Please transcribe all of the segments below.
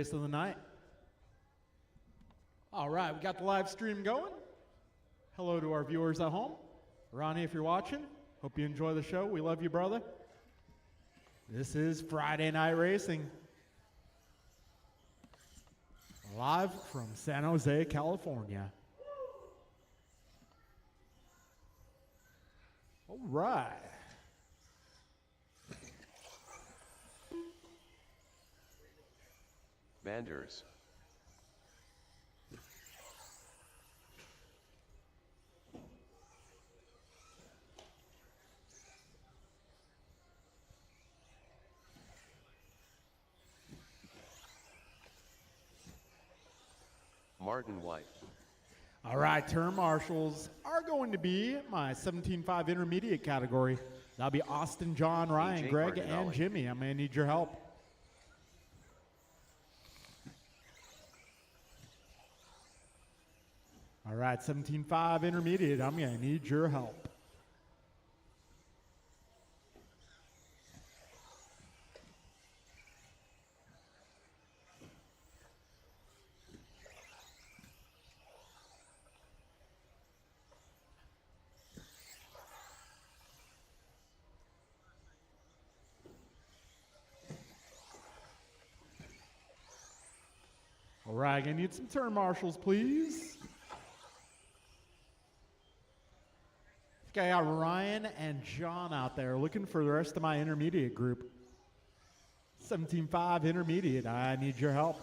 race of the night. All right, we got the live stream going. Hello to our viewers at home. Ronnie, if you're watching, hope you enjoy the show. We love you, brother. This is Friday Night Racing. Live from San Jose, California. All right. Manders. Martin White. All right, turn marshals are going to be my 17.5 intermediate category. That'll be Austin, John, Ryan, AJ Greg, Martinelli. and Jimmy. I'm going to need your help. All right, 17.5 intermediate. I'm going to need your help. All right, I need some turn marshals, please. I think I got Ryan and John out there looking for the rest of my intermediate group. 17.5 intermediate, I need your help.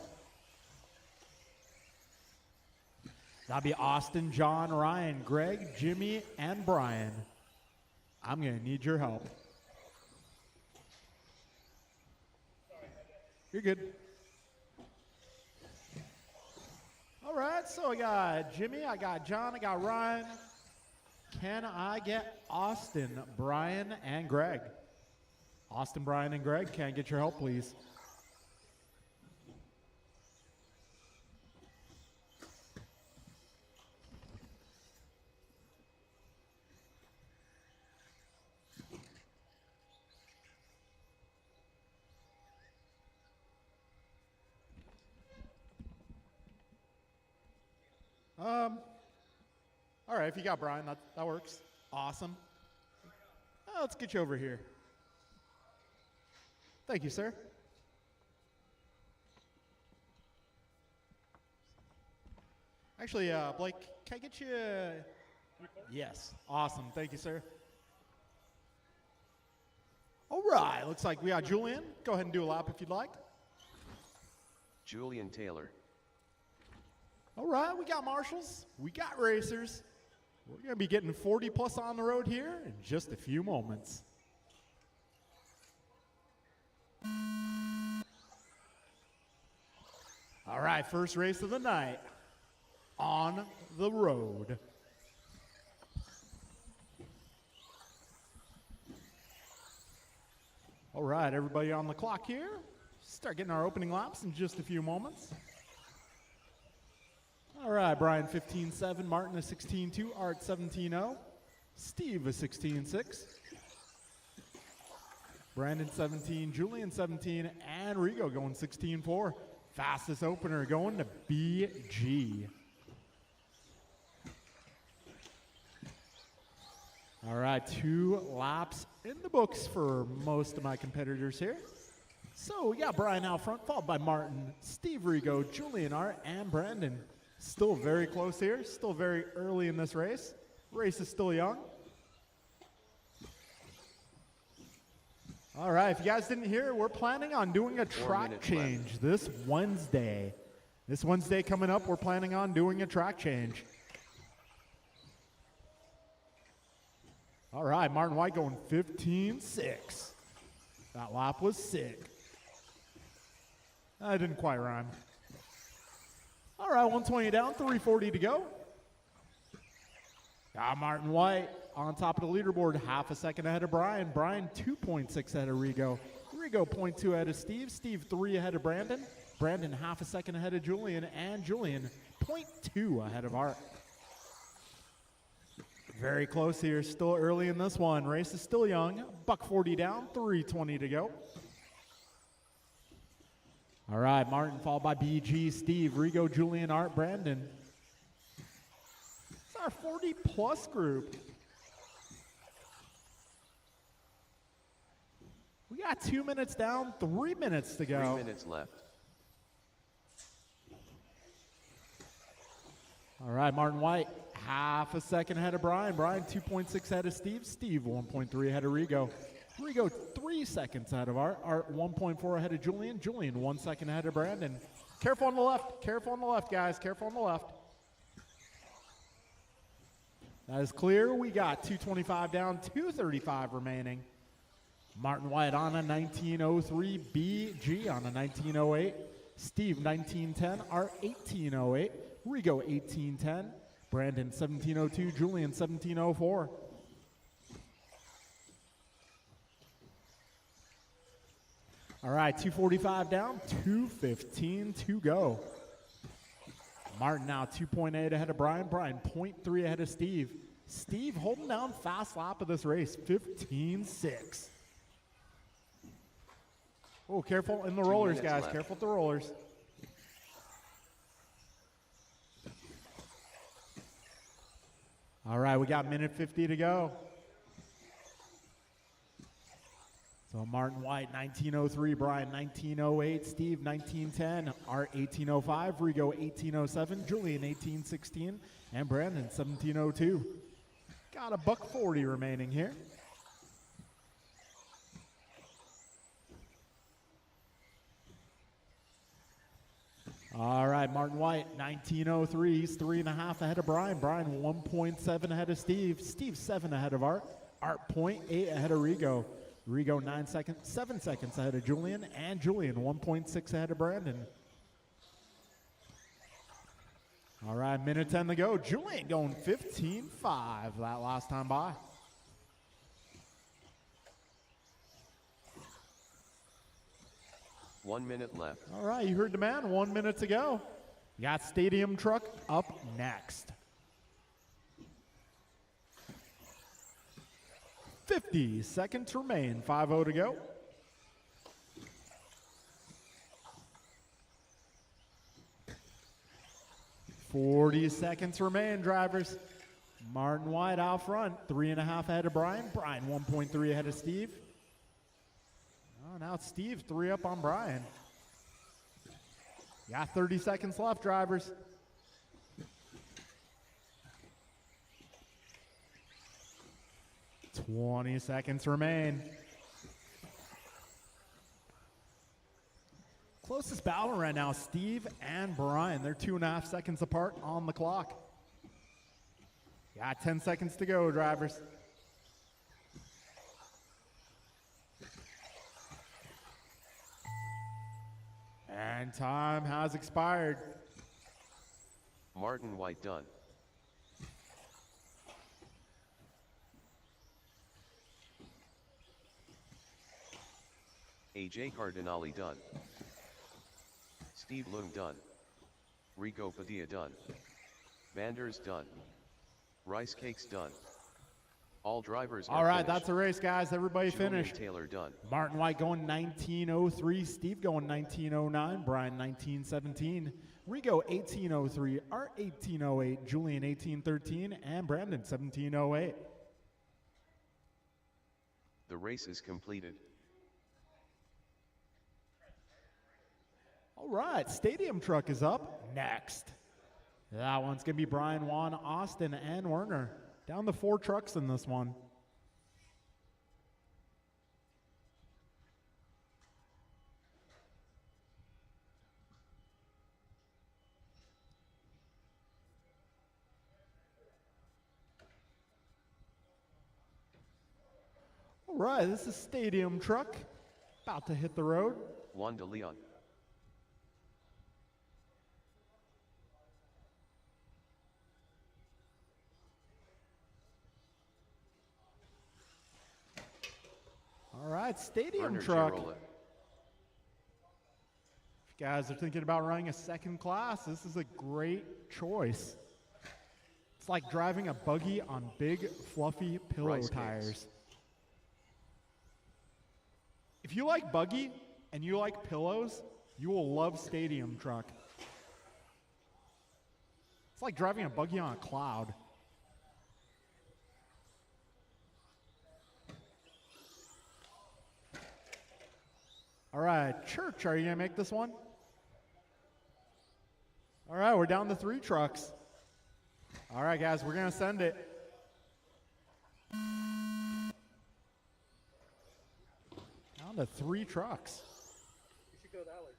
That'll be Austin, John, Ryan, Greg, Jimmy, and Brian. I'm going to need your help. You're good. All right, so I got Jimmy, I got John, I got Ryan. Can I get Austin, Brian, and Greg? Austin, Brian, and Greg, can I get your help, please? All right, if you got Brian, that works. Awesome. Let's get you over here. Thank you, sir. Actually, Blake, can I get you? Yes. Awesome. Thank you, sir. All right. Looks like we got Julian. Go ahead and do a lap if you'd like. Julian Taylor. All right. We got marshals. We got racers. We're going to be getting 40 plus on the road here in just a few moments. All right, first race of the night on the road. All right, everybody on the clock here. Start getting our opening laps in just a few moments. All right, Brian 15.7, Martin a 16.2, Art 17.0, Steve a 16.6, Brandon 17, Julian 17, and Rigo going 16.4. Fastest opener going to BG. All right, 2 laps in the books for most of my competitors here. So we got Brian out front, followed by Martin, Steve Rigo, Julian Art, and Brandon. Still very close here, still very early in this race. Race is still young. All right, if you guys didn't hear, we're planning on doing a track change this Wednesday. This Wednesday coming up, we're planning on doing a track change. All right, Martin White going 15.6. That lap was sick. That didn't quite rhyme. All right, 120 down, 340 to go. Got Martin White on top of the leaderboard, half a second ahead of Brian. Brian 2.6 ahead of Rigo. Rigo 0.2 ahead of Steve. Steve 3 ahead of Brandon. Brandon half a second ahead of Julian. And Julian 0.2 ahead of Art. Very close here, still early in this one. Race is still young. $140 down, 320 to go. All right, Martin followed by BG, Steve, Rigo, Julian, Art, Brandon. It's our 40-plus group. We got 2 minutes down, 3 minutes to go. 3 minutes left. All right, Martin White, half a second ahead of Brian. Brian, 2.6 ahead of Steve. Steve, 1.3 ahead of Rigo. Rigo, 3 seconds ahead of Art. Art, 1.4 ahead of Julian. Julian, 1 second ahead of Brandon. Careful on the left. Careful on the left, guys. Careful on the left. That is clear. We got 2:25 down, 2:35 remaining. Martin White on a 19:03. BG on a 19:08. Steve, 19:10. Art, 18:08. Rigo, 18:10. Brandon, 17:02. Julian, 17:04. All right, 2:45 down, 2:15 to go. Martin now 2.8 ahead of Brian. Brian, 0.3 ahead of Steve. Steve holding down fast lap of this race, 15.6. Oh, careful in the rollers, guys. Left. Careful with the rollers. All right, we got minute 50 to go. So Martin White, 19:03. Brian, 19:08. Steve, 19:10. Art, 18:05. Rigo, 18:07. Julian, 18:16. And Brandon, 17:02. Got a $1.40 remaining here. All right, Martin White, 19:03. He's 3.5 ahead of Brian. Brian, 1.7 ahead of Steve. Steve, 7 ahead of Art. Art, 0.8 ahead of Rigo. Rigo, 7 seconds ahead of Julian. And Julian, 1.6 ahead of Brandon. All right, minute 10 to go. Julian going 15.5 that last time by. One minute left. All right, you heard the man. 1 minute to go. You got Stadium Truck up next. 50 seconds remain. 5:0 to go. $40 seconds remain, drivers. Martin White out front, 3.5 ahead of Brian. Brian, 1.3 ahead of Steve. Oh, now it's Steve, 3 up on Brian. You got 30 seconds left, drivers. $20 seconds remain. Closest battle right now, Steve and Brian. They're 2.5 seconds apart on the clock. Got 10 seconds to go, drivers. And time has expired. Martin White done. AJ Cardinale done. Steve Loom done. Rico Padilla done. Vanders done. Rice Cakes done. All drivers All right, that's a race, guys. Everybody Julian finished. Taylor done. Martin White going 19:03. Steve going 19:09. Brian 19:17. Rigo 18:03. Art 18:08. Julian 18:13. And Brandon 17:08. The race is completed. All right, Stadium Truck is up next. That one's going to be Brian, Juan, Austin, and Werner. Down to 4 trucks in this one. All right, this is Stadium Truck. About to hit the road. Juan de Leon. All right, Stadium Werner Truck. Girola. If you guys are thinking about running a second class, this is a great choice. It's like driving a buggy on big, fluffy pillow Rice tires. cakes. If you like buggy and you like pillows, You will love Stadium Truck. It's like driving a buggy on a cloud. All right, Church, are you going to make this one? All right, we're down to 3 trucks. All right, guys, we're going to send it. Down to 3 trucks. You should go that way.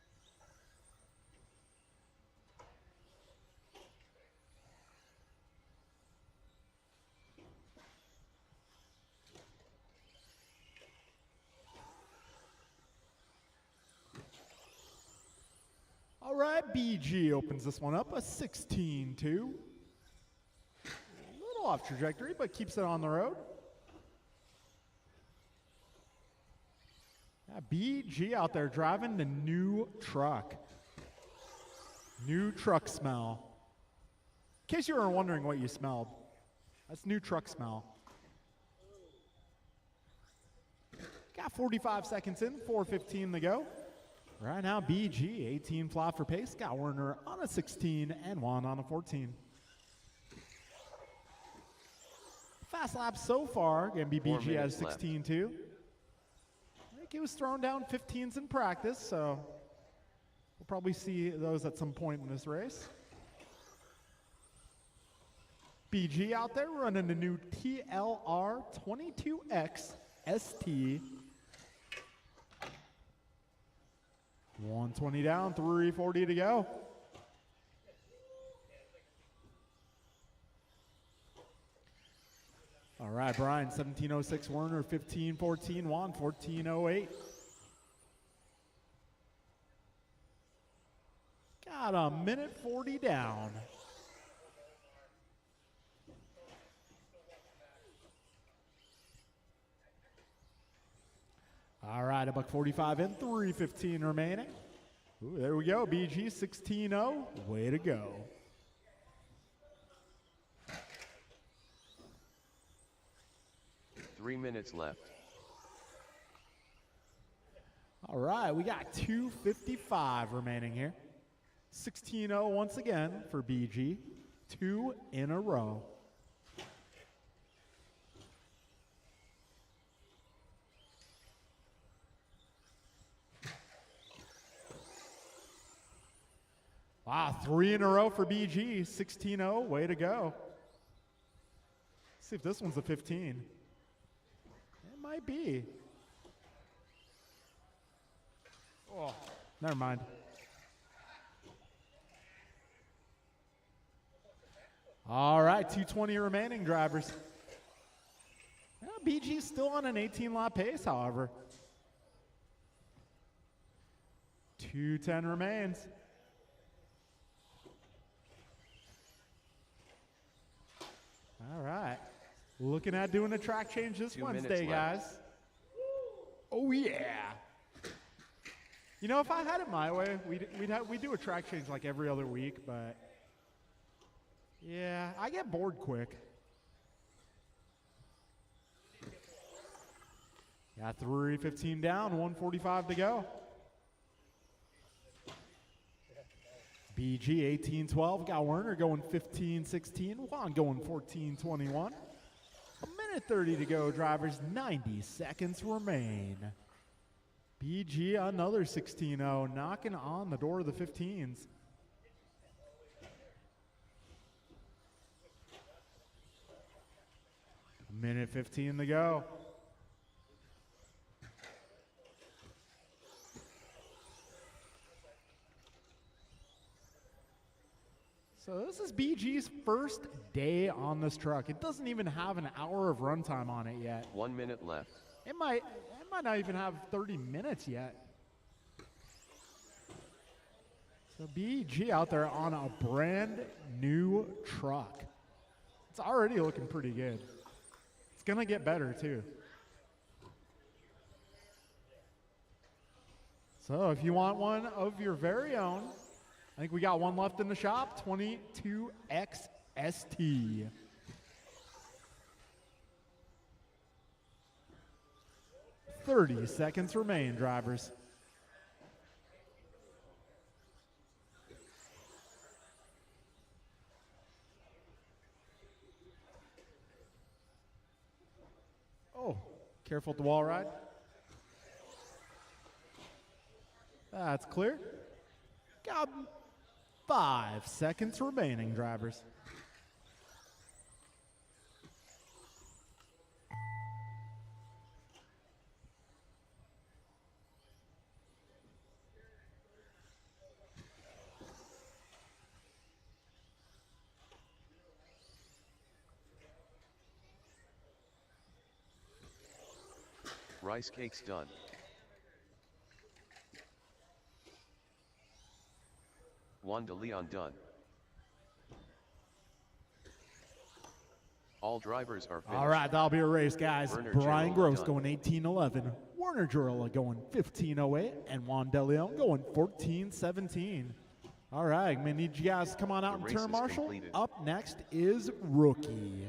All right, BG opens this one up, a 16-2. A little off trajectory, but keeps it on the road. Yeah, BG out there driving the new truck. New truck smell. In case you were wondering what you smelled, that's new truck smell. Got 45 seconds in, 4:15 to go. Right now, BG, 18 flat for pace. Got Werner on a 16 and Juan on a 14. Fast lap so far, going to be BG at 16 too. I think he was throwing down 15s in practice, so we'll probably see those at some point in this race. BG out there running the new TLR 22X ST. 120 down, 340 to go. All right, Brian, 1706, Werner, 1514, Juan, 1408. Got a minute 40 down. All right, a buck 45 in, 3:15 remaining. Ooh, there we go, BG 16-0, way to go. Three minutes left. All right, we got 2:55 remaining here. 16-0 once again for BG, 2 in a row. Wow, 3 in a row for BG, 16-0, way to go. Let's see if this one's a 15. It might be. Oh, never mind. All right, 2:20 remaining, drivers. Yeah, BG's still on an 18-lap pace, however. 2:10 remains. All right. Looking at doing a track change this 2 Wednesday, minutes guys. left. Oh, yeah. You know, if I had it my way, we'd do a track change like every other week, but yeah, I get bored quick. Got 3:15 down, 1:45 to go. BG 18-12, got Werner going 15-16, Juan going 14-21. A minute 30 to go, drivers, 90 seconds remain. BG another 16-0, knocking on the door of the 15s. A minute 15 to go. So this is BG's first day on this truck. It doesn't even have an hour of runtime on it yet. 1 minute left. It might not even have 30 minutes yet. So BG out there on a brand new truck. It's already looking pretty good. It's gonna get better too. So if you want one of your very own, I think we got one left in the shop, 22X ST. .30 seconds remain, drivers. Careful at the wall ride. That's clear. Got 5 seconds remaining, drivers. Rice cakes done. Juan de Leon done. All drivers are finished. All right, that'll be a race, guys. Werner Brian Girola Gross done. going 18:11. Werner Girola going 15:08. And Juan De Leon going 14:17. All right, I'm going to need you guys to come on out The and race turn is marshal. completed. Up next is Rookie.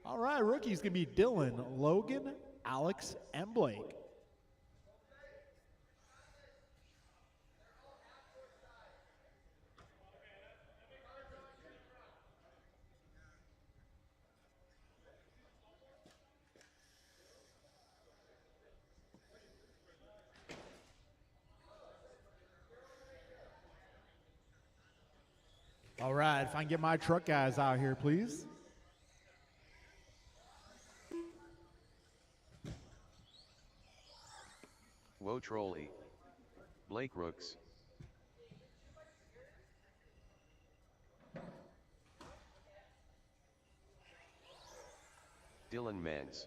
All right, Rookie's going to be Dylan, Logan, Alex, and Blake. All right, if I can get my truck guys out here, please. Woe Trolley. Blake Rooks. Dylan Mans.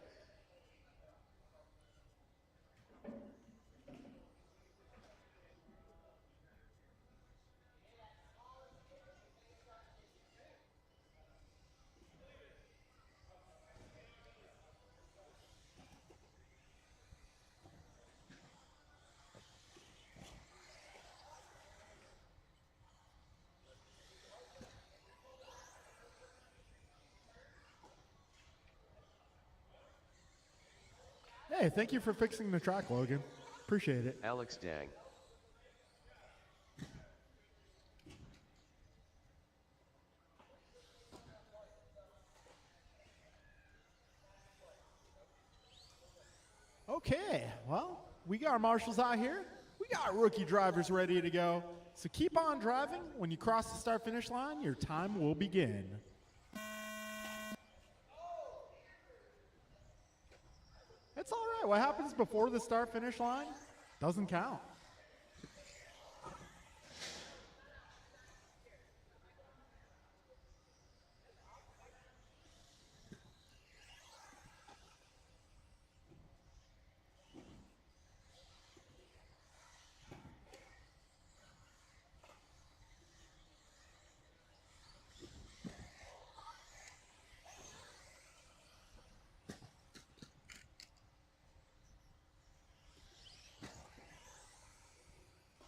Hey, thank you for fixing the track, Logan. Appreciate it. Alex Dang. Okay, well, we got our marshals out here. We got rookie drivers ready to go. So keep on driving. When you cross the start-finish line, your time will begin. It's all right. What happens before the start-finish line doesn't count.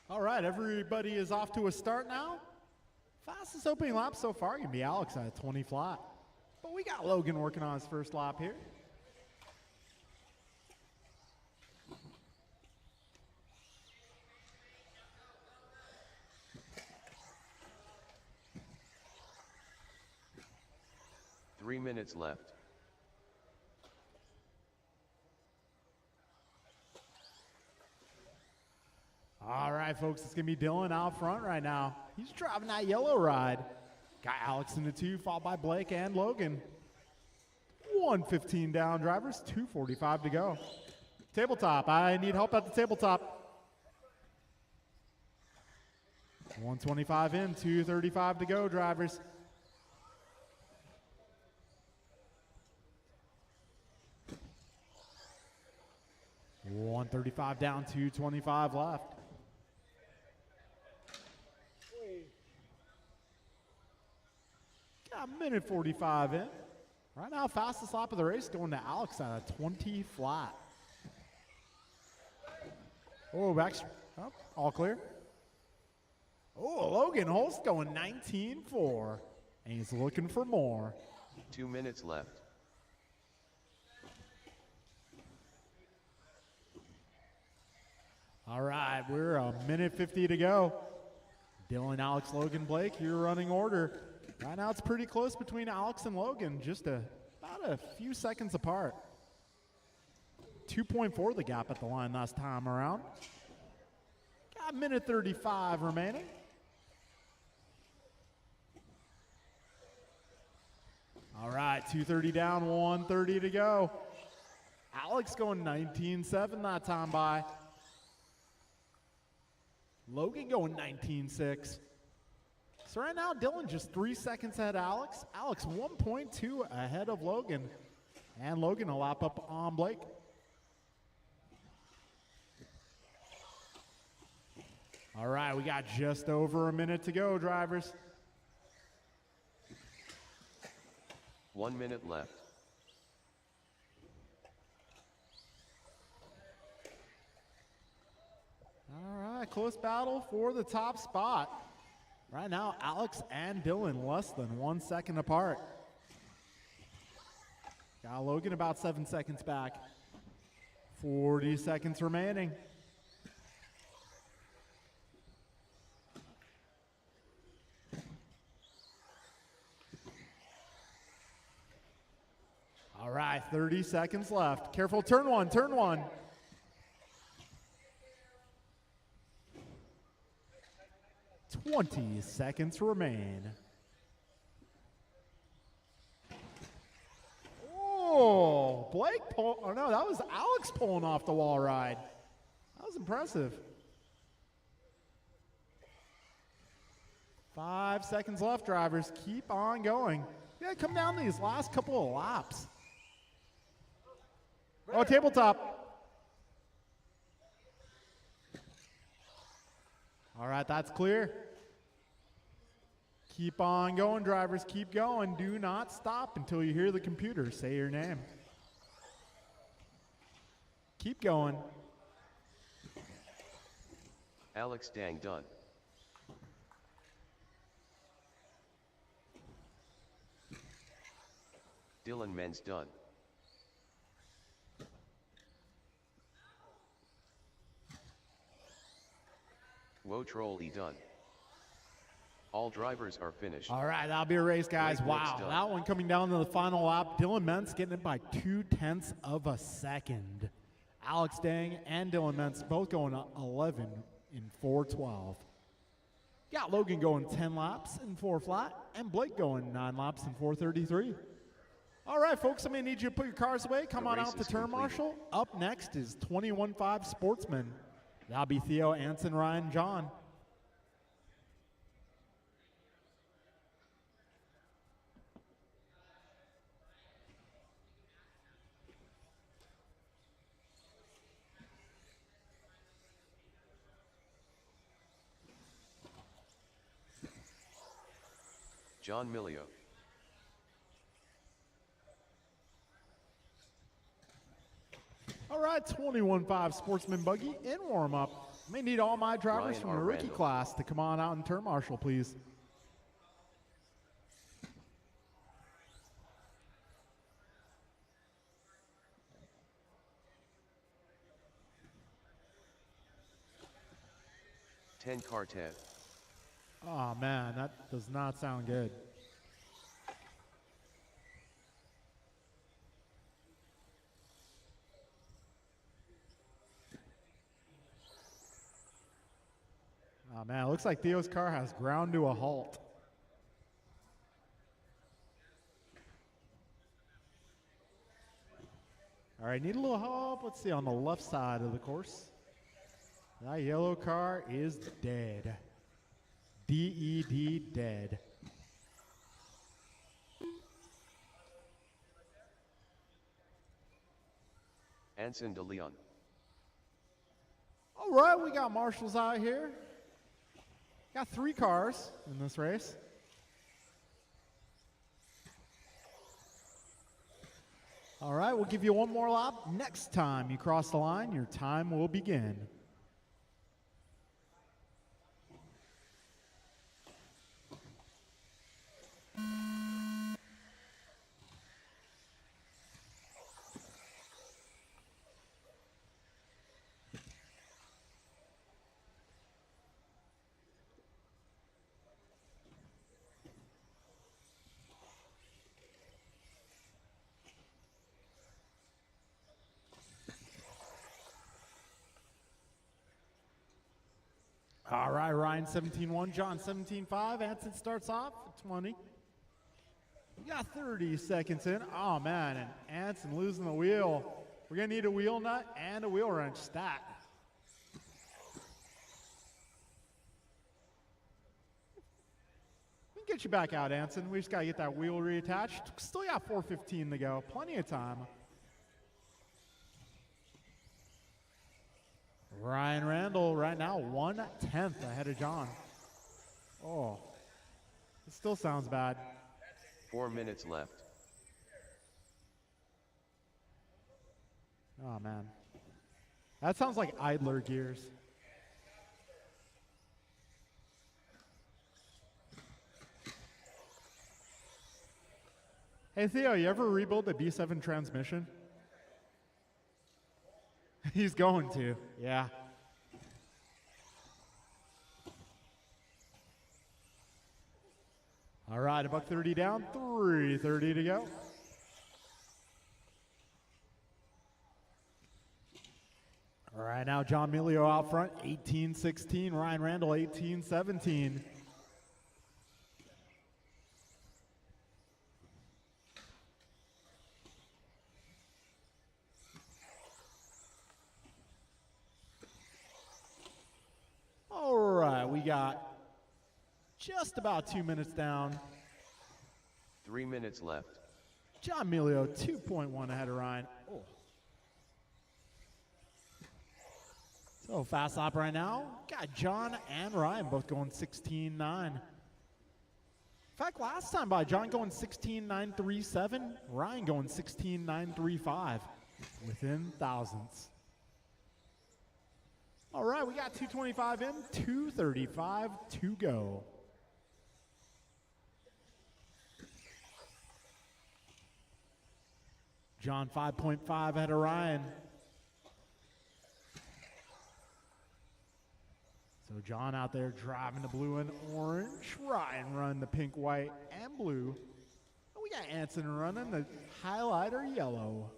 All right, everybody is off to a start now. Fastest opening lap so far can be Alex at a 20 flat. But we got Logan working on his first lap here. Three minutes left. All right, folks, it's going to be Dylan out front right now. He's driving that yellow ride. Got Alex in the 2, followed by Blake and Logan. 1:15 down, drivers, 2:45 to go. Tabletop, I need help at the tabletop. 1:25 in, 2:35 to go, drivers. $135 down, 2:25 left. Got a minute 45 in. Right now, fastest lap of the race going to Alex at a 20 flat. Oh, oh, all clear. Oh, Logan Holst going 19.4. And he's looking for more. 2 minutes left. All right, we're a minute 50 to go. Dylan, Alex, Logan, Blake, your running order. Right now it's pretty close between Alex and Logan. Just about about a few seconds apart. 2.4 the gap at the line last time around. Got a minute 35 remaining. All right, 2:30 down, 1:30 to go. Alex going 19.7 that time by. Logan going 19.6. So right now, Dylan just 3 seconds ahead of Alex. Alex 1.2 ahead of Logan. And Logan a lap up on Blake. All right, we got just over a minute to go, drivers. 1 minute left. All right, close battle for the top spot. Right now, Alex and Dylan less than 1 second apart. Got Logan about 7 seconds back. 40 seconds remaining. All right, 30 seconds left. Careful, turn one, turn one. Twenty seconds remain. Oh, Blake oh no, that was Alex pulling off the wall ride. That was impressive. 5 seconds left, drivers. Keep on going. You gotta come down these last couple of laps. Oh, tabletop. All right, that's clear. Keep on going, drivers. Keep going. Do not stop until you hear the computer say your name. Keep going. Alex Dang done. Dylan Men's done. Whoa Trolley done. All drivers are finished. All right, that'll be a race, guys. Blake Wow, done. that one coming down to the final lap. Dylan Mentz getting it by 0.2 of a second. Alex Dang and Dylan Mentz both going 11 in 4:12. Got Logan going 10 laps in 4 flat, and Blake going 9 laps in 4:33. All right, folks, I'm going to need you to put your cars away. Come The on race out to is turn completed. marshal. Up next is 21.5 Sportsman. That'll be Theo, Anson, Ryan, John. John Milio. All right, 21.5 Sportsman Buggy in warm-up. May need all my drivers Ryan from R. the rookie Randall. class to come on out and turn marshal, please. Car 10. Oh, man, that does not sound good. Oh, man, it looks like Theo's car has ground to a halt. All right, need a little help. Let's see, on the left side of the course. That yellow car is dead. D-E-D, dead. Anson de Leon. All right, we got marshals out here. Got 3 cars in this race. All right, we'll give you one more lap. Next time you cross the line, your time will begin. All right, Ryan 17-1, John 17-5. Anson starts off at 20. We got 30 seconds in. Oh, man, and Anson losing the wheel. We're going to need a wheel nut and a wheel wrench stat. We can get you back out, Anson. We just got to get that wheel reattached. Still got 4:15 to go. Plenty of time. Ryan Randall right now 1/10 ahead of John. Oh, it still sounds bad. 4 minutes left. Oh, man. That sounds like idler gears. Hey, Theo, you ever rebuild a B7 transmission? He's going to, yeah. All right, $130 down, 3:30 to go. All right, now John Milio out front, 18-16. Ryan Randall, 18-17. All right, we got just about 2 minutes down. 3 minutes left. John Milio, 2.1 ahead of Ryan. Oh. So fast lap right now. Got John and Ryan both going 16-9. In fact, last time by John going 16-9-3-7, Ryan going 16-9-3-5, within thousandths. All right, we got 2:25 in, 2:35 to go. John 5.5 ahead of Ryan. So John out there driving the blue and orange. Ryan running the pink, white, and blue. And we got Anson running the highlighter yellow.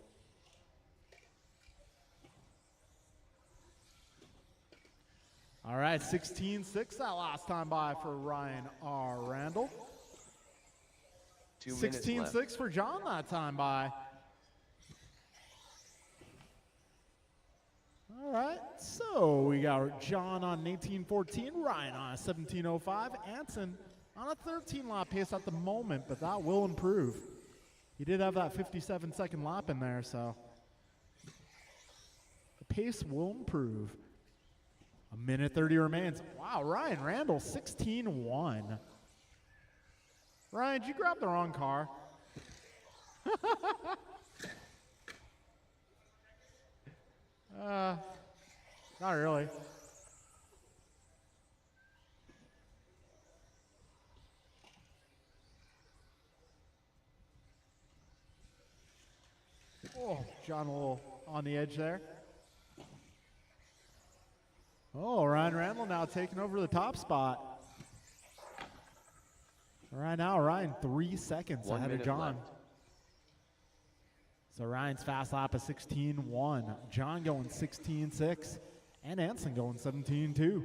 All right, 16-6 that last time by for Ryan R. Randall. 2 minutes left. 16-6 for John that time by. All right, so we got John on 18-14, Ryan on a 17:05, Anson on a 13-lap pace at the moment, but that will improve. He did have that 57-second lap in there, so the pace will improve. 1:30 remains. Wow, Ryan Randall, 16-1. Ryan, did you grab the wrong car? Not really. Oh, John a little on the edge there. Oh, Ryan Randall now taking over the top spot. Right now, Ryan 3 seconds 1 ahead of minute John. left. So Ryan's fast lap is 16-1. John going 16-6. And Anson going 17-2.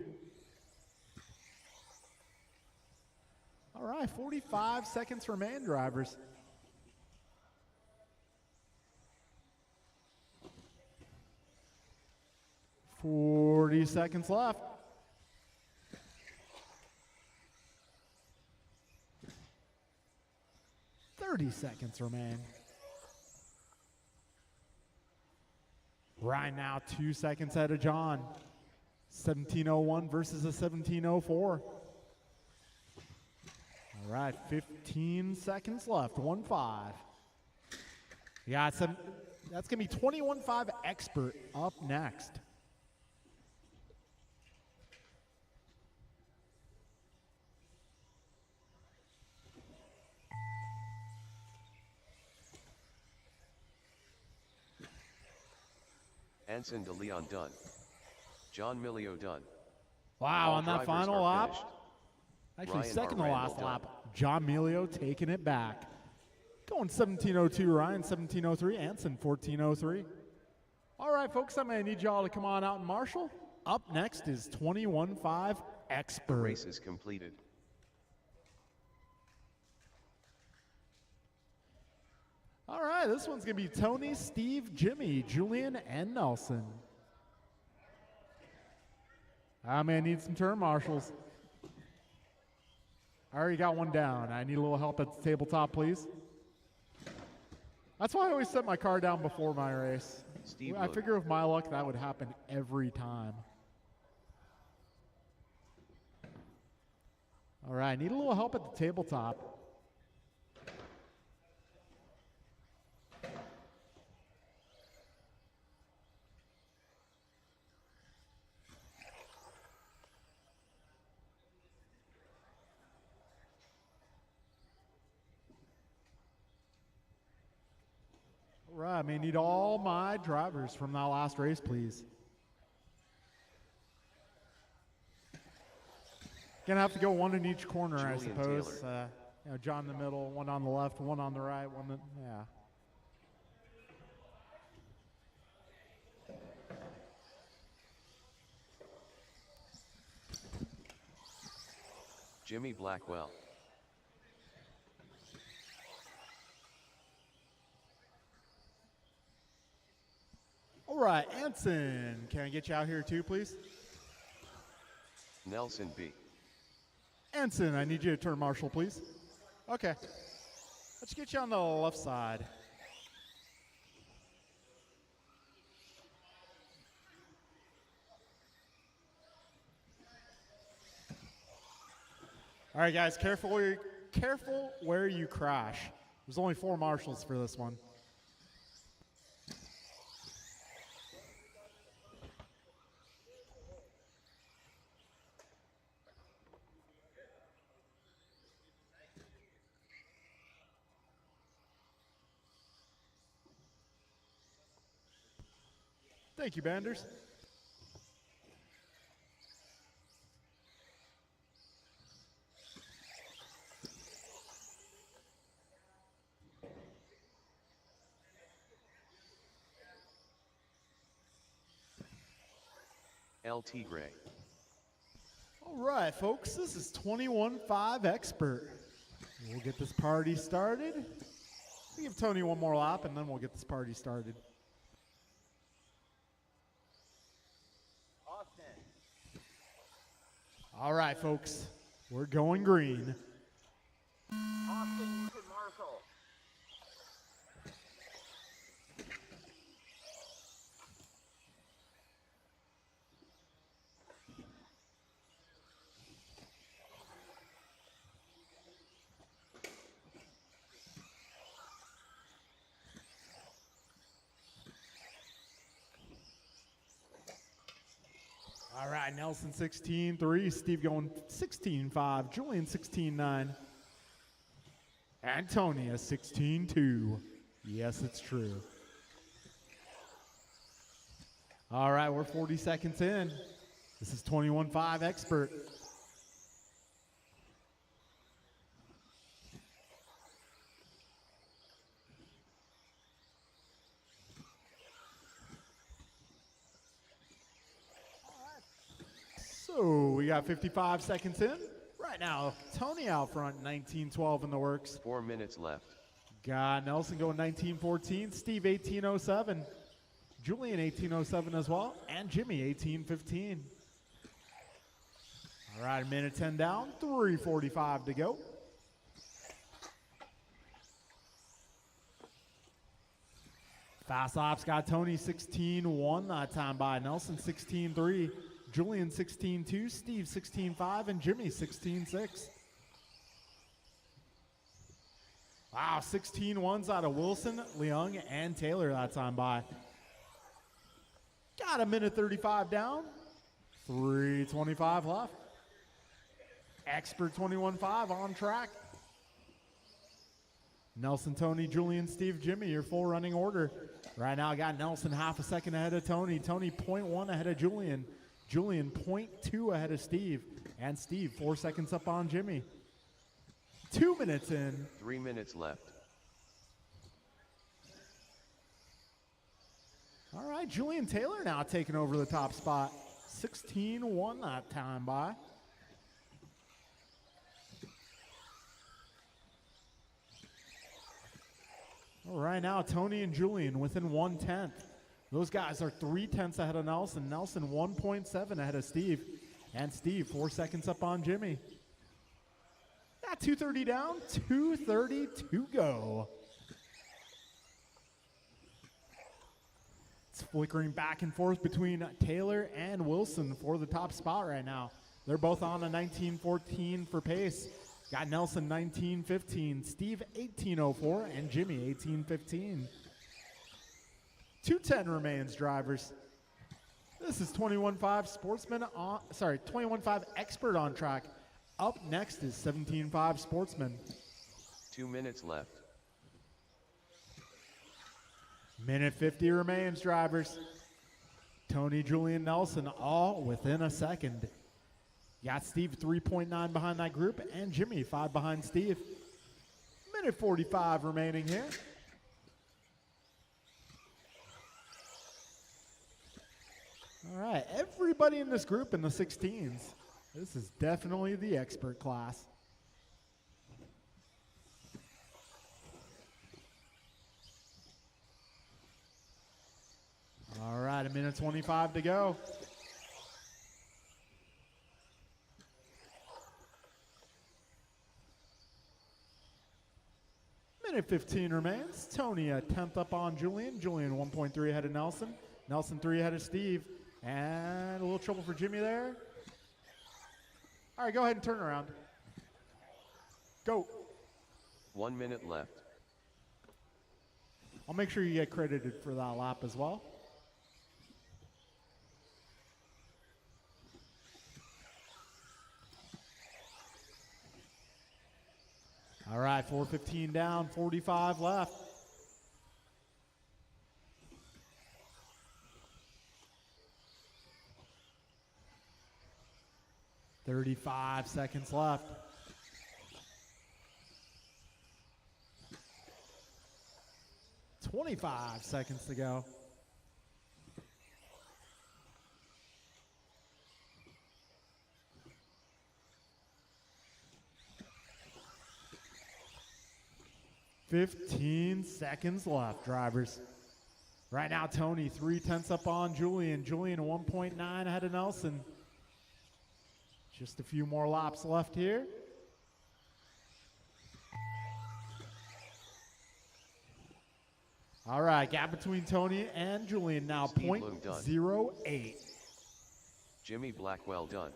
All right, 45 seconds remain, drivers. $40 seconds left. $30 seconds remain. Ryan now 2 seconds ahead of John. 17:01 versus a 17:04. All right, 15 seconds left. 1-5. Yeah, that's going to be 21.5 Expert up next. Anson de Leon done. John Milio done. Wow, All on that drivers final are lap. finished. Actually, Ryan second R. to Randall last done. lap. John Milio taking it back. Going 17:02, Ryan 17:03, Anson 14:03. All right, folks, I'm going to need y'all to come on out and marshal. Up next is 21.5 The expert. race is completed. All right, this one's going to be Tony, Steve, Jimmy, Julian, and Nelson. I may need some turn marshals. I already got one down. I need a little help at the tabletop, please. That's why I always set my car down before my race. Steve I Look. figure with my luck that would happen every time. All right, I need a little help at the tabletop. All right, I may need all my drivers from that last race, please. Gonna have to go one in each corner, I Julian suppose. Taylor. John in the middle, one on the left, one on the right, yeah. Jimmy Blackwell. All right, Anson, can I get you out here too, please? Nelson B. Anson, I need you to turn marshal, please. Okay. Let's get you on the left side. All right, guys, careful where you crash. There's only 4 marshals for this one. Thank you, Banders. LT Gray. All right, folks, this is 21-5 Expert. We'll get this party started. We'll give Tony one more lap, and then we'll get this party started. All right, folks, we're going green. Austin to Marshall. All right, Nelson 16-3, Steve going 16-5, Julian 16-9, Antonia 16-2. Yes, it's true. All right, we're 40 seconds in. This is 21-5 Expert. So we got 55 seconds in. Right now, Tony out front, 19-12 in the works. 4 minutes left. Got Nelson going 19-14, Steve 18-07, Julian 18-07 as well, and Jimmy 18-15. All right, 1:10 down, 3:45 to go. Fast laps got Tony 16-1 that time by Nelson 16-3. Julian 16-2, Steve 16-5, and Jimmy 16-6. Wow, 16-1s out of Wilson, Leung, and Taylor that time by. Got 1:35 down, 3:25 left. Expert 21-5 on track. Nelson, Tony, Julian, Steve, Jimmy, your full running order. Right now, I got Nelson half a second ahead of Tony. Tony 0.1 ahead of Julian. Julian 0.2 ahead of Steve. And Steve 4 seconds up on Jimmy. 2 minutes in. 3 minutes left. All right, Julian Taylor now taking over the top spot. 16-1 that time by. All right, now Tony and Julian within 1/10. Those guys are 3/10 ahead of Nelson. Nelson 1.7 ahead of Steve. And Steve 4 seconds up on Jimmy. Yeah, 2:30 down, 2:30 to go. It's flickering back and forth between Taylor and Wilson for the top spot right now. They're both on a 19:14 for pace. Got Nelson 19:15, Steve 18:04, and Jimmy 18:15. 2:10 remains, drivers. This is 21.5 Sportsman on, 21.5 Expert on track. Up next is 17.5 Sportsman. 2 minutes left. Minute 50 remains, drivers. Tony, Julian, Nelson all within a second. Got Steve 3.9 behind that group and Jimmy 5 behind Steve. Minute 45 remaining here. All right, everybody in this group in the 16s. This is definitely the expert class. All right, a minute 25 to go. Minute 15 remains. Tony a 10th up on Julian. Julian 1.3 ahead of Nelson. Nelson 3 ahead of Steve. And a little trouble for Jimmy there. All right, go ahead and turn around. Go. 1 minute left. I'll make sure you get credited for that lap as well. All right, 4:15 down, 45 left. $35 seconds left. $25 seconds to go. $15 seconds left, drivers. Right now, Tony 3/10 up on Julian. Julian 1.9 ahead of Nelson. Just a few more laps left here. All right, gap between Tony and Julian now Steve Bloom done. 0.08. Jimmy Blackwell done.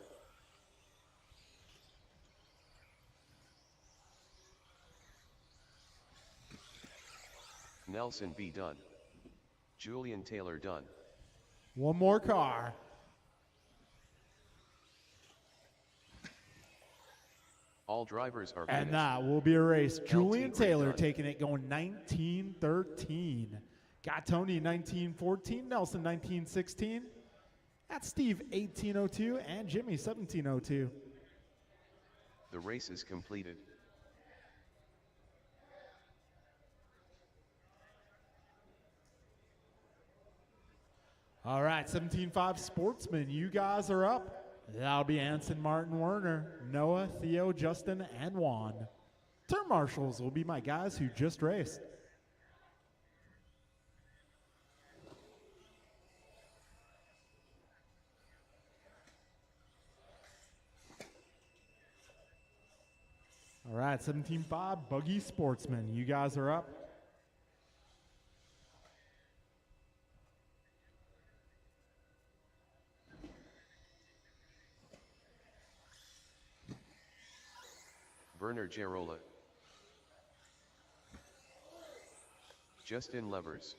Nelson B done. Julian Taylor done. One more car. All drivers are And finished. that will be a race. Julian LT Taylor done. taking it, going 19:13. Got Tony 19:14, Nelson 19:16. That's Steve 18:02 and Jimmy 17:02. The race is completed. All right, 17.5 Sportsman, you guys are up. That'll be Anson, Martin, Werner, Noah, Theo, Justin, and Juan. Turn marshals will be my guys who just raced. All right, 17.5 Buggy Sportsman, you guys are up. Werner Gerola. Justin Levers.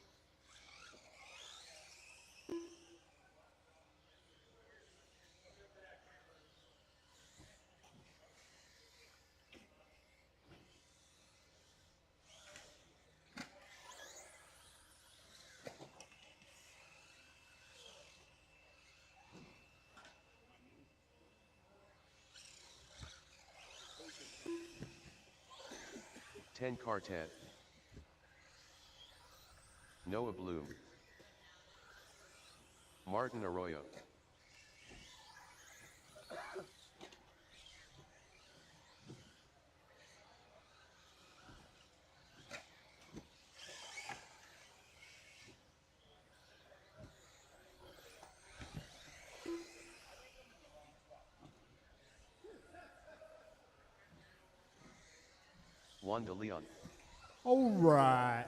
Ten Cartet. Noah Bloom. Martin Arroyo. Juan de Leon. All right.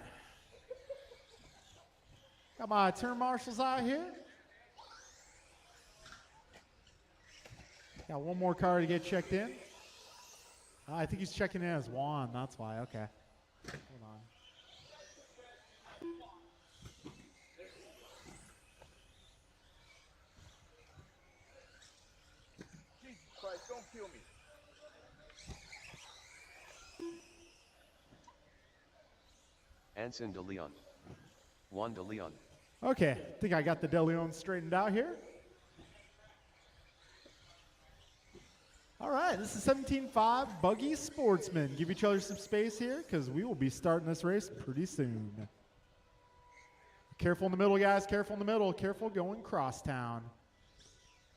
Got my turn marshals out here. Got one more car to get checked in. I think he's checking in as Juan. That's why. Okay. Hold on. Jesus Christ, don't kill me. Anson de Leon. Juan de Leon. Okay. I think I got the De Leon straightened out here. All right, this is 17.5 Buggy Sportsman. Give each other some space here because we will be starting this race pretty soon. Careful in the middle, guys. Careful in the middle. Careful going crosstown.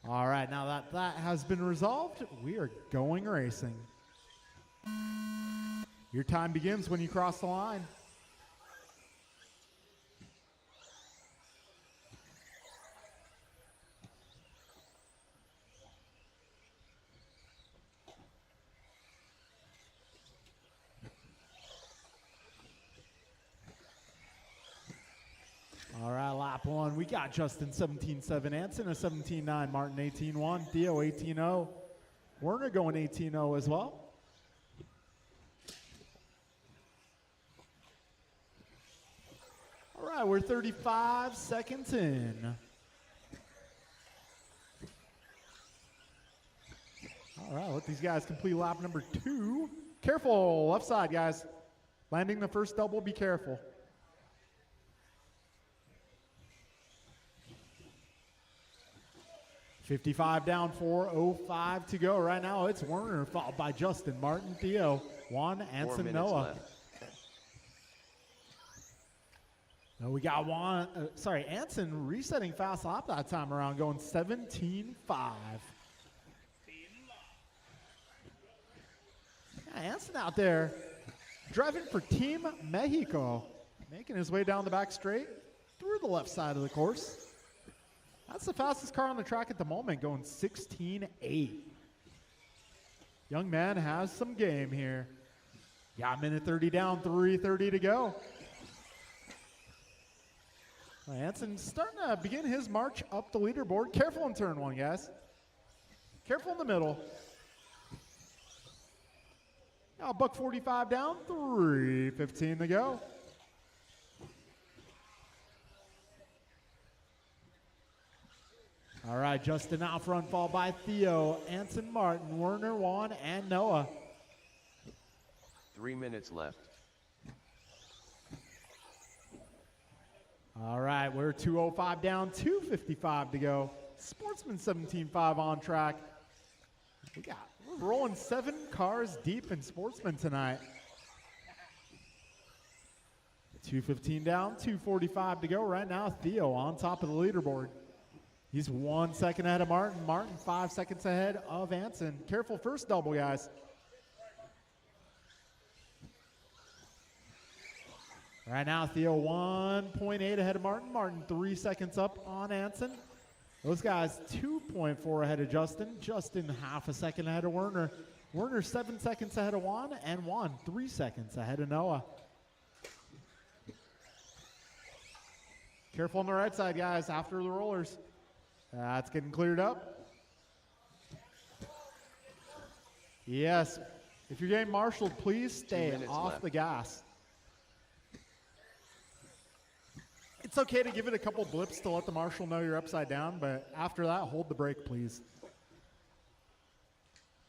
All right, now that that has been resolved, we are going racing. Your time begins when you cross the line. All right, lap one. We got Justin 17.7, Anson a 17.9, Martin 18.1, Theo 18.0, Werner going 18.0 as well. All right, we're 35 seconds in. All right, let these guys complete lap number 2. Careful, left side, guys. Landing the first double, be careful. $55 down, 4:05 to go. Right now, it's Werner, followed by Justin, Martin, Theo, Juan, 4 Anson, minutes Noah. left. No, we got Anson resetting fast lap that time around, going 17.5. Yeah, Anson out there driving for Team Mexico, making his way down the back straight through the left side of the course. That's the fastest car on the track at the moment, going 16.8. Young man has some game here. Got a minute 30 down, 3:30 to go. Anson starting to begin his march up the leaderboard. Careful in turn one, guys. Careful in the middle. Now $1.45 down, 3:15 to go. All right, Justin out front, followed by Theo, Anson, Martin, Werner, Juan, and Noah. 3 minutes left. All right, we're 2:05 down, 2:55 to go. Sportsman 17.5 on track. We're rolling 7 cars deep in Sportsman tonight. 2:15 down, 2:45 to go. Right now, Theo on top of the leaderboard. He's 1 second ahead of Martin. Martin 5 seconds ahead of Anson. Careful first double, guys. Right now, Theo 1.8 ahead of Martin. Martin 3 seconds up on Anson. Those guys 2.4 ahead of Justin. Justin half a second ahead of Werner. Werner 7 seconds ahead of Juan. And Juan 3 seconds ahead of Noah. Careful on the right side, guys, after the rollers. That's getting cleared up. Yes, if you're getting marshaled, please stay off left. the gas. It's okay to give it a couple blips to let the marshal know you're upside down, but after that, hold the brake, please.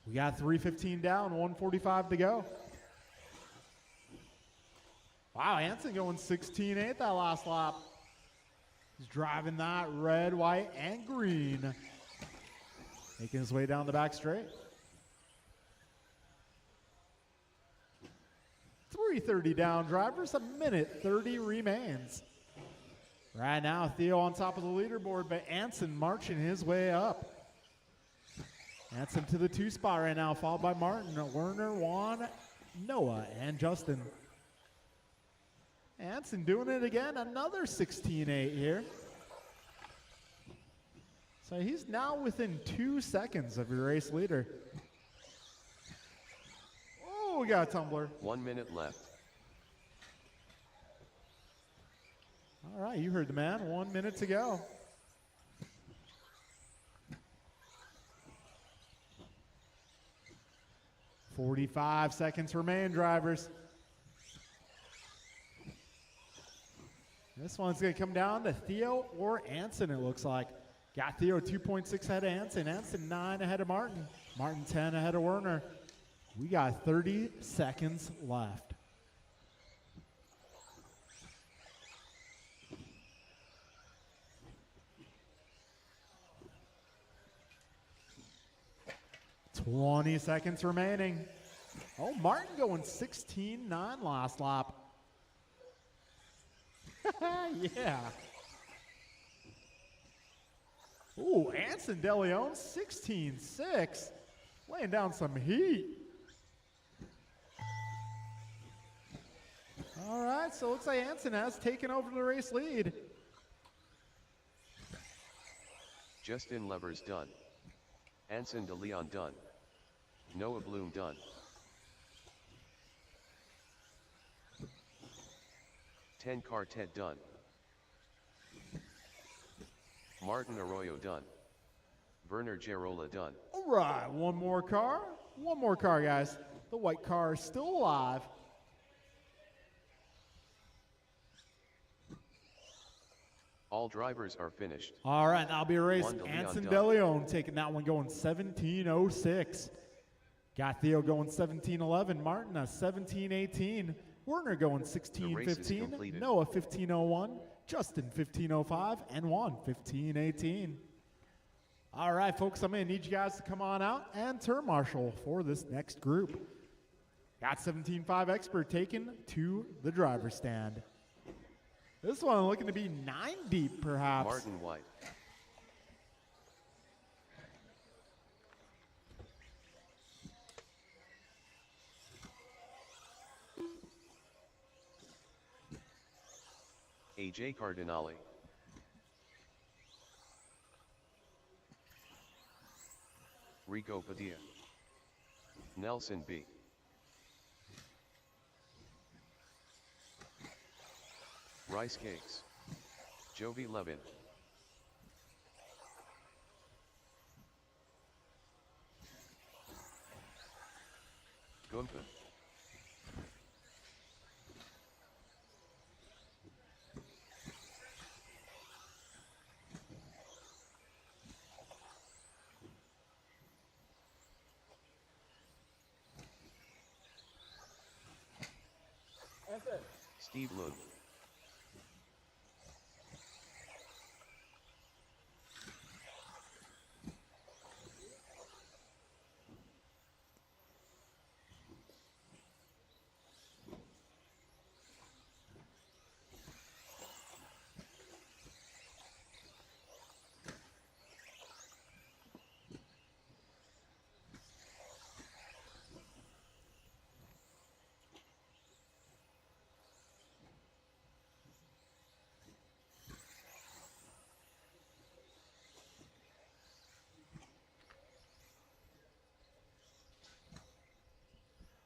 We got 3:15 down, 1:45 to go. Wow, Anson going 16.8 that last lap. He's driving that red, white, and green. Making his way down the back straight. 3:30 down, drivers. A minute 30 remains. Right now, Theo on top of the leaderboard, but Anson marching his way up. Anson to the 2 spot right now, followed by Martin, Werner, Juan, Noah, and Justin. Anson doing it again, another 16.8 here. So he's now within 2 seconds of your race leader. Oh, we got a tumbler? 1 minute left. All right, you heard the man. 1 minute to go. "45 seconds remain, drivers. This one's going to come down to Theo or Anson, it looks like. Got Theo 2.6 ahead of Anson. Anson 9 ahead of Martin. Martin 10 ahead of Werner. We got 30 seconds left. "20 seconds remaining. Oh, Martin going 16.9 last lap. Yeah. Ooh, Anson DeLeon 16.6. Laying down some heat. All right, so it looks like Anson has taken over the race lead. Justin Levers done. Anson de Leon done. Noah Bloom done. 10 Quartet done. Martin Arroyo done. Werner Gerola done. All right, one more car. One more car, guys. The white car is still alive. All drivers are finished. All right, that'll be a race. One to Leon Anson Dunn. DeLeon taking that one, going 17.06. Got Theo going 17.11. Martin a 17.18. Werner going race is 16.15. completed. Noah 15.01. Justin 15.05. And Juan 15.18. All right, folks, I'm going to need you guys to come on out and turn marshal for this next group. Got 17.5 Expert taken to the driver's stand. This one looking to be 9 deep, perhaps. Martin White. AJ Cardinale. Rico Padilla. Nelson B. Rice Cakes. Jovi Levin. Gunther. Steve Lund.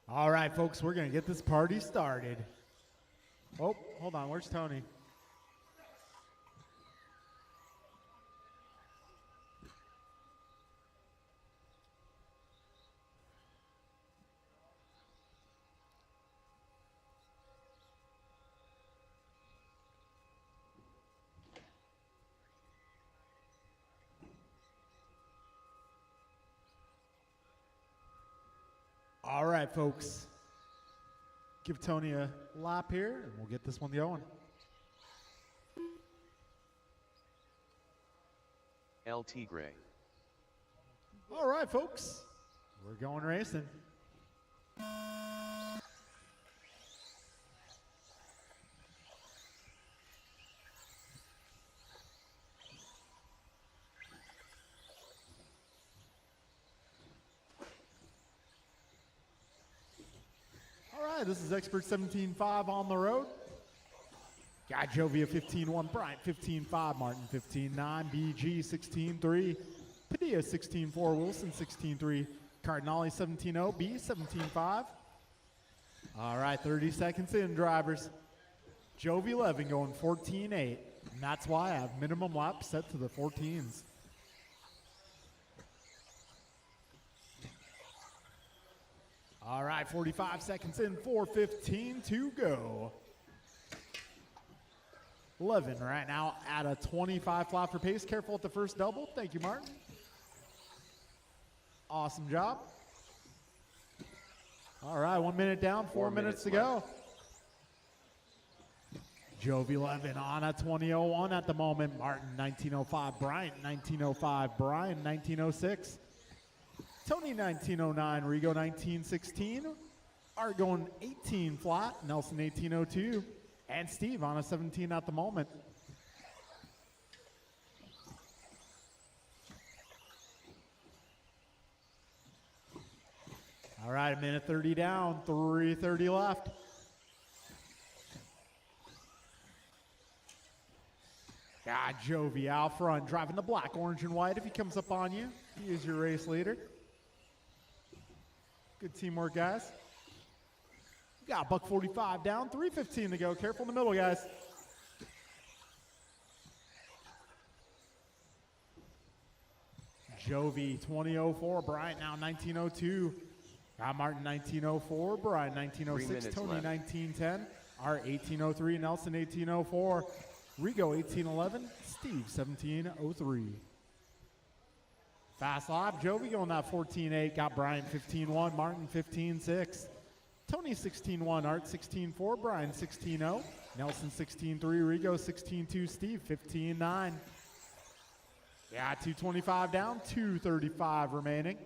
All right, folks, we're going to get this party started. Oh, hold on. Where's Tony? All right, folks. Give Tony a lap here, and we'll get this one going. El Tigre. All right, folks. We're going racing. All right, this is Expert 17.5 on the road. Got Jovia 15.1, Bryant 15.5, Martin 15.9, BG 16.3, Padilla 16.4, Wilson 16.3, Cardinale 17.0, B 17.5, All right, 30 seconds in, drivers. Jove 11 going 14-8. And that's why I have minimum lap set to the 14s. All right, 45 seconds in, 4:15 to go. 11 right now at a 25 flapper pace. Careful at the first double. Thank you, Martin. Awesome job. All right, 1 minute down, 4 minutes to go. Jove 11 on a 20:01 at the moment. Martin 19:05, Bryant 19:05, Brian 19:06, Tony 19:09, Rigo 19:16, Art going 18 flat, Nelson 18:02, and Steve on a 17 at the moment. All right, a minute 30 down, 3:30 left. God, Jove out front, driving the black, orange, and white. If he comes up on you, he is your race leader. Good teamwork, guys. We got buck 45 down, 3:15 to go. Careful in the middle, guys. Jove 20:04, Bryant now 19:02. Got Martin 19:04, Brian 19:06, Tony 19:10, Art 18:03, Nelson 18:04, Rigo 18:11, Steve 17:03. Fast lap, Jove going that 14:8, got Bryant 15:1, Martin 15:6, Tony 16:1, Art 16:4, Brian 16:0, Nelson 16:3, Rigo 16:2, Steve 15:9. Yeah, 2:25 down, 2:35 remaining.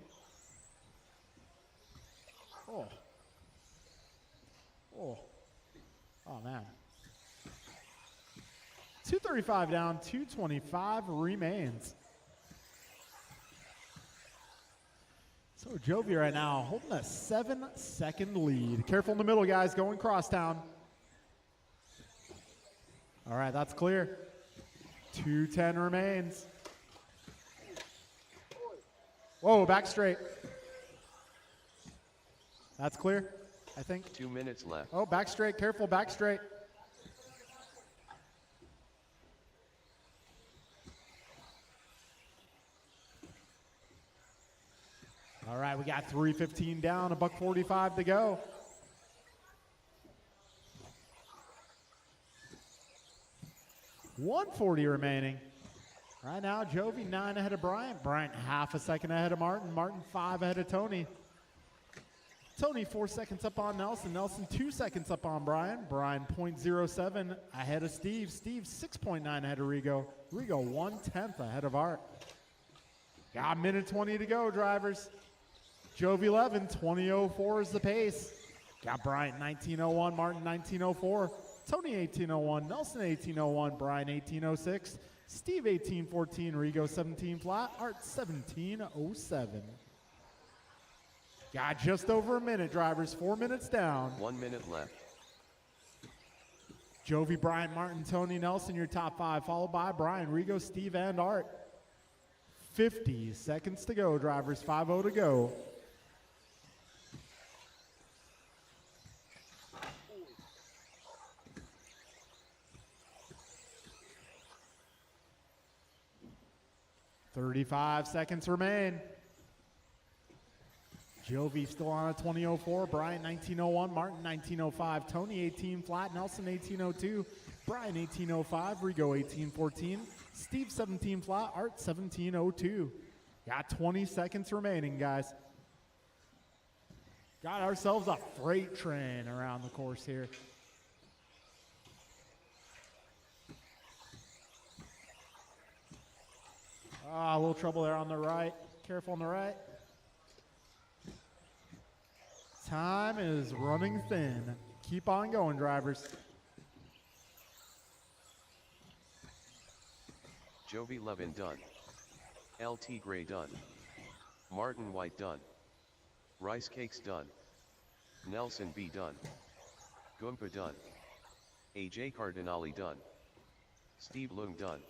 Oh man. 2:35 down, 2:25 remains. So Jove right now holding a 7-second lead. Careful in the middle, guys, going crosstown. All right, that's clear. 2:10 remains. Whoa, back straight. That's clear, I think. 2 minutes left. Oh, back straight, careful, back straight. All right, we got 3:15 down, a buck 45 to go. $140 remaining. Right now, Jove 9 ahead of Bryant. Bryant half a second ahead of Martin. Martin 5 ahead of Tony. Tony 4 seconds up on Nelson. Nelson 2 seconds up on Brian. Brian 0.07 ahead of Steve. Steve 6.9 ahead of Rigo. Rigo 1/10 ahead of Art. Got a minute 20 to go, drivers. Jove 11, 20:04 is the pace. Got Bryant 19:01, Martin 19:04, Tony 18:01, Nelson 18:01, Brian 18:06, Steve 18:14, Rigo 17 flat, Art 17:07. Got just over a minute, drivers. 4 minutes down. 1 minute left. Jove, Bryant, Martin, Tony, Nelson, your top 5, followed by Brian, Rigo, Steve, and Art. 50 seconds to go, drivers. 5:0 to go. $35 seconds remain. Jove still on a 20:04. Brian 19:01. Martin 19:05. Tony 18 flat. Nelson 18:02. Brian 18:05. Rigo 18:14. Steve 17 flat. Art 17:02. Got 20 seconds remaining, guys. Got ourselves a freight train around the course here. A little trouble there on the right. Careful on the right. Time is running thin. Keep on going, drivers. Jove 11 done. LT Gray done. Martin White done. Rice Cakes done. Nelson B done. Goompa done. AJ Cardinale done. Steve Lung done.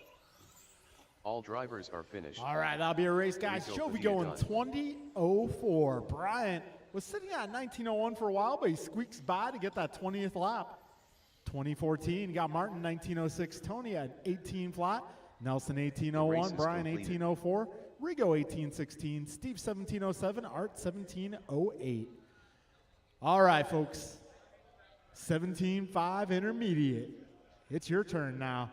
All drivers are finished. All right, that'll be a race, guys. Rigo Jove Padilla going done. 20:04. Bryant was sitting at 1901 for a while, but he squeaks by to get that 20th lap. 2014 got Martin 1906, Tony at 18 flat, Nelson 1801, Brian 1804, Rigo 1816, Steve 1707, Art 1708. All right, folks. 17.5 intermediate. It's your turn now.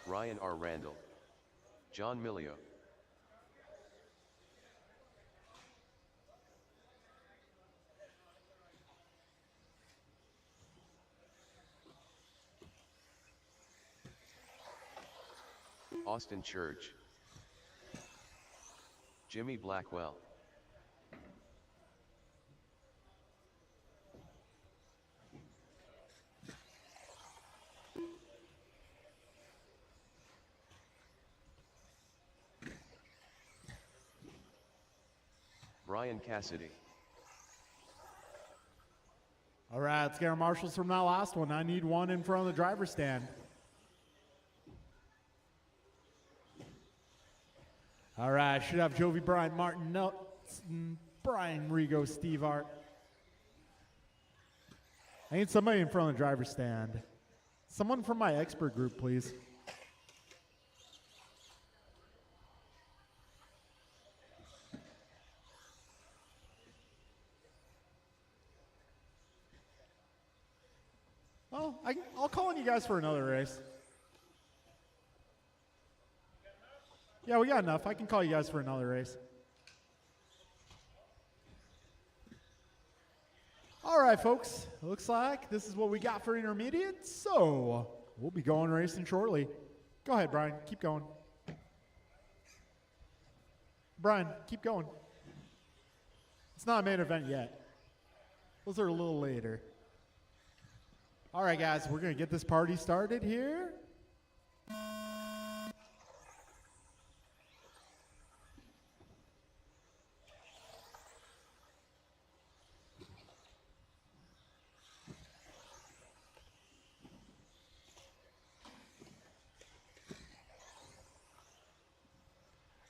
Ryan R. Randall. John Milio. Austin Church. Jimmy Blackwell. Brian Cassidy. All right, let's get our marshals from that last one. I need one in front of the driver's stand. All right, should have Jovi, Brian, Martin, Nelson, Brian, Rigo, Steve, Art. I need somebody in front of the driver's stand. Someone from my expert group, please. Well, I'll call on you guys for another race. Yeah, we got enough. I can call you guys for another race. All right, folks. Looks like this is what we got for intermediate. So we'll be going racing shortly. Go ahead, Brian. Keep going. Brian, keep going. It's not a main event yet. Those are a little later. All right, guys. We're going to get this party started here.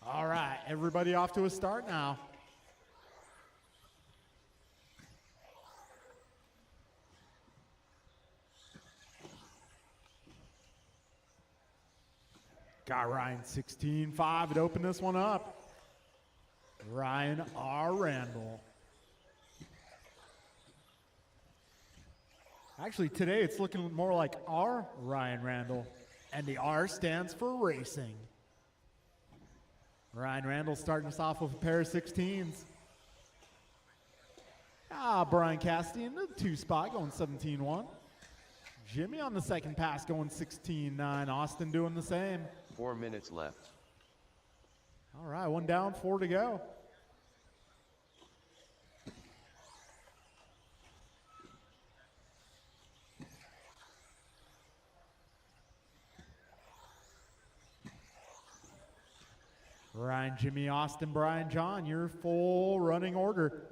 All right, everybody off to a start now. Got Ryan 16.5 to open this one up. Ryan R. Randall. Actually, today it's looking more like R. Ryan Randall, and the R stands for racing. Ryan Randall starting us off with a pair of 16s. Brian Cassidy in the 2 spot going 17-1. Jimmy on the second pass going 16-9. Austin doing the same. 4 minutes left. All right, 1 down, 4 to go. Ryan, Jimmy, Austin, Brian, John, your full running order.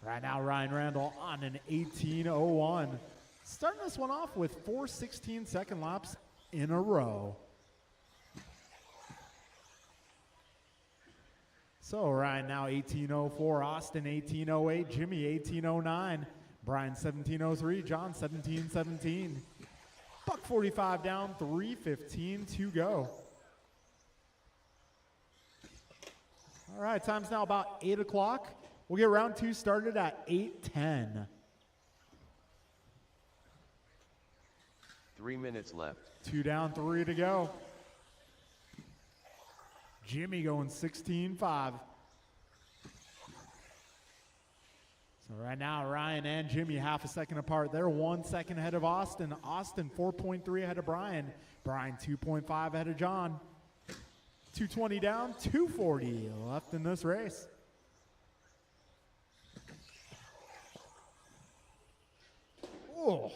Right now, Ryan Randall on an 18.01. Starting this one off with 4 16-second laps in a row. So Ryan now 18.04, Austin 18.08, Jimmy 18.09, Brian 17.03, John 17.17. Buck 45 down, 3:15 to go. All right, time's now about 8 o'clock. We'll get round 2 started at 8:10. 3 minutes left. 2 down, 3 to go. Jimmy going 16.5. So right now, Ryan and Jimmy half a second apart. They're 1 second ahead of Austin. Austin 4.3 ahead of Brian. Brian 2.5 ahead of John. 220 down, 240 left in this race. Oh.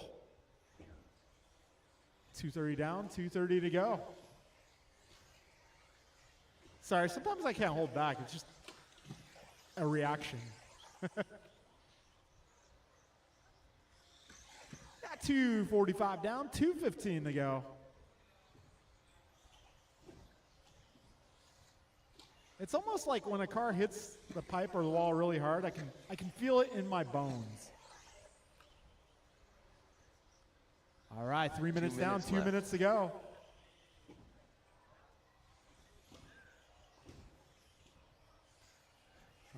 230 down, 230 to go. Sorry, sometimes I can't hold back. It's just a reaction. Got 2:45 down, 2:15 to go. It's almost like when a car hits the pipe or the wall really hard, I can feel it in my bones. All right, 3 minutes down, 2 minutes to go.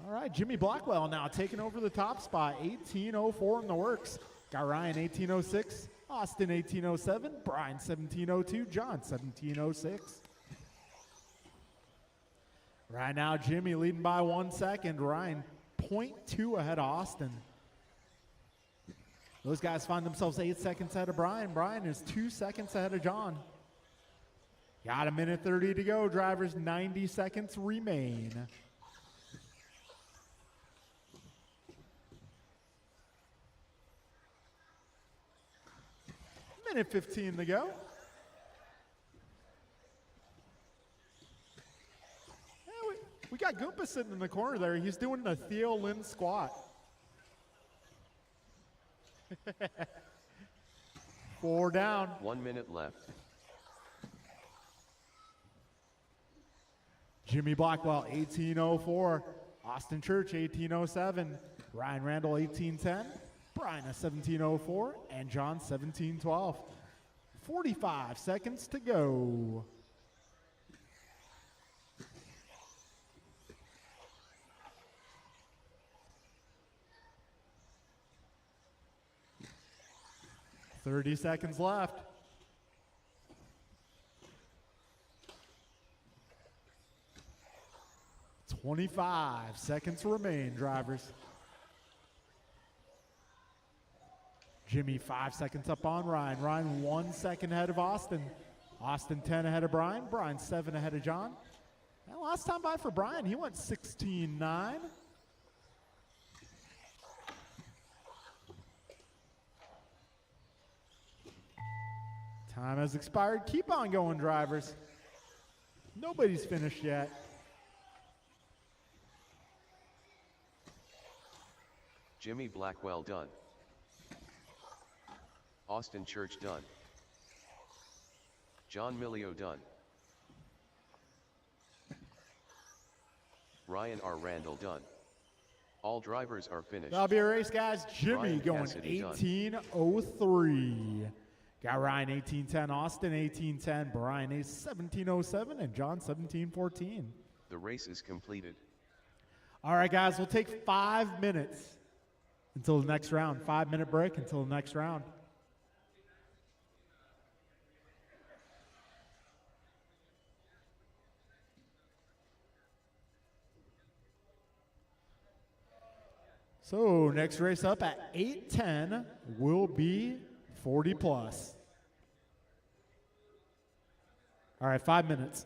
All right, Jimmy Blackwell now taking over the top spot, 18:04 in the works. Got Ryan 18:06, Austin 18:07, Brian 17:02, John 17:06. Right now, Jimmy leading by 1 second. Ryan 0.2 ahead of Austin. Those guys find themselves 8 seconds ahead of Brian. Brian is 2 seconds ahead of John. Got a minute 30 to go, drivers. 90 seconds remain. Minute 15 to go. We got Goomba sitting in the corner there. He's doing the Theo Lynn squat. 4 down. 1 minute left. Jimmy Blackwell, 18:04. Austin Church, 18:07. Ryan Randall, 18:10. Brian, 17:04. And John, 17:12. 45 seconds to go. $30 seconds left. $25 seconds remain, drivers. Jimmy 5 seconds up on Ryan. Ryan 1 second ahead of Austin. Austin 10 ahead of Brian. Brian 7 ahead of John. And last time by for Brian, he went 16:9. Time has expired. Keep on going, drivers. Nobody's finished yet. Jimmy Blackwell done. Austin Church done. John Millio done. Ryan R. Randall done. All drivers are finished. That'll be a race, guys. Jimmy Ryan going Cassidy done. 18:03. Got Ryan 18:10, Austin 18:10, Brian 17:07, and John 17:14. The race is completed. All right, guys, we'll take 5 minutes until the next round. 5-minute break until the next round. So next race up at 8:10 will be 40 plus. All right, 5 minutes.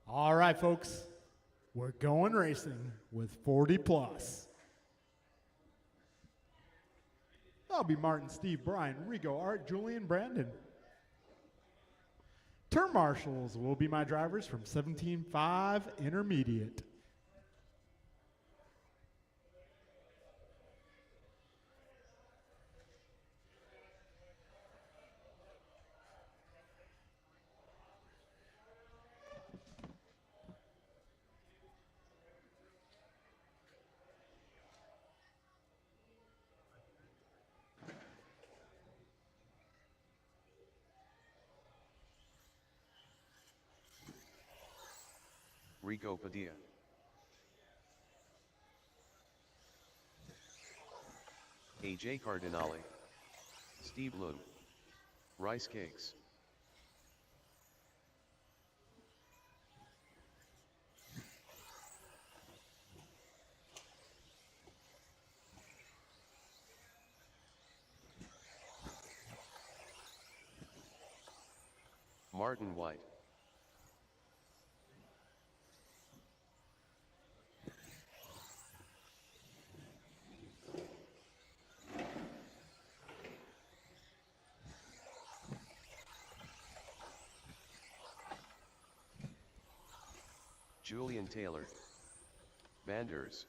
All right, folks. We're going racing with 40 plus. That'll be Martin, Steve, Brian, Rigo, Art, Julian, Brandon. Turn marshals will be my drivers from 17.5 intermediate. Rico Padilla. AJ Cardinale. Steve Lund. Rice Cakes. Martin White. Julian Taylor. Banders.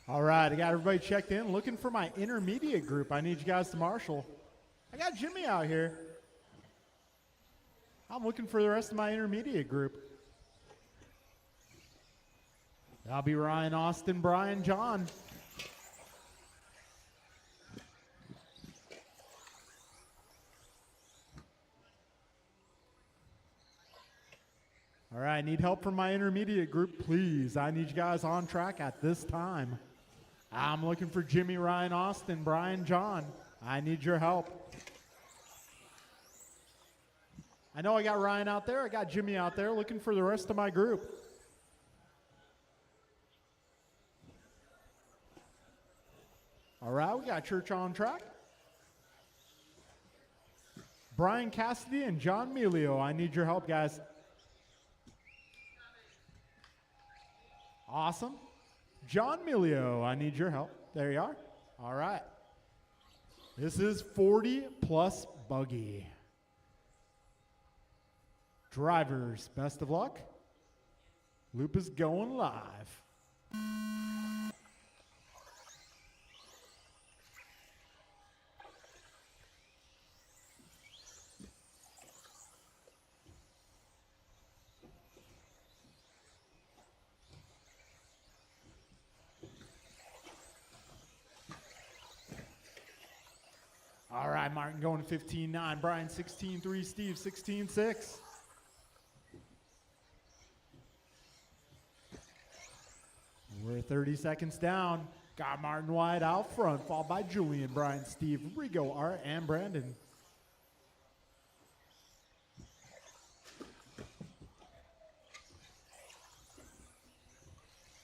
All right, I got everybody checked in. Looking for my intermediate group. I need you guys to marshal. I got Jimmy out here. I'm looking for the rest of my intermediate group. That'll be Ryan, Austin, Brian, John. All right, I need help from my intermediate group, please. I need you guys on track at this time. I'm looking for Jimmy, Ryan, Austin, Brian, John. I need your help. I know I got Ryan out there. I got Jimmy out there. Looking for the rest of my group. All right, we got Church on track. Brian Cassidy and John Melio. I need your help, guys. Awesome. John Melio, I need your help. There you are. All right. This is 40 plus buggy. Drivers, best of luck. Loop is going live. All right, Martin going 15.9, Brian 16.3, Steve 16.6. We're 30 seconds down. Got Martin White out front, followed by Julian, Brian, Steve, Rigo, Art, and Brandon.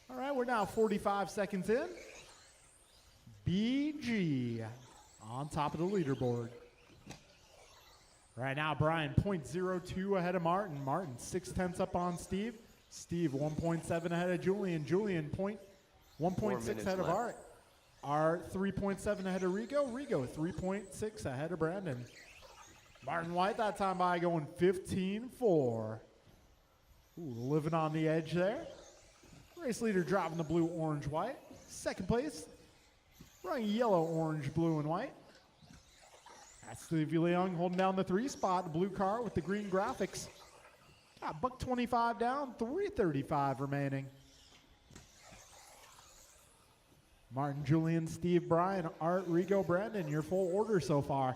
All right, we're now 45 seconds in. BG on top of the leaderboard. Right now, Brian 0.02 ahead of Martin. Martin 0.6 up on Steve. Steve 1.7 ahead of Julian. Julian 1.6 ahead of Art. Art 3.7 ahead of Rigo. Rigo 3.6 ahead of Brandon. Martin White that time by going 15.4. Living on the edge there. Race leader driving the blue, orange, white. Second place, running yellow, orange, blue, and white. That's Steve Leung holding down the 3 spot. Blue car with the green graphics. Got $125 down, 335 remaining. Martin, Julian, Steve, Brian, Art, Rigo, Brandon, your full order so far.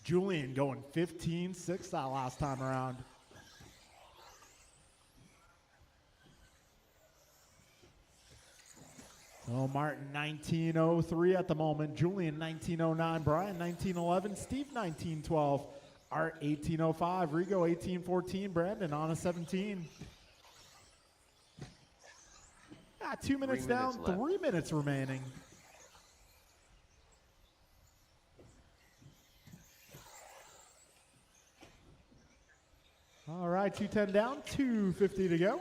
Julian going 15.6 that last time around. So Martin 19.03 at the moment. Julian 19.09. Brian 19.11. Steve 19.12. Art 18.05. Rigo 18.14. Brandon on a 17. 2 minutes down, left. 3 minutes remaining. right, 210 down, 250 to go.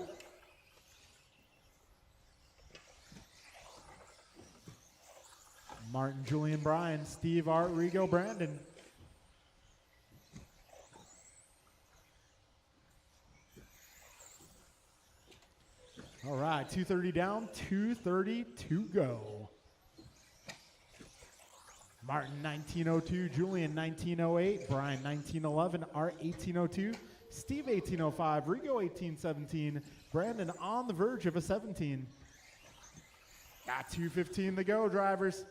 Martin, Julian, Brian, Steve, Art, Rigo, Brandon. All right, 230 down, 230 to go. Martin, 1902, Julian, 1908, Brian, 1911, Art, 1802, Steve, 1805, Rigo, 1817, Brandon on the verge of a 17. Got 215 to go, drivers.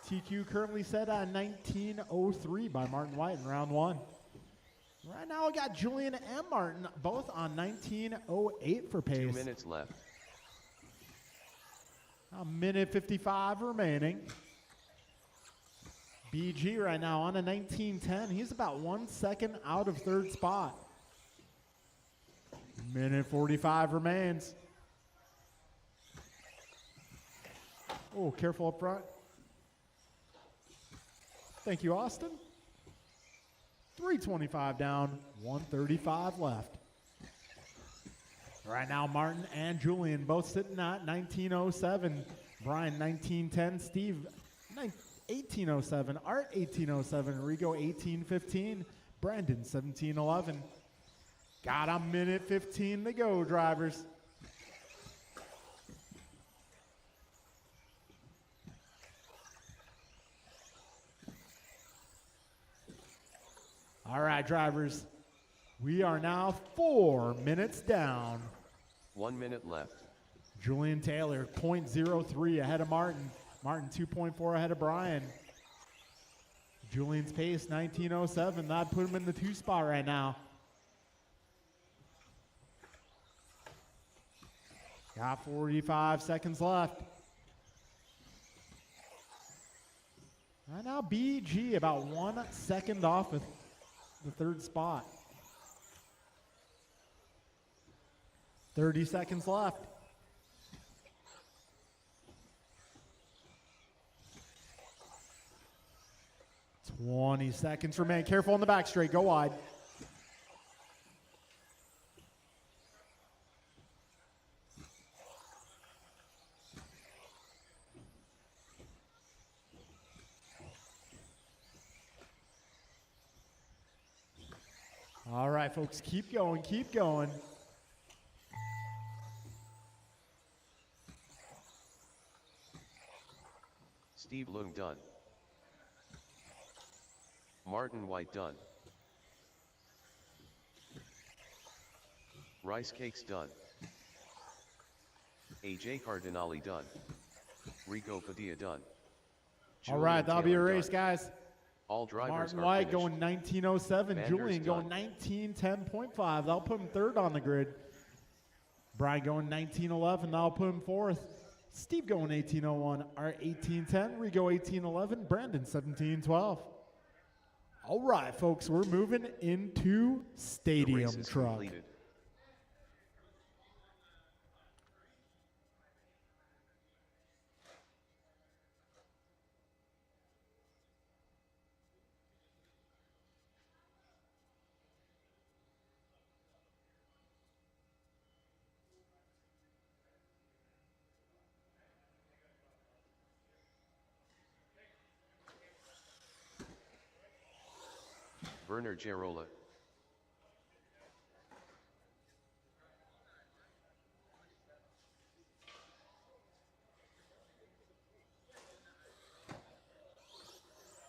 TQ currently set at 1903 by Martin White in round one. Right now we got Julian and Martin both on 1908 for pace. 2 minutes left. A minute 55 remaining. BG right now on a 1910. He's about 1 second out of third spot. Minute 45 remains. Oh, careful up front. Thank you, Austin. 325 down, 135 left. Right now, Martin and Julian both sitting at 1907. Brian, 1910. Steve, 1807. Art, 1807. Rigo, 1815. Brandon, 1711. Got a minute 15 to go, drivers. All right, drivers. We are now 4 minutes down. 1 minute left. Julian Taylor, 0.03 ahead of Martin. Martin, 2.4 ahead of Brian. Julian's pace, 1907. That'd put him in the 2 spot right now. Got 45 seconds left. Right now, BG about 1 second off of the 3rd spot. 30 seconds left. 20 seconds remain. Careful on the back straight. Go wide. All right, folks, keep going, keep going. Steve Loong done. Martin White done. Rice Cakes done. AJ Cardinale done. Rico Padilla done. All right, that'll be a race, done. guys. All drivers Martin are White finished. going 1907. Vander's Julian going done. 1910.5. That'll put him 3rd on the grid. Brian going 1911. That'll put him 4th. Steve going 1801. Art 1810. Rigo 1811. Brandon 1712. All right, folks, we're moving into The Stadium race is Truck. completed. Werner Gerola.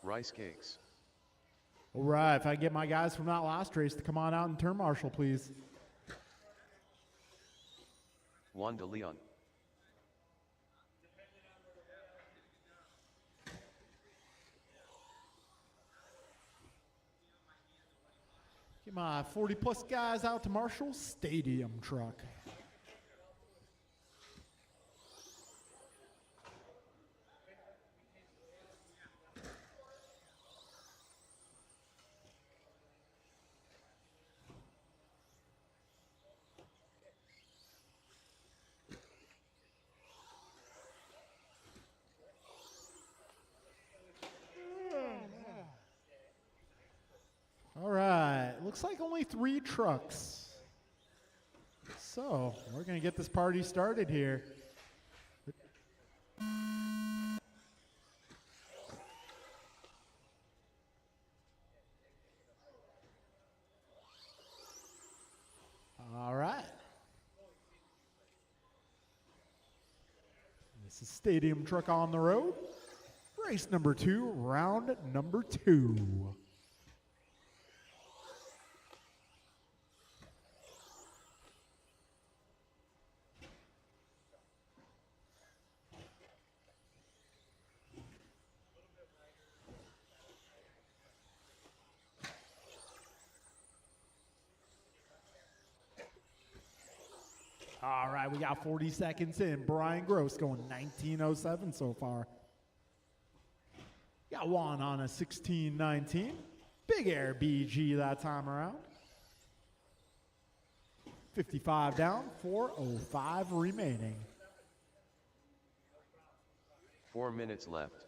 Rice Cakes. All right, if I get my guys from that last race to come on out and turn marshal, please. Juan de Leon. Get my 40-plus guys out to marshal. Stadium Truck. All right. looks like only 3 trucks. So we're going to get this party started here. All right. This is Stadium Truck on the Road. Race number 2, round number 2. All right, we got 40 seconds in. Brian Gross going 19:07 so far. Got Juan on a 16:19. Big Air BG that time around. 55 down, 4:05 remaining. 4 minutes left.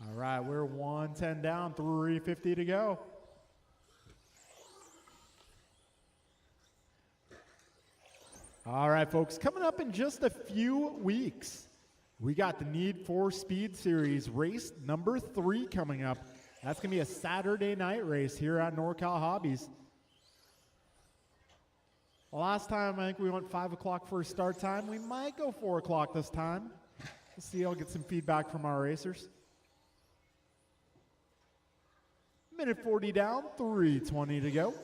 All right, we're 110 down, 350 to go. All right, folks, coming up in just a few weeks, we got the Need for Speed Series race number 3 coming up. That's going to be a Saturday night race here at NorCal Hobbies. Last time, I think we went 5 o'clock for a start time. We might go 4 o'clock this time. We'll see. I'll get some feedback from our racers. Minute 40 down, 3:20 to go.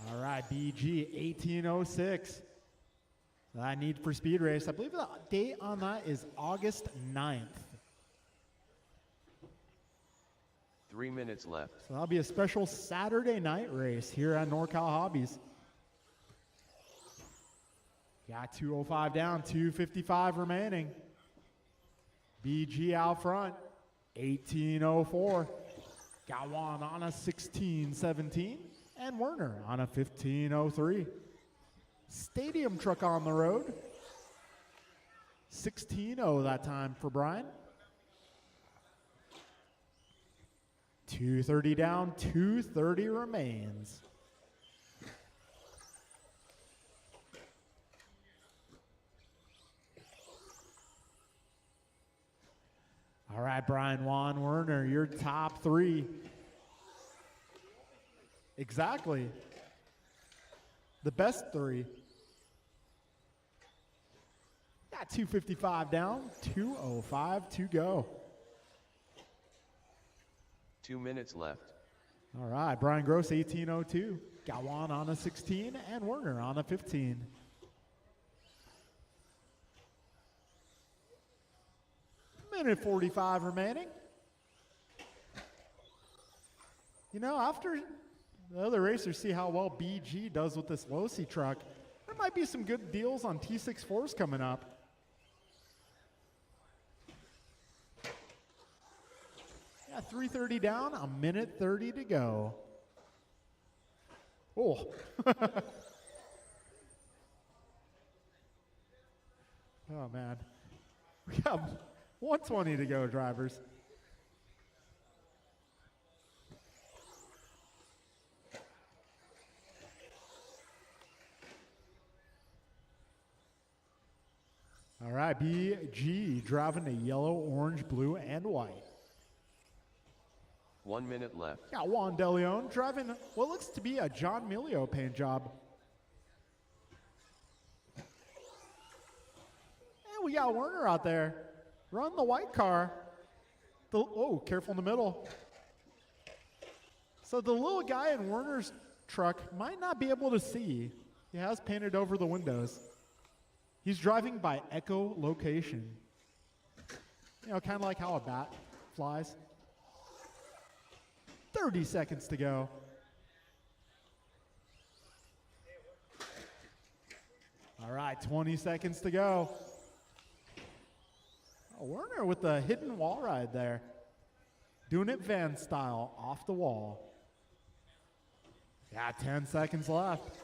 All right, BG 18:06. That Need for Speed race. I believe the date on that is August 9th. 3 minutes left. So that'll be a special Saturday night race here at NorCal Hobbies. Got 2:05 down, 2:55 remaining. BG out front, 18:04. Got Juan on a 16:17, and Werner on a 15:03. Stadium Truck on the road, 16:0 that time for Brian. 2:30 down, 2:30 remains. All right, Brian, Juan, Werner, your top 3. Exactly. The best 3. Got 2:55 down, 2:05 to go. 2 minutes left. All right, Brian Gross, 18:02. Got Juan on a 16 and Werner on a 15. Minute 45 remaining. You know, after the other racers see how well BG does with this Losi truck, there might be some good deals on T64s coming up. Yeah, 3:30 down, a minute 30 to go. Oh. Oh, man. We got 120 to go, drivers. All right, BG driving the yellow, orange, blue, and white. 1 minute left. Got Juan DeLeon driving what looks to be a John Milio paint job. And we got Werner out there. Run the white car. Oh, careful in the middle. So the little guy in Werner's truck might not be able to see. He has painted over the windows. He's driving by echolocation. You know, kind of like how a bat flies. 30 seconds to go. All right, 20 seconds to go. Oh, Werner with the hidden wall ride there. Doing it van style, off the wall. Yeah, 10 seconds left.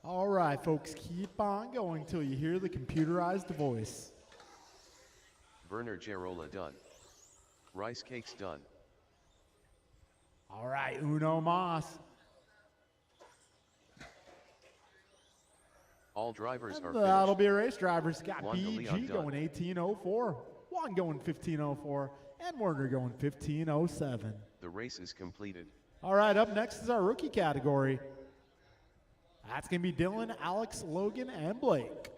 All right, folks, keep on going till you hear the computerized voice. Werner Gerola done. Rice cakes done. All right, Uno Mas. All drivers are And that'll finished. be a race. Drivers got Juan de BG Leon done. going 18:04. Juan going 15:04. And Werner going 15:07. The race is completed. All right, up next is our rookie category. That's going to be Dylan, Alex, Logan, and Blake.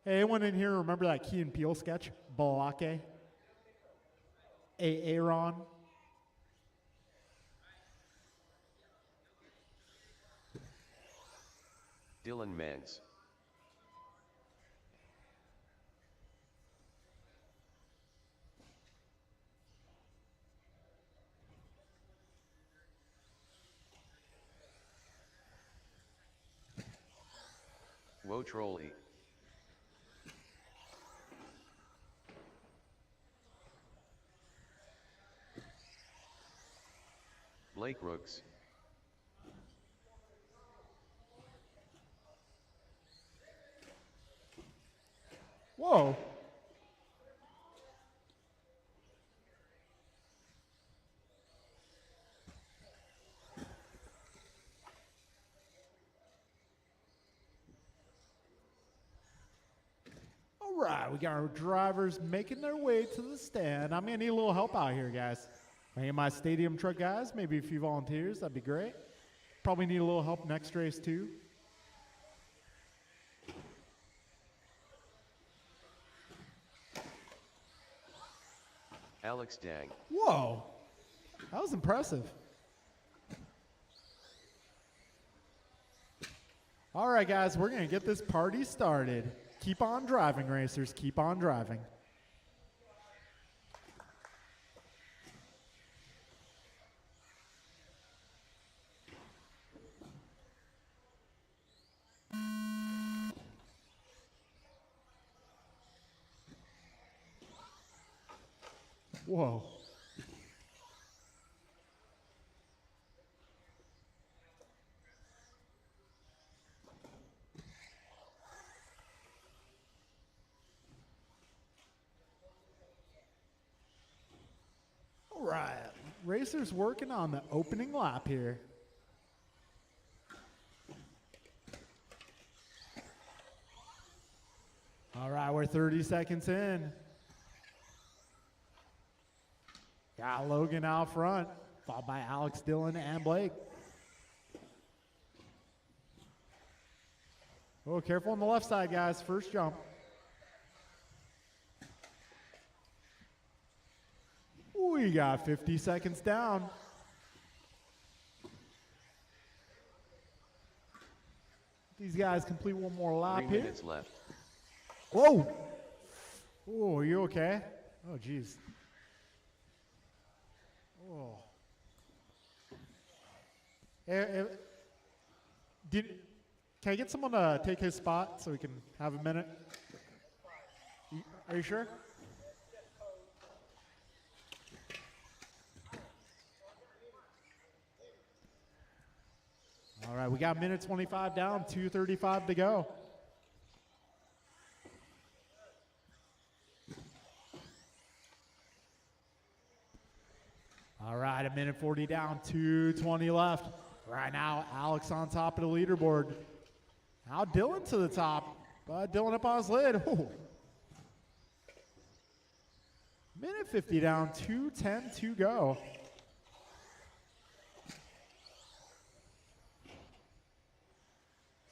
Hey, anyone in here remember that Key and Peele sketch? Balake? Aaron? Dylan Mans. Wotrolli. Blake Rooks. Whoa. All right, we got our drivers making their way to the stand. I'm going to need a little help out here, guys. Hey, my stadium truck guys, maybe a few volunteers, that'd be great. Probably need a little help next race, too. Alex Dang. Whoa, that was impressive. All right, guys, we're going to get this party started. Keep on driving, racers. Keep on driving. Whoa. All right, racers working on the opening lap here. All right, we're 30 seconds in. Got Logan out front, followed by Alex, Dylan, and Blake. Oh, careful on the left side, guys. First jump. We got 50 seconds down. These guys complete one more lap 3 here. minutes left. Whoa! Oh, are you okay? Oh, jeez. Oh. Can I get someone to take his spot so we can have a minute? Are you sure? All right, we got minute 25 down, 2:35 to go. All right, a minute 40 down, 2:20 left. Right now, Alex on top of the leaderboard. Now Dylan to the top, but Dylan up on his lid. Ooh. Minute 50 down, 2:10 to go.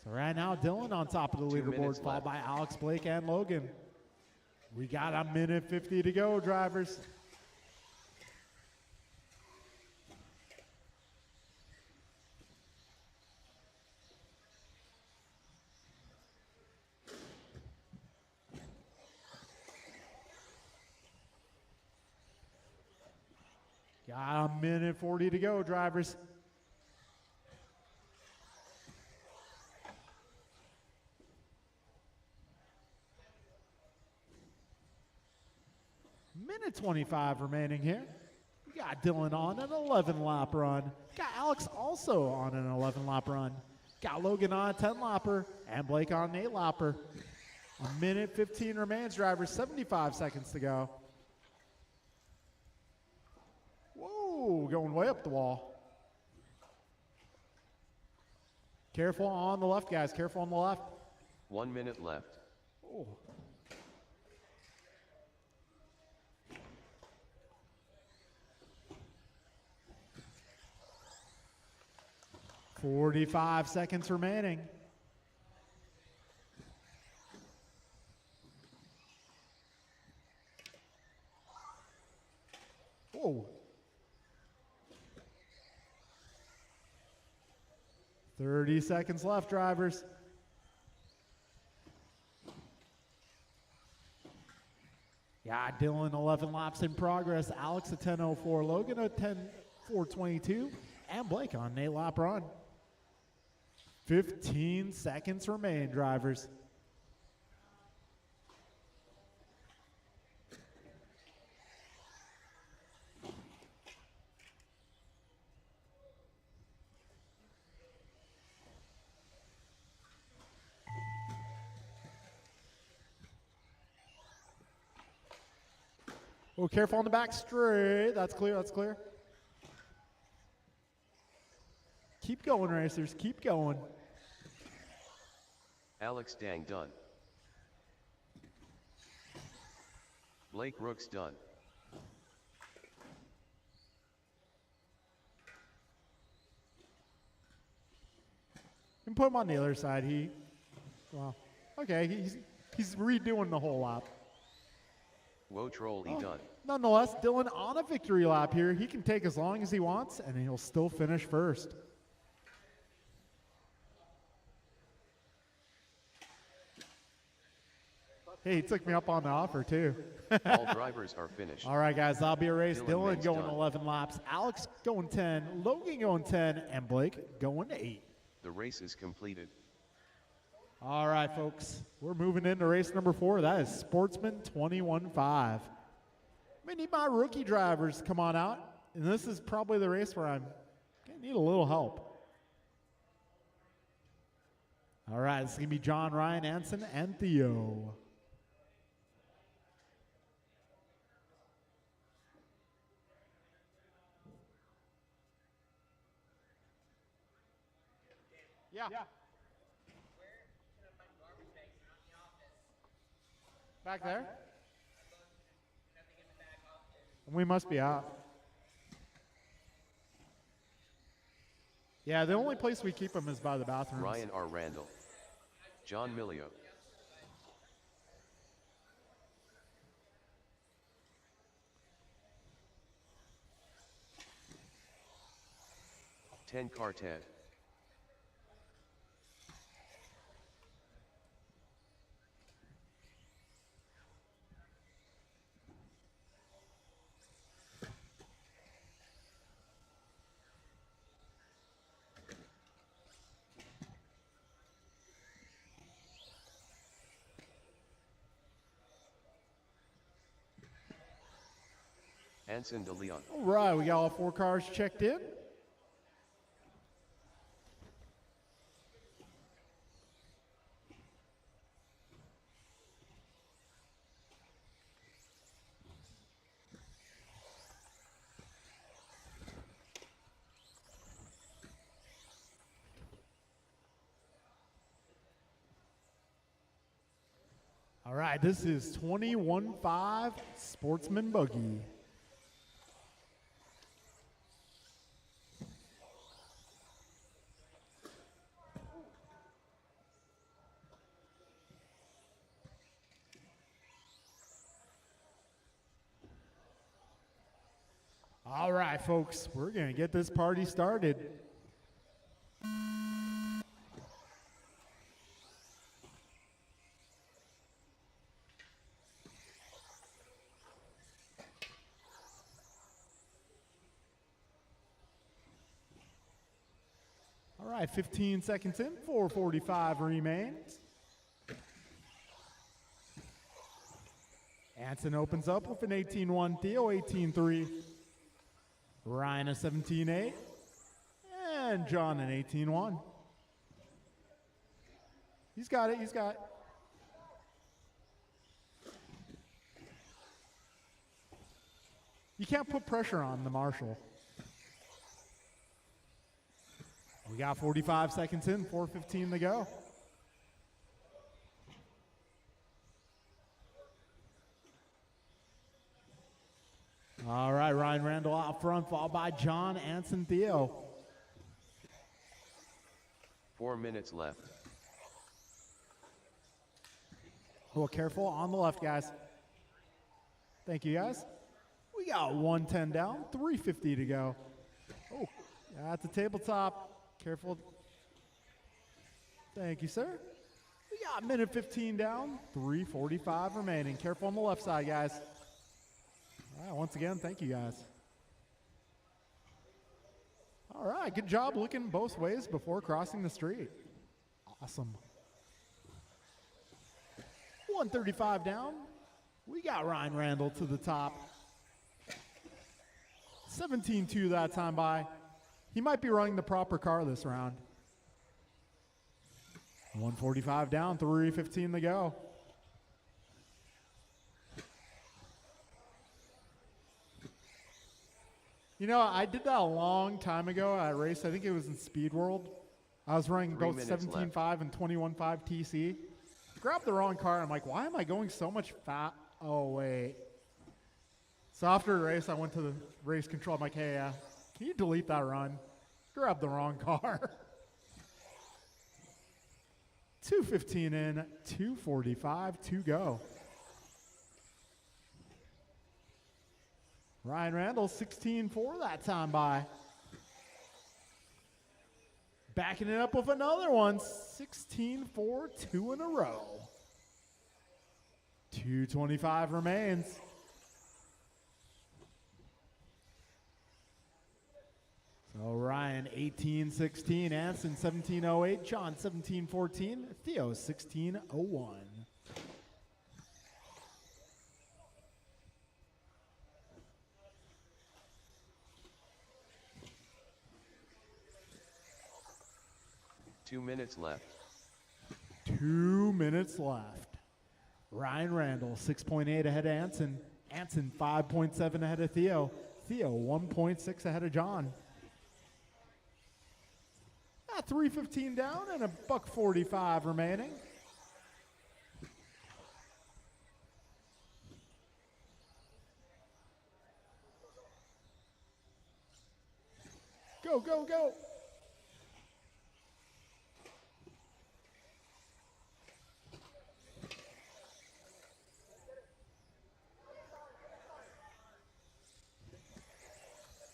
So right now, Dylan on top of the 2 leaderboard, minutes followed left. by Alex, Blake, and Logan. We got a minute 50 to go, drivers. Got a minute 40 to go, drivers. Minute 25 remaining here. We Got Dylan on an 11-lap run. Got Alex also on an 11-lap run. Got Logan on a 10-lapper and Blake on an 8-lapper. A minute 15 remains, drivers. 75 seconds to go. Whoa, going way up the wall. Careful on the left, guys. Careful on the left. 1 minute left. Oh. "45 seconds remaining. Whoa. 30 seconds left, drivers. Yeah, Dylan, 11 laps in progress. Alex, a 10:04. Logan, a 10:4:22. And Blake on an 8-lap run. 15 seconds remain, drivers. Oh, careful on the back straight. That's clear, that's clear. Keep going, racers, keep going. Alex Dang done. Blake Rooks done. And put him on the other side. Well, okay, he's redoing the whole lap. Whoa troll he done. Nonetheless, Dylan on a victory lap here. He can take as long as he wants, and he'll still finish first. Hey, he took me up on the offer, too. All drivers are finished. All right, guys, that'll be a race. Dylan going done. 11 laps, Alex going 10, Logan going 10, and Blake going 8. The race is completed. All right, folks, we're moving into race number 4. That is Sportsman 21.5. I need my rookie drivers to come on out, and this is probably the race where I'm going to need a little help. All right, it's going to be John, Ryan, Anson, and Theo. Yeah. Back there? We must be out. Yeah, the only place we keep them is by the bathrooms. Ryan R. Randall. John Milio. Ten Ted. Anson de Leon. All right, we got all 4 cars checked in. All right, this is 21.5 Sportsman Buggy. All right, folks, we're going to get this party started. All right, 15 seconds in, 4:45 remains. Anson opens up with an 18-1, Theo 18-3. Ryan a 17.8. And John an 18.1. He's got it. He's got it. You can't put pressure on the marshal. We got 45 seconds in, 4:15 to go. All right, Ryan Randall out front, followed by John Anson Theo. 4 minutes left. Oh, careful on the left, guys. Thank you, guys. We got 110 down, 3:50 to go. Oh, at the tabletop. Careful. Thank you, sir. We got minute 15 down, 3:45 remaining. Careful on the left side, guys. All right, once again, thank you, guys. All right, good job looking both ways before crossing the street. Awesome. 135 down. We got Ryan Randall to the top. 17-2 that time by. He might be running the proper car this round. 145 down, 3:15 to go. You know, I did that a long time ago at a race. I think it was in Speed World. I was running both 17.5 and 21.5 TC. Grabbed the wrong car. I'm like, why am I going so much fast? Oh, wait. So after the race, I went to the race control. I'm like, hey, can you delete that run? Grabbed the wrong car. 2:15 in, 2:45 to go. Ryan Randall, 16.4 that time by. Backing it up with another one, 16.4, 2 in a row. 2:25 remains. So Ryan 18.16, Anson 17.08, John 17.14, Theo 16.01. Two minutes left. 2 minutes left. Ryan Randall 6.8 ahead of Anson. Anson 5.7 ahead of Theo. Theo 1.6 ahead of John. 3:15 down and $1:45 remaining. Go, go, go.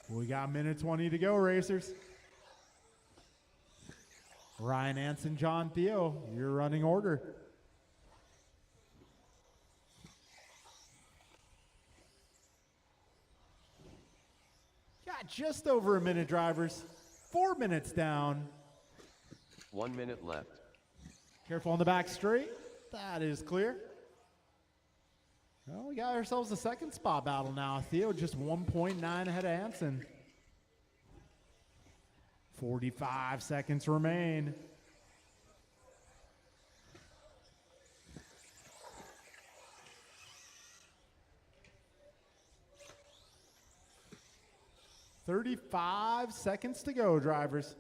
We got minute 20 to go, racers. Ryan Anson, John Theo, your running order. Got just over a minute, drivers. 4 minutes down. 1 minute left. Careful on the back straight. That is clear. Well, we got ourselves a second spot battle now. Theo just 1.9 ahead of Anson. 45 seconds remain. $35 seconds to go, drivers.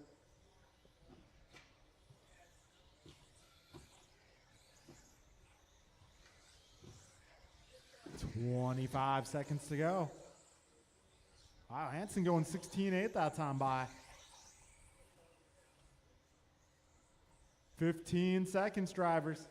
$25 seconds to go. Wow, Hanson going 16.8 that time by. 15 seconds, drivers.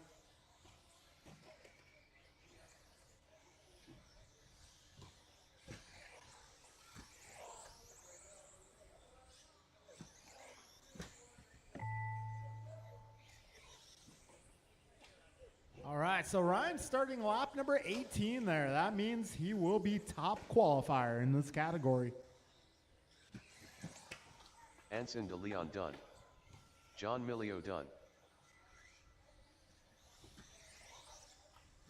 All right, so Ryan's starting lap number 18 there. That means he will be top qualifier in this category. Anson de Leon done. John Milio done.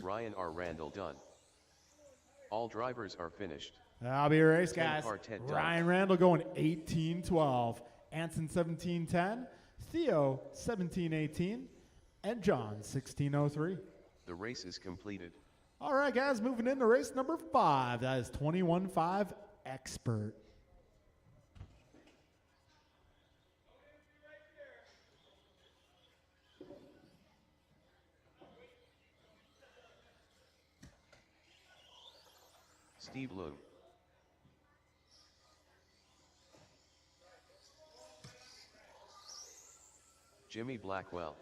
Ryan R. Randall done. All drivers are finished. That'll be a race, 10 guys. par 10 done. Ryan Randall going 18-12. Anson 17-10. Theo 17-18. And John 16-03. The race is completed. All right, guys, moving into race number 5. That is 21-5 Expert. Steve Loom. Jimmy Blackwell.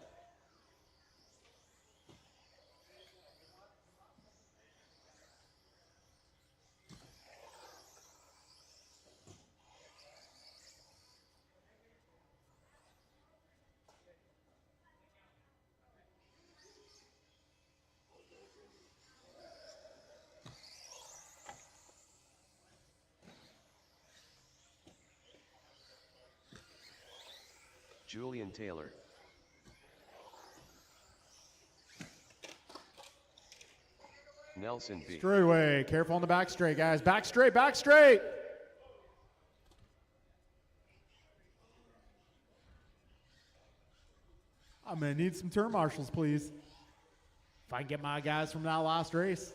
Julian Taylor. Nelson B. Straightaway. Careful on the back straight, guys. Back straight, back straight. I'm going to need some turn marshals, please. If I can get my guys from that last race.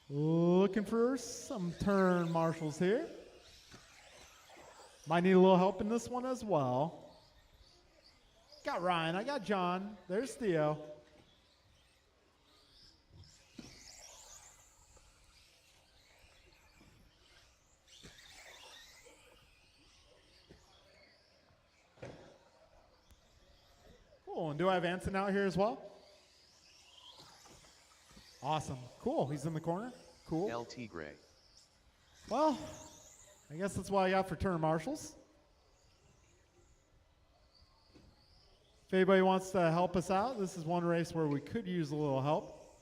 Looking for some turn marshals here. Might need a little help in this one as well. Got Ryan, I got John. There's Theo. Cool, and do I have Anson out here as well? Awesome. Cool. He's in the corner. Cool. LT Gray. Well, I guess that's what I got for turn marshals. If anybody wants to help us out, this is one race where we could use a little help.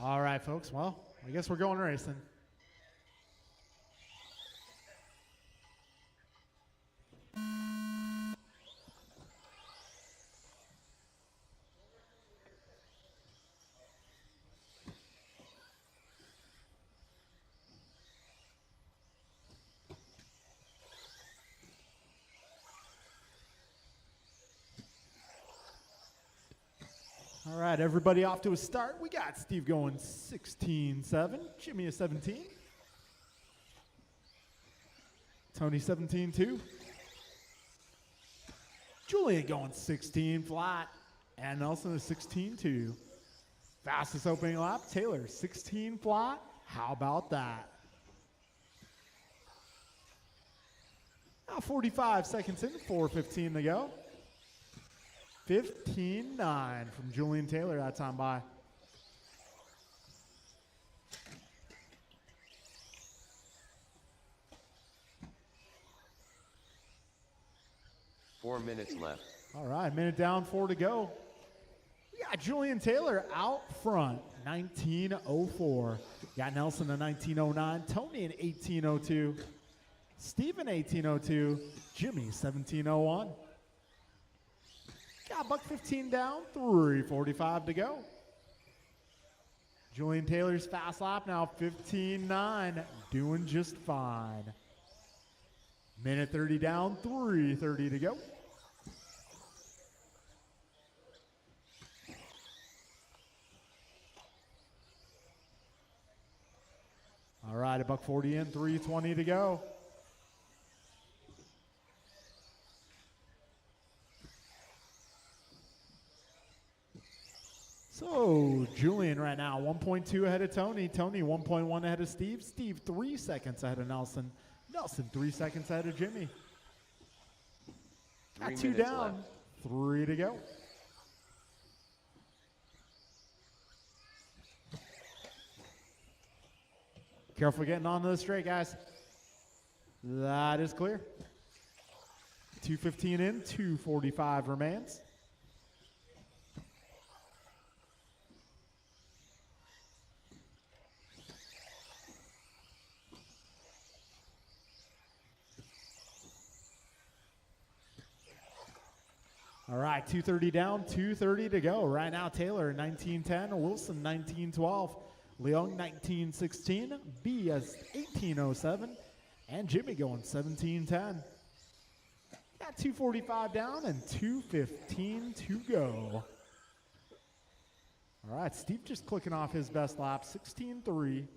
All right, folks. Well, I guess we're going racing. All right, everybody off to a start. We got Steve going 16-7, Jimmy a 17, Tony 17-2, Julian going 16 flat, and Nelson is 16-2. Fastest opening lap, Taylor 16 flat. How about that? Now 45 seconds in, 4:15 to go. 15-9 from Julian Taylor that time by. Four minutes left. All right, minute down, 4 to go. We got Julian Taylor out front, 19:04. Got Nelson at 19:09, Tony at 18:02, Steven 18:02, Jimmy 17:01. Got buck 15 down, 3:45 to go. Julian Taylor's fast lap now, 15-9, doing just fine. Minute 30 down, 3:30 to go. All right, a buck 40 in, 3:20 to go. So, Julian right now, 1.2 ahead of Tony. Tony, 1.1 ahead of Steve. Steve, 3 seconds ahead of Nelson. Nelson, 3 seconds ahead of Jimmy. Got 2 down, left. 3 to go. Careful getting onto the straight, guys. That is clear. 2:15 in, 2:45 remains. All right, 2:30 down, 2:30 to go. Right now, Taylor 19:10, Wilson 19:12, Leung 19:16, B as 18:07, and Jimmy going 17:10. Got 2:45 down and 2:15 to go. All right, Steve just clicking off his best lap, 16:3.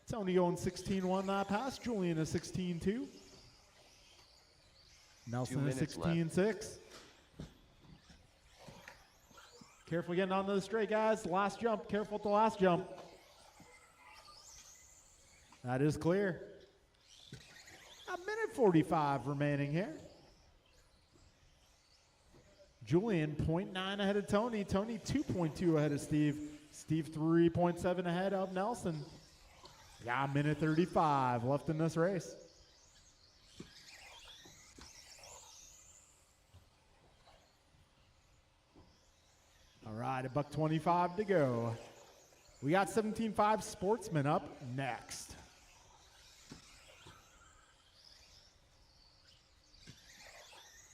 Tony going 16:1 that pass. Julian is 16:2. Nelson is 16:6. Careful getting onto the straight, guys. Last jump. Careful at the last jump. That is clear. A minute 45 remaining here. Julian 0.9 ahead of Tony. Tony 2.2 ahead of Steve. Steve 3.7 ahead of Nelson. Yeah, a minute 35 left in this race. All right, $1:25 to go. We got 17.5 Sportsman up next.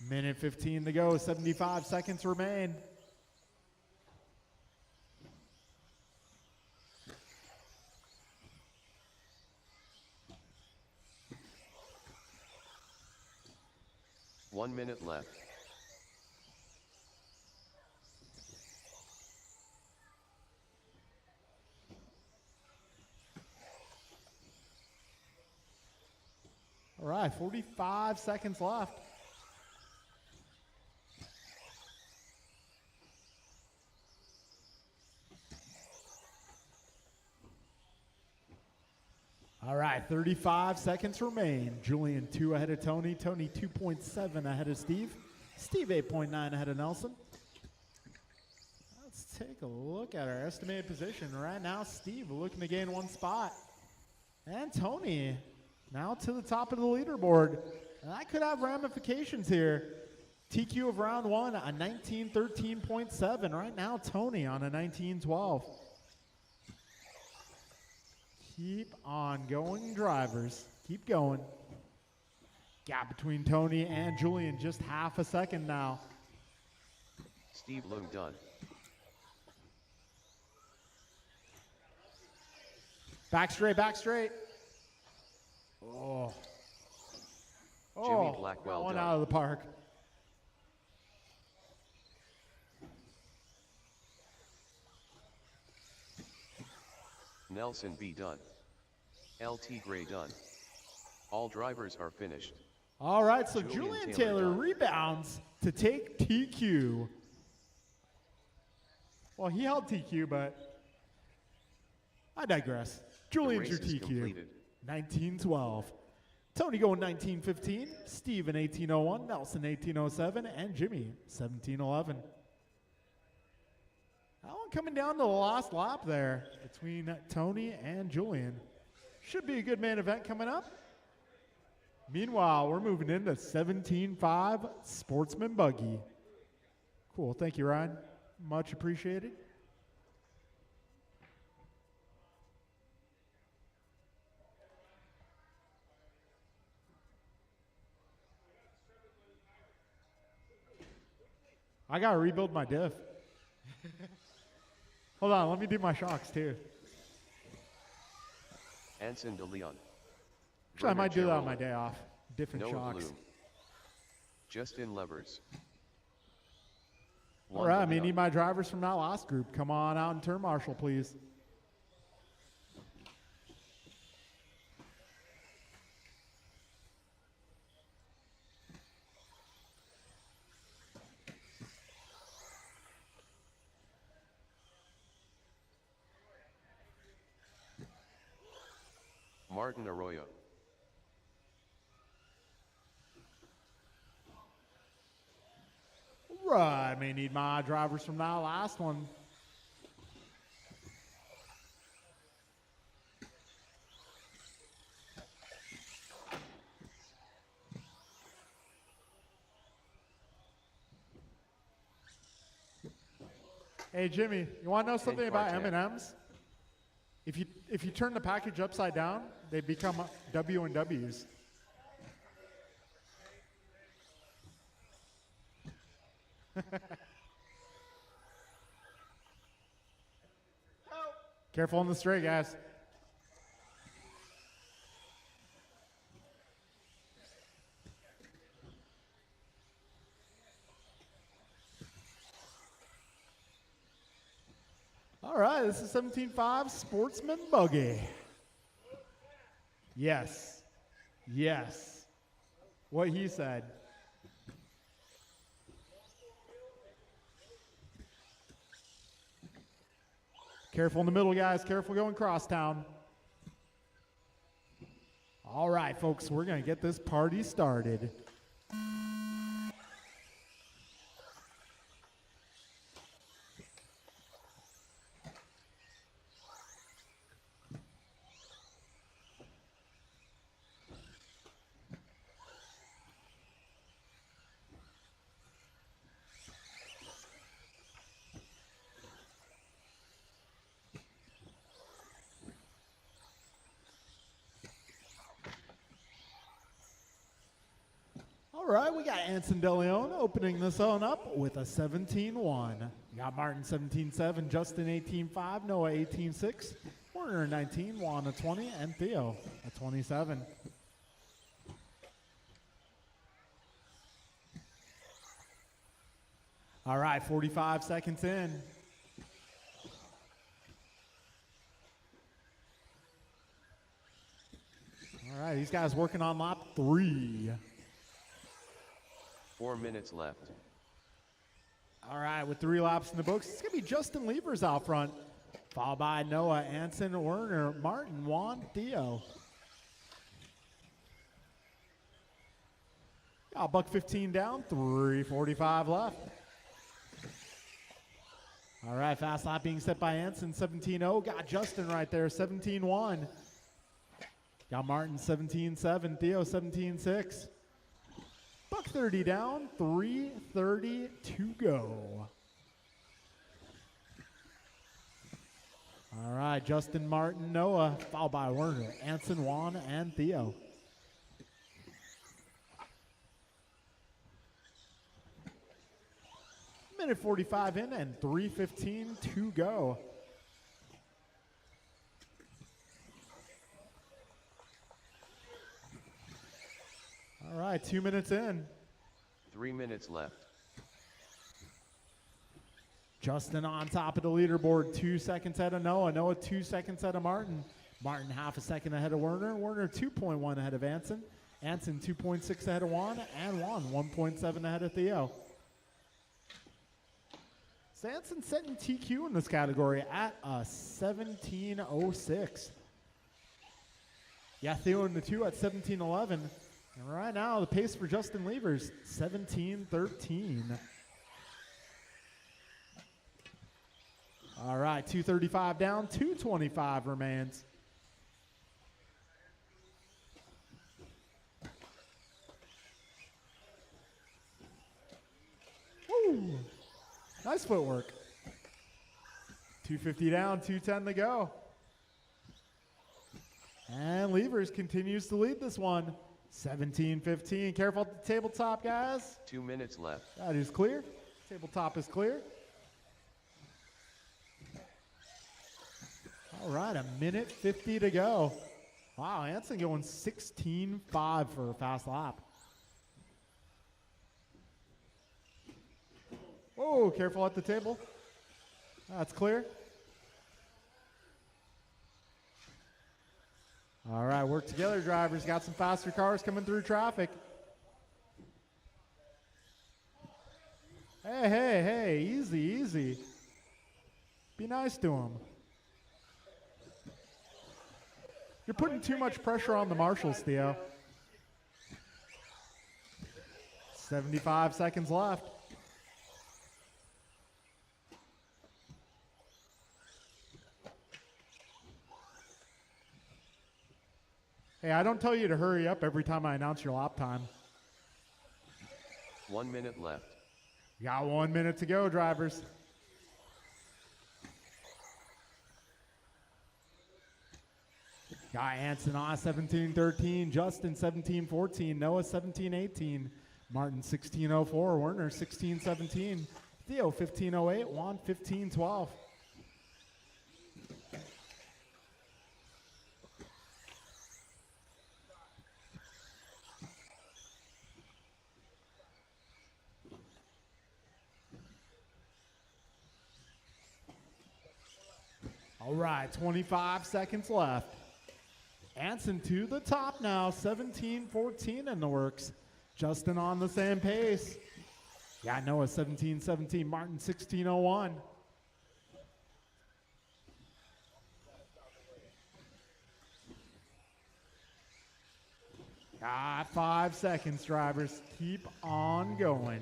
Minute 15 to go, 75 seconds remain. One minute left. All right, 45 seconds left. All right, 35 seconds remain. Julian 2 ahead of Tony. Tony 2.7 ahead of Steve. Steve 8.9 ahead of Nelson. Let's take a look at our estimated position. Right now, Steve looking to gain one spot. And Tony now to the top of the leaderboard. And that could have ramifications here. TQ of round one, a 1913.7. Right now, Tony on a 1912. Keep on going, drivers. Keep going. Gap between Tony and Julian, just half a second now. Steve Loom done. Back straight, back straight. Oh. Jimmy Blackwell one done. out of the park. Nelson B done. LT Gray done. All drivers are finished. All right, so Julian Julian Taylor Taylor done. rebounds to take TQ. Well, he held TQ, but I digress. Julian's your race is TQ. completed. 1912. Tony going 1915. Steve in 1801. Nelson 1807. And Jimmy 1711. That one coming down to the last lap there between Tony and Julian. Should be a good main event coming up. Meanwhile, we're moving into 17.5 Sportsman Buggy. Cool. Thank you, Ryan. Much appreciated. I got to rebuild my diff. Hold on. Let me do my shocks, too. Anson de Leon. Actually, I might do that on Gerald. my day off. Different Noah shocks. Bloom. Justin Levers. All right, I may need my drivers from that last group. Come on out and turn marshal, please. Martin Arroyo. Right, I may need my drivers from that last one. Hey Jimmy, you want to know something about M&Ms? If you turn the package upside down, they become W and Ws. Careful on the straight, guys. All right, this is 17.5 Sportsman Buggy. Yes. Yes. What he said. Careful in the middle, guys. Careful going crosstown. All right, folks, we're going to get this party started. All right, we got Anson DeLeon opening this one up with a 17-1. We got Martin 17-7, Justin 18-5, Noah 18-6, Warner 19, Juan a 20, and Theo a 27. All right, 45 seconds in. All right, these guys working on lap 3. 4 minutes left. All right, with 3 laps in the books, it's going to be Justin Levers out front, followed by Noah, Anson, Werner, Martin, Juan, Theo. Got buck 15 down, 3:45 left. All right, fast lap being set by Anson, 17-0. Got Justin right there, 17-1. Got Martin, 17-7. Theo, 17-6. Buck 30 down, 3:30 to go. All right, Justin, Martin, Noah, followed by Werner, Anson, Juan, and Theo. Minute 45 in and 3:15 to go. All right, 2 minutes in. 3 minutes left. Justin on top of the leaderboard, 2 seconds ahead of Noah. Noah 2 seconds ahead of Martin. Martin half a second ahead of Werner. Werner 2.1 ahead of Anson. Anson 2.6 ahead of Juan. And Juan 1.7 ahead of Theo. So Anson setting TQ in this category at a 17:06. Yeah, Theo in the 2 at 17:11. And right now, the pace for Justin Levers, 17:13. All right, 2:35 down, 2:25 remains. Woo! Nice footwork. 2:50 down, 2:10 to go. And Levers continues to lead this one. 17-15. Careful at the tabletop, guys. 2 minutes left. That is clear. Tabletop is clear. All right, a minute 50 to go. Wow, Anson going 16.5 for a fast lap. Whoa, careful at the table. That's clear. All right, work together, drivers. Got some faster cars coming through traffic. Hey, easy, easy. Be nice to them. You're putting too much pressure on the marshals, Theo. 75 seconds left. Hey, I don't tell you to hurry up every time I announce your lap time. 1 minute left. You got 1 minute to go, drivers. Got Anson on 17-13, Justin 17-14, Noah 17-18, Martin 1604, Werner 1617, Theo 1508, Juan 1512. All right, 25 seconds left. Anson to the top now, 17-14 in the works. Justin on the same pace. Yeah, Noah 17-17, Martin 1601. Ah, 5 seconds, drivers. Keep on going.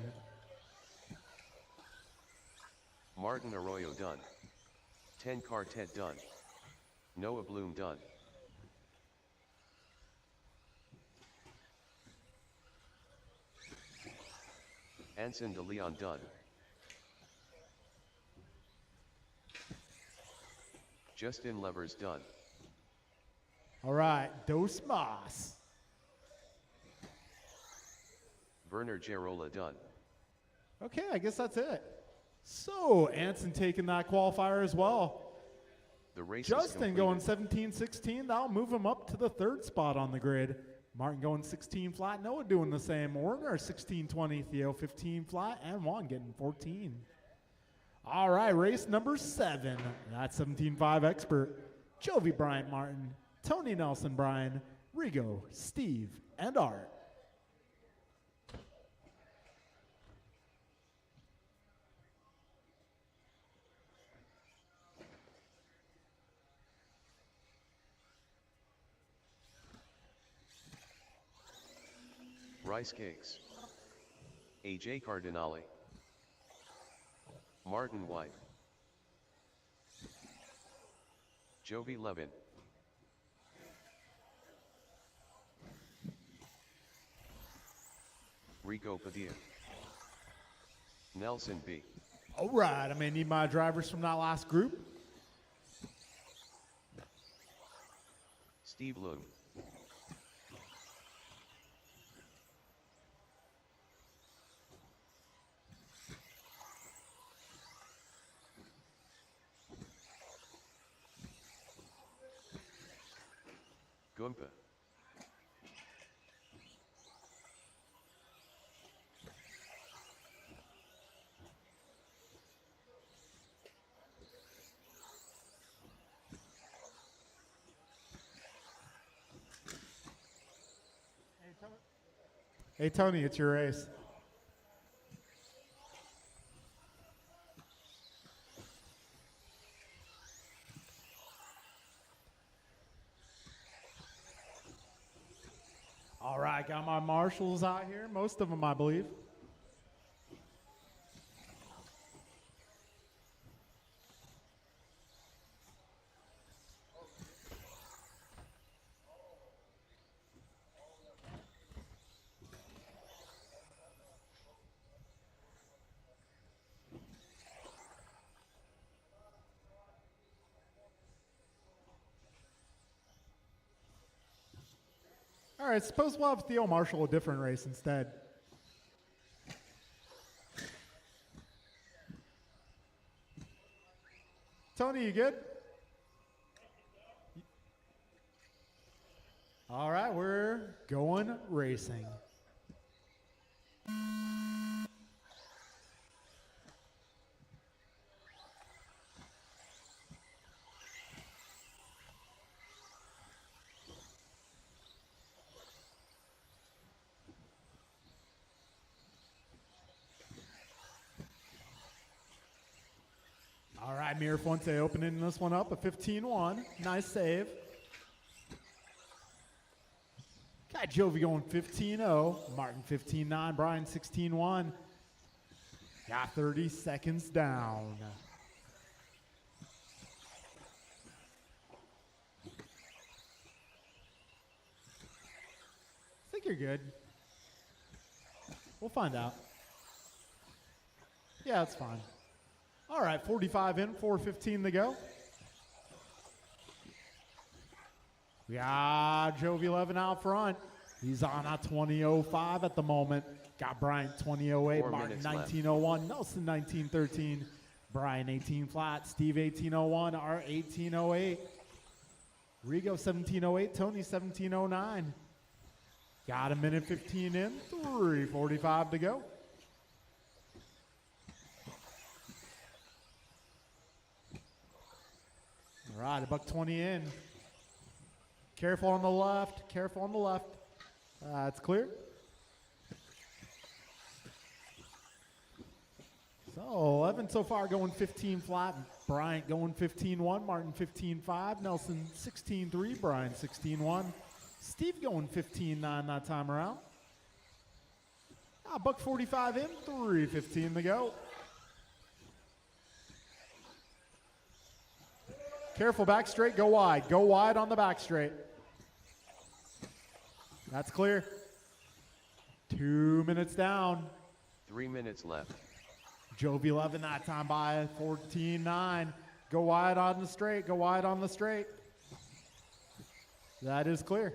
Martin Arroyo done. 10 Quartet done. Noah Bloom done. Anson de Leon done. Justin Levers done. All right, Dos Mas. Werner Gerola done. Okay, I guess that's it. So, Anson taking that qualifier as well. The race Justin going 17-16. That'll move him up to the third spot on the grid. Martin going 16 flat. Noah doing the same. Werner 16-20. Theo 15 flat. And Juan getting 14. All right, race number 7. That's 17.5 expert. Jovi Bryant Martin, Tony Nelson Brian, Rigo, Steve, and Art. Rice Cakes. AJ Cardinale. Martin White. Jovi Levin. Rico Padilla. Nelson B. All right, I may need my drivers from that last group. Steve Loom. Gumpa. Hey, Tony, it's your race. All right, got my marshals out here. Most of them, I believe. All right, suppose we'll have Theo marshal a different race instead. Tony, you good? All right, we're going racing. All right, Mir Fuente opening this one up, a 15-1. Nice save. Got Jovi going 15-0. Martin 15-9. Brian 16-1. Got 30 seconds down. I think you're good. We'll find out. Yeah, it's fine. All right, 45 in, 4:15 to go. We got Jovi 11 out front. He's on a 20.05 at the moment. Got Bryant 20.08, 4 Martin minutes left. 19.01, Nelson 19.13, Brian 18 flat, Steve 18.01, Art 18.08, Rigo 17.08, Tony 17.09. Got a minute 15 in, 3:45 to go. All right, $1.20 in. Careful on the left, careful on the left. It's clear. So 11 so far going 15 flat. Bryant going 15-1, Martin 15-5, Nelson 16-3, Brian 16-1. Steve going 15-9 that time around. $1.45 in, 3:15 to go. Careful, back straight, go wide. Go wide on the back straight. That's clear. 2 minutes down. 3 minutes left. Jovi 11 that time by 14-9. Go wide on the straight, go wide on the straight. That is clear.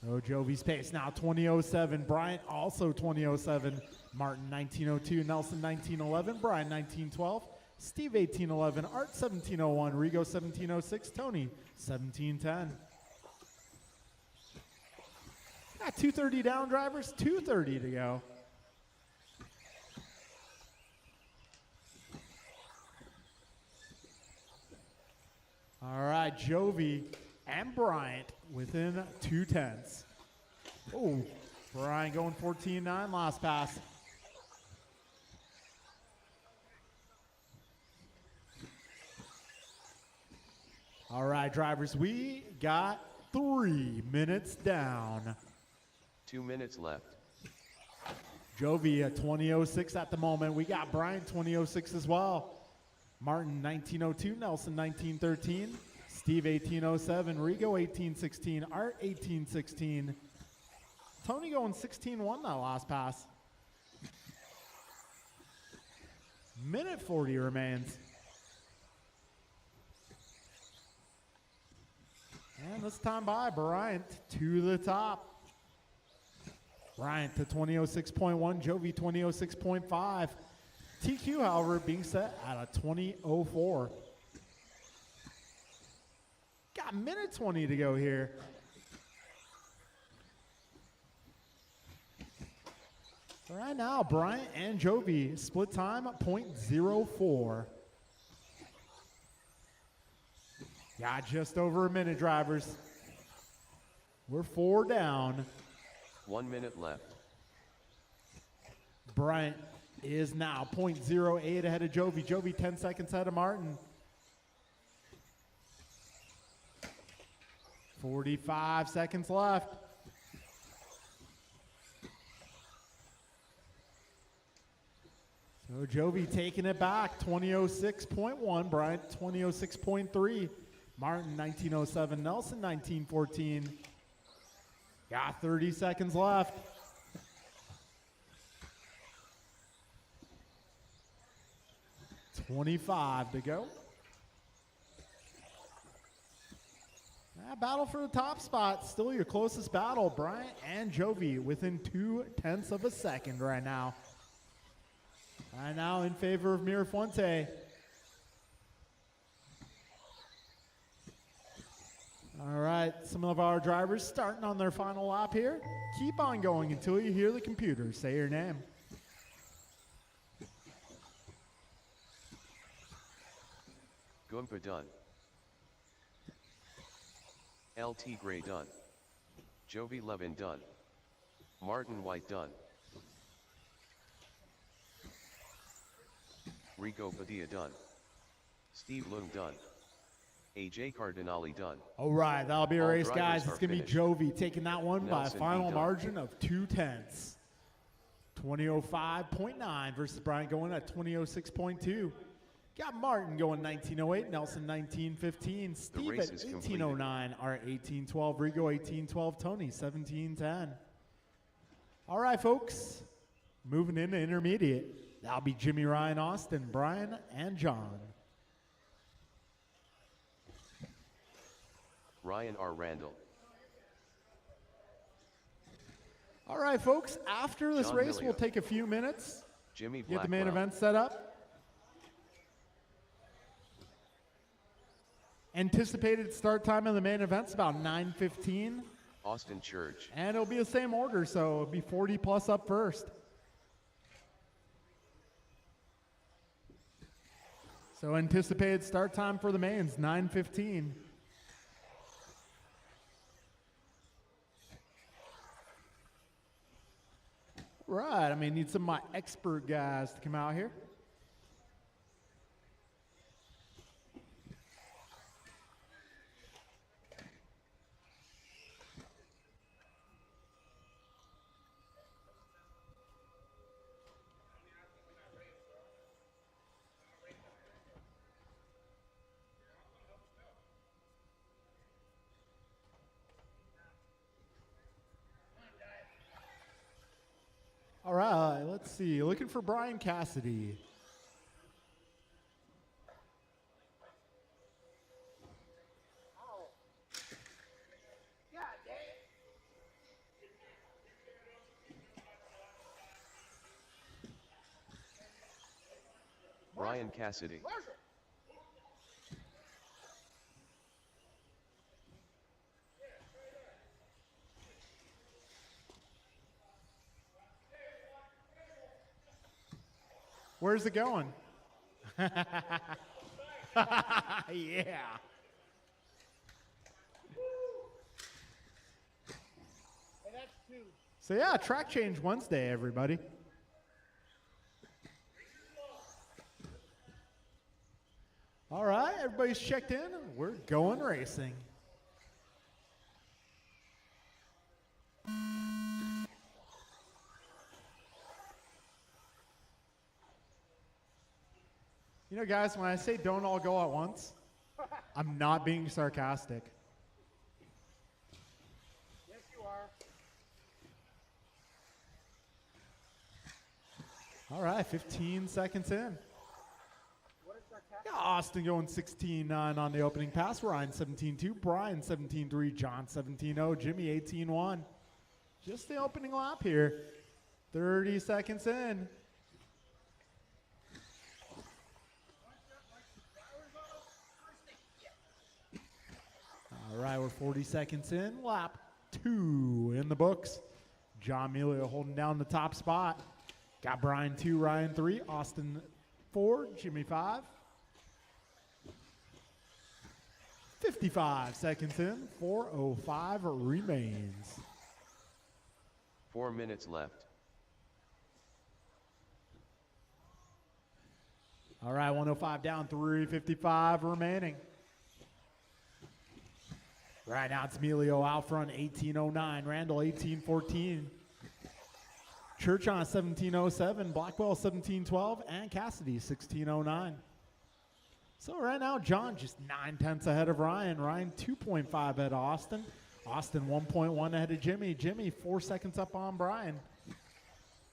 So Jovi's pace now 20.07. Bryant also 20.07. Martin 19.02. Nelson 19.11. Brian 19.12. Steve 18.11. Art 17.01. Rigo 17.06. Tony 17.10. Got 2:30 down, drivers. 2:30 to go. All right, Jovi and Bryant within 2/10. Oh, Bryant going 14-9 last pass. All right, drivers, we got 3 minutes down. 2 minutes left. Jovi at 20.06 at the moment. We got Bryant 20.06 as well. Martin 19.02, Nelson 19.13, Steve 18.07, Rigo 18.16, Art 18.16. Tony going 16-1 that last pass. Minute 40 remains. And this time by Bryant to the top. Bryant to 20.06.1, Jovi 20.06.5. TQ, however, being set at a 20.04. Got minute 20 to go here. So right now, Bryant and Jovi split time at .04. Got just over a minute, drivers. We're 4 down. 1 minute left. Bryant is now .08 ahead of Jovi. Jovi 10 seconds ahead of Martin. 45 seconds left. So Jovi taking it back, 20.06.1. Bryant 20.06.3. Martin 19.07. Nelson 19.14. Got 30 seconds left. .25 to go. Battle for the top spot, still your closest battle. Bryant and Jovi within 0.2 of a second right now. Right now in favor of Mirafuente. All right, some of our drivers starting on their final lap here. Keep on going until you hear the computer say your name. Goompa done. LT Gray done. Jovi Levin done. Martin White done. Rico Padilla done. Steve Lung done. AJ Cardinale done. All right, that'll be a All race, drivers guys. are It's going to be finished. Jovi taking that one by a Nelson final B. done. margin of 0.2. 20.05.9 versus Bryant going at 20.06.2. Got Martin going 19.08, Nelson 19.15, Steve race at is 18.09, Art 18.12, Rigo 18.12, Tony 17.10. All right, folks, moving into intermediate. That'll be Jimmy, Ryan, Austin, Brian, and John. Ryan R. Randall. All right, folks, after this John race, we'll Millio. take a few minutes, Jimmy get the main Blackwell. event set up. Anticipated start time of the main event's about 9:15, Austin Church. and it'll be the same order, so it'll be 40 plus up first. So anticipated start time for the mains, 9:15. Right, I mean, need some of my expert guys to come out here. All right, let's see. Looking for Brian Cassidy. Brian Cassidy. Where's it going? Yeah. So yeah, track change Wednesday, everybody. All right, everybody's checked in. We're going racing. You know, guys, when I say don't all go at once, I'm not being sarcastic. Yes, you are. All right, 15 seconds in. What is that cat? Yeah, Austin going 16-9 on the opening pass. Ryan 17-2, Brian 17-3, John 17-0, Jimmy 18-1. Just the opening lap here. 30 seconds in. All right, we're 40 seconds in. Lap 2 in the books. John Millio holding down the top spot. Got Brian 2, Ryan 3, Austin 4, Jimmy 5. 55 seconds in. 4:05 remains. 4 minutes left. All right, 105 down, 3:55 remaining. Right now it's Emilio out front, 18:09. Randall, 18:14. Church on 17:07. Blackwell, 17:12. And Cassidy, 16:09. So right now, John just 9/10 ahead of Ryan. Ryan, 2.5 ahead of Austin. Austin, 1.1 ahead of Jimmy. Jimmy, 4 seconds up on Brian.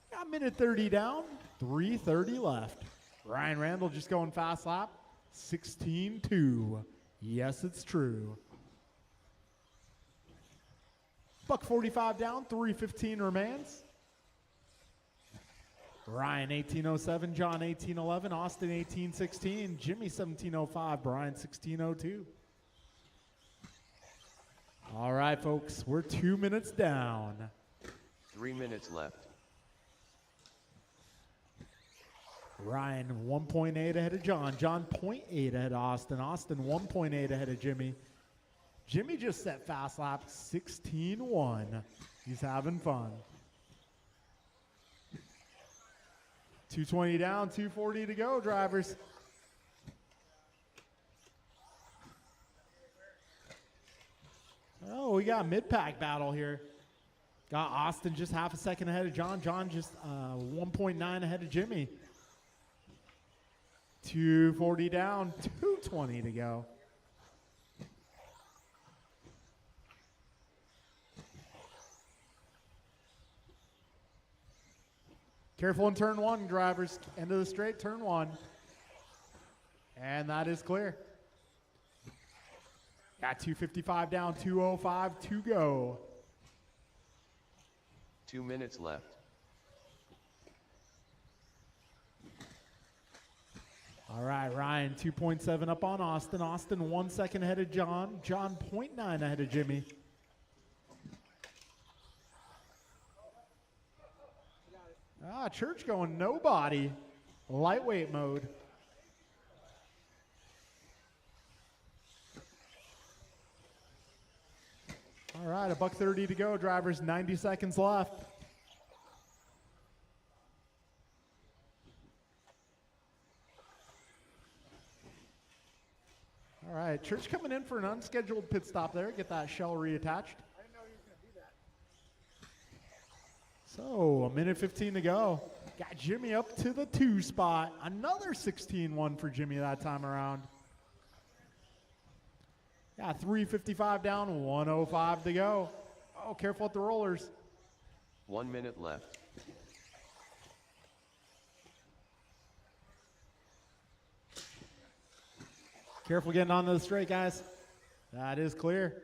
Got minute 30 down, 3:30 left. Ryan Randall just going fast lap, 16:2. Yes, it's true. Buck 45 down, 3:15 remains. Ryan 18:07, John 18:11, Austin 18:16, Jimmy 17:05, Brian 16:02. All right, folks, we're 2 minutes down. 3 minutes left. Ryan 1.8 ahead of John. John 0.8 ahead of Austin. Austin 1.8 ahead of Jimmy. Jimmy just set fast lap 16:1. He's having fun. 220 down, 240 to go, drivers. Oh, we got a mid-pack battle here. Got Austin just half a second ahead of John. John just 1.9 ahead of Jimmy. 240 down, 220 to go. Careful in turn one, drivers. End of the straight, turn one. And that is clear. Got 2:55 down, 2:05 to go. 2 minutes left. All right, Ryan, 2.7 up on Austin. Austin 1 second ahead of John. John 0.9 ahead of Jimmy. Church going nobody. Lightweight mode. All right, $1:30 to go. Drivers, 90 seconds left. All right, Church coming in for an unscheduled pit stop there. Get that shell reattached. I didn't know he was going to do that. So, a minute 15 to go. Got Jimmy up to the 2 spot. Another 16-1 for Jimmy that time around. Got 3:55 down, 1:05 to go. Oh, careful with the rollers. 1 minute left. Careful getting onto the straight, guys. That is clear.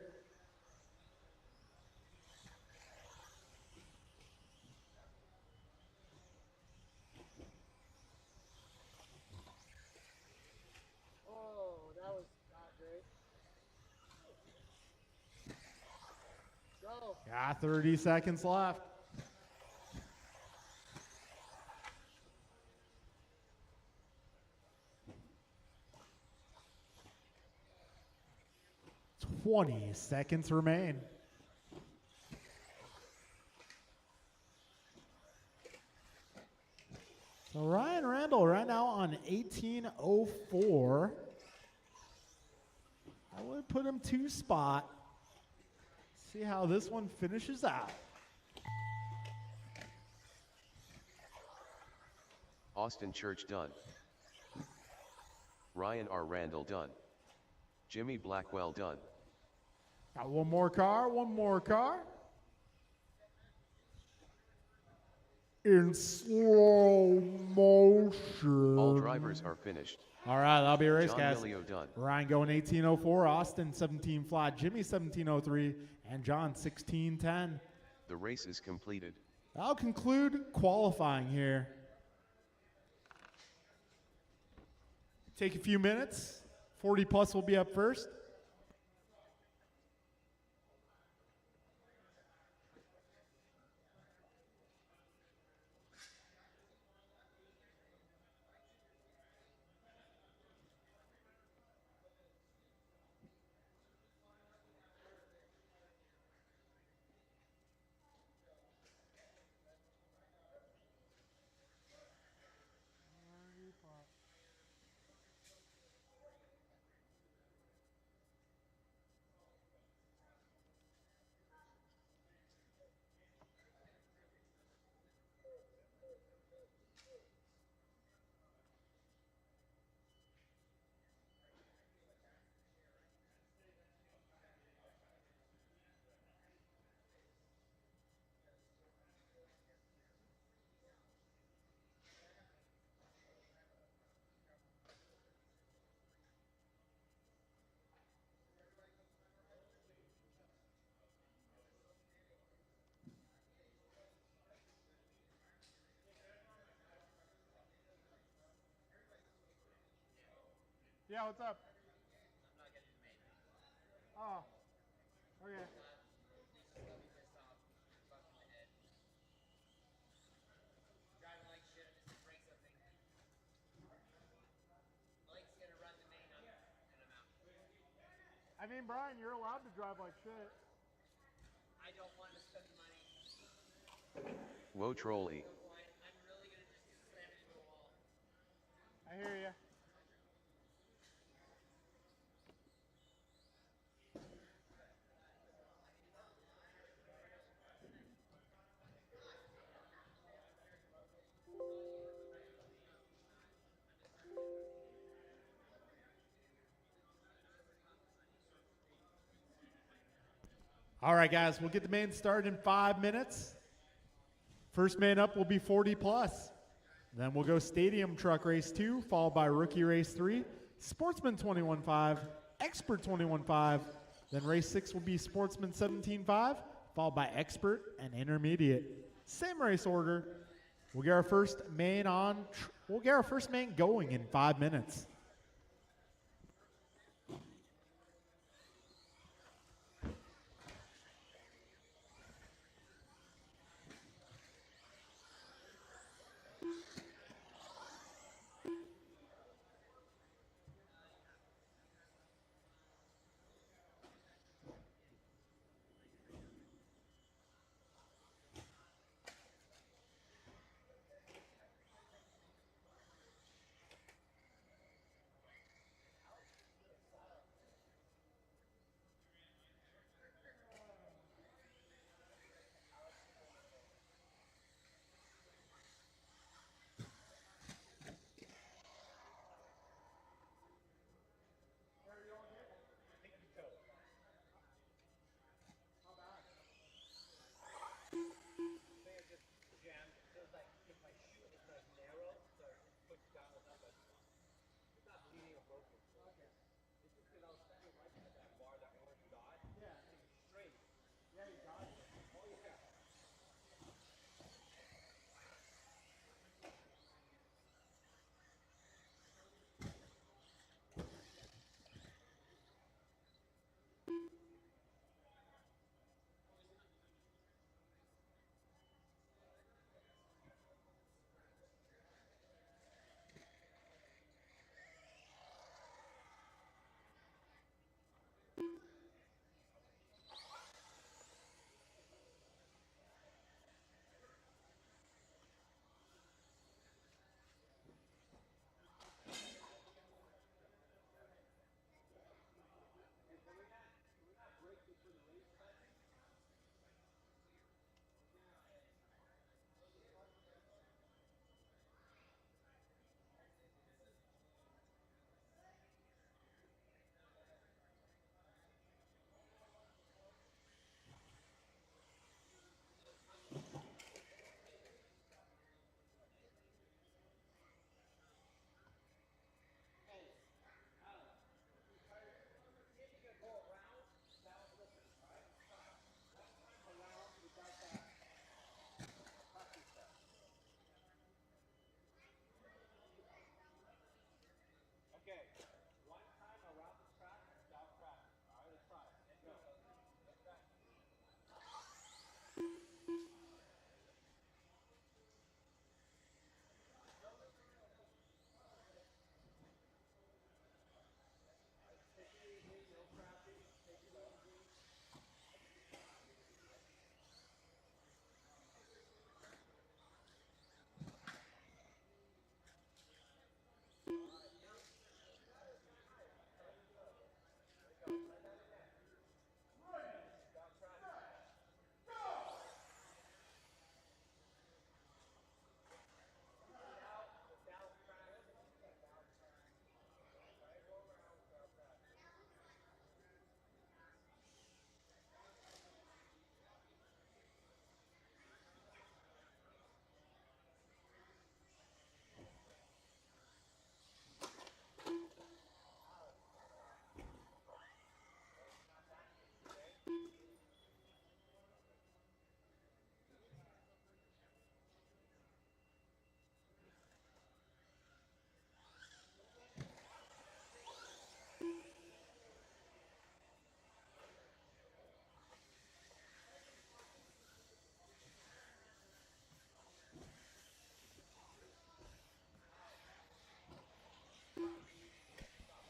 Oh, that was not great. Go. Got 30 seconds left. Twenty seconds remain. So Ryan Randall right now on 18:04. I would put him 2 spot. See how this one finishes out. Austin Church done. Ryan R. Randall done. Jimmy Blackwell done. Got one more car, one more car. In slow motion. All drivers are finished. All right, that'll be a race, John guys. Millio done. Ryan going 18:04, Austin 17 flat, Jimmy 17:03, and John 16:10. The race is completed. That'll conclude qualifying here. Take a few minutes. 40 plus will be up first. Yeah, what's up? I'm not getting made. Oh, okay. Driving like shit, I'm just break something. Blake's gonna run the main up, and I'm out. I mean, Brian, you're allowed to drive like shit. I don't want to spend the money. Whoa trolley. I'm really gonna just slam it into a wall. I hear you. All right, guys, we'll get the main started in 5 minutes. First man up will be 40 plus. Then we'll go Stadium Truck Race 2, followed by Rookie Race 3, Sportsman 21.5, Expert 21.5, Then race 6 will be Sportsman 17.5, followed by Expert and Intermediate. Same race order. We'll get our first main going in 5 minutes.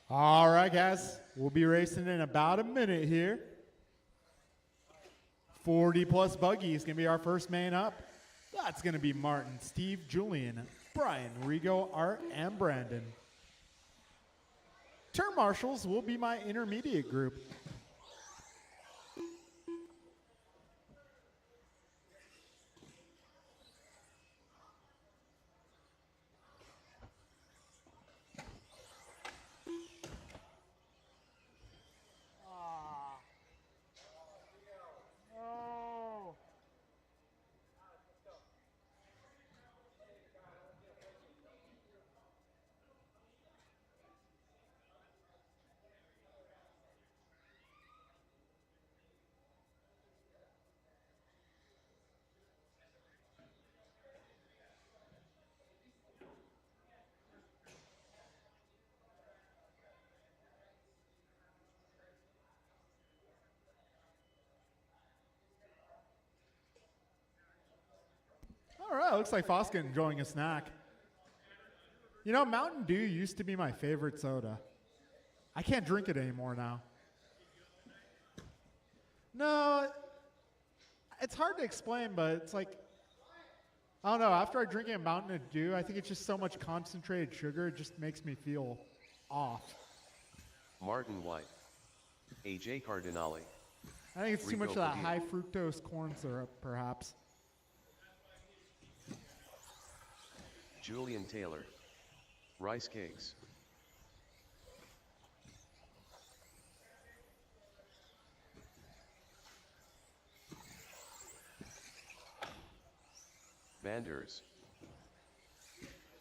All right, guys. We'll be racing in about a minute here. 40-plus buggy is going to be our first main up. That's going to be Martin, Steve, Julian, Brian, Rigo, Art, and Brandon. Turn marshals will be my intermediate group. All right, looks like Fosca enjoying a snack. You know, Mountain Dew used to be my favorite soda. I can't drink it anymore now. No, it's hard to explain, but it's like, I don't know, after I drink a Mountain Dew, I think it's just so much concentrated sugar, it just makes me feel off. Martin White. AJ Cardinale. I think it's too much of Rico that Padilla. high fructose corn syrup, perhaps. Julian Taylor. Rice cakes. Vanders.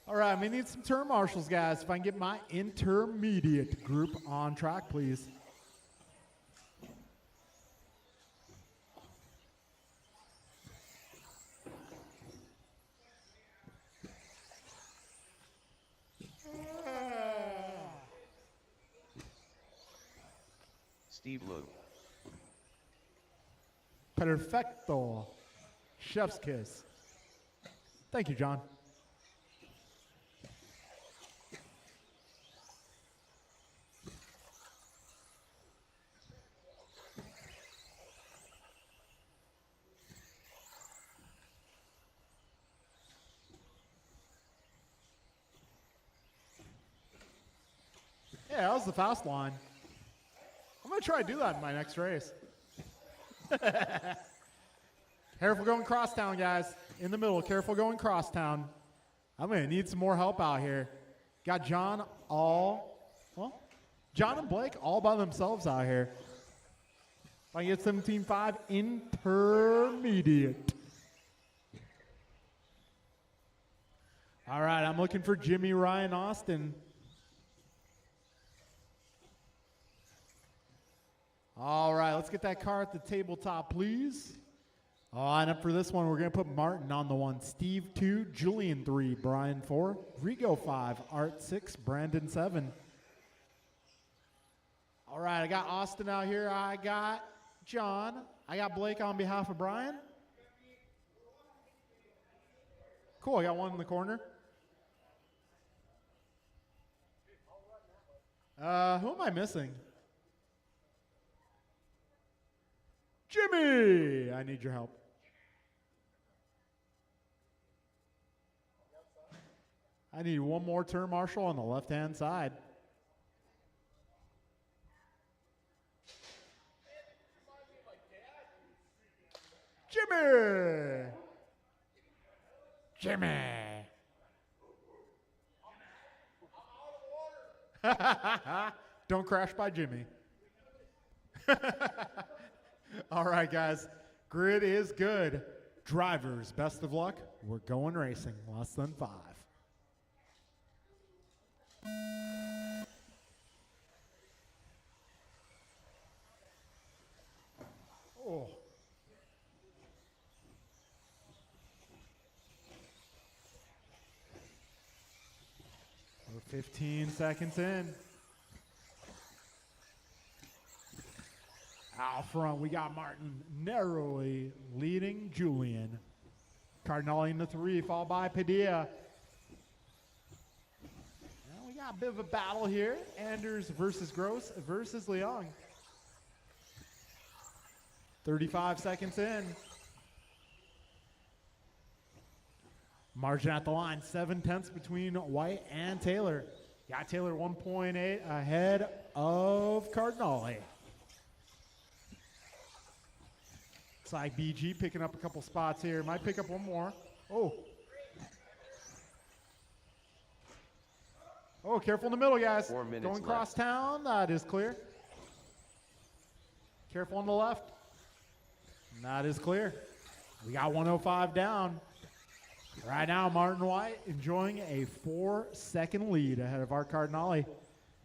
All right, we need some turn marshals, guys. If I can get my intermediate group on track, please. Steve Liu. Perfecto. Chef's kiss. Thank you, John. Yeah, that was the fast line. I'm going to try to do that in my next race. Careful going crosstown, guys. In the middle, careful going crosstown. I'm going to need some more help out here. Got John John and Blake all by themselves out here. If I can get 17.5 intermediate. All right, I'm looking for Jimmy Ryan Austin. All right, let's get that car at the tabletop, please. And up for this one, we're going to put Martin on the 1, Steve 2, Julian 3, Brian 4, Rigo 5, Art 6, Brandon 7. All right, I got Austin out here. I got John. I got Blake on behalf of Brian. Cool, I got one in the corner. Who am I missing? Jimmy, I need your help. I need one more turn marshal on the left-hand side. Jimmy! Jimmy! Don't crash by Jimmy. All right, guys. Grid is good. Drivers, best of luck. We're going racing. Less than 5. Oh. We're 15 seconds in. Out front, we got Martin narrowly leading Julian. Cardinale in the 3, followed by Padilla. Now we got a bit of a battle here. Anders versus Gross versus Leong. 35 seconds in. Margin at the line, 7/10 between White and Taylor. Got Taylor 1.8 ahead of Cardinale. Looks like BG picking up a couple spots here. Might pick up one more. Oh. Oh, careful in the middle, guys. 4 minutes Going left. cross town. That is clear. Careful on the left. And that is clear. We got 105 down. Right now, Martin White enjoying a 4-second lead ahead of our Cardinale.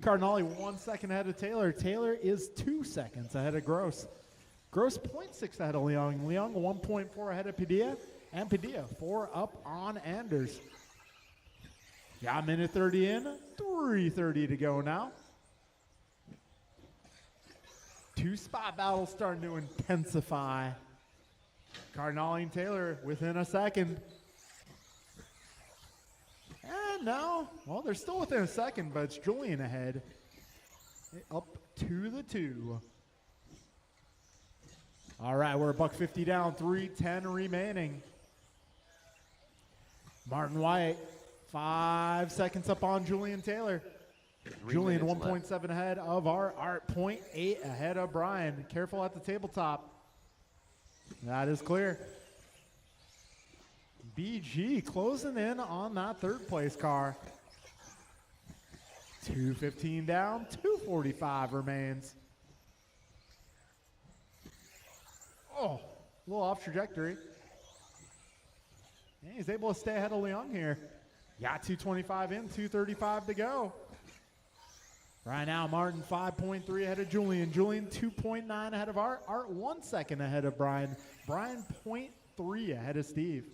Cardinale 1 second ahead of Taylor. Taylor is 2 seconds ahead of Gross. Gross 0.6 ahead of Leong. Leong 1.4 ahead of Padilla. And Padilla 4 up on Anders. Got a minute 30 in. 3:30 to go now. 2 spot battles starting to intensify. Cardinale and Taylor within a second. now, well, they're still within a second, but it's Julian ahead. Up to the 2. All right, we're $1.50 down, 3:10 remaining. Martin White, 5 seconds up on Julian Taylor. 3 Julian minutes 1.7 ahead of Art. Art 0.8 ahead of Brian. Careful at the tabletop. That is clear. BG closing in on that third place car. 2:15 down, 2:45 remains. Oh, a little off trajectory. And he's able to stay ahead of Leung here. Got 2:25 in, 2:35 to go. Right now, Martin 5.3 ahead of Julian. Julian 2.9 ahead of Art. Art 1 second ahead of Brian. Brian 0.3 ahead of Steve.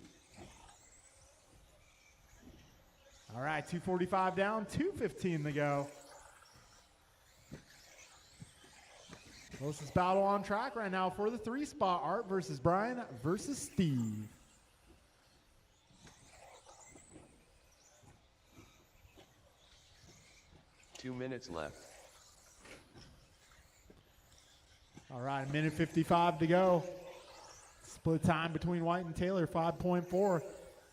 All right, 2:45 down, 2:15 to go. Closest battle on track right now for the 3 spot. Art versus Brian versus Steve. Two minutes left. All right, 1:55 to go. Split time between White and Taylor, 5.4.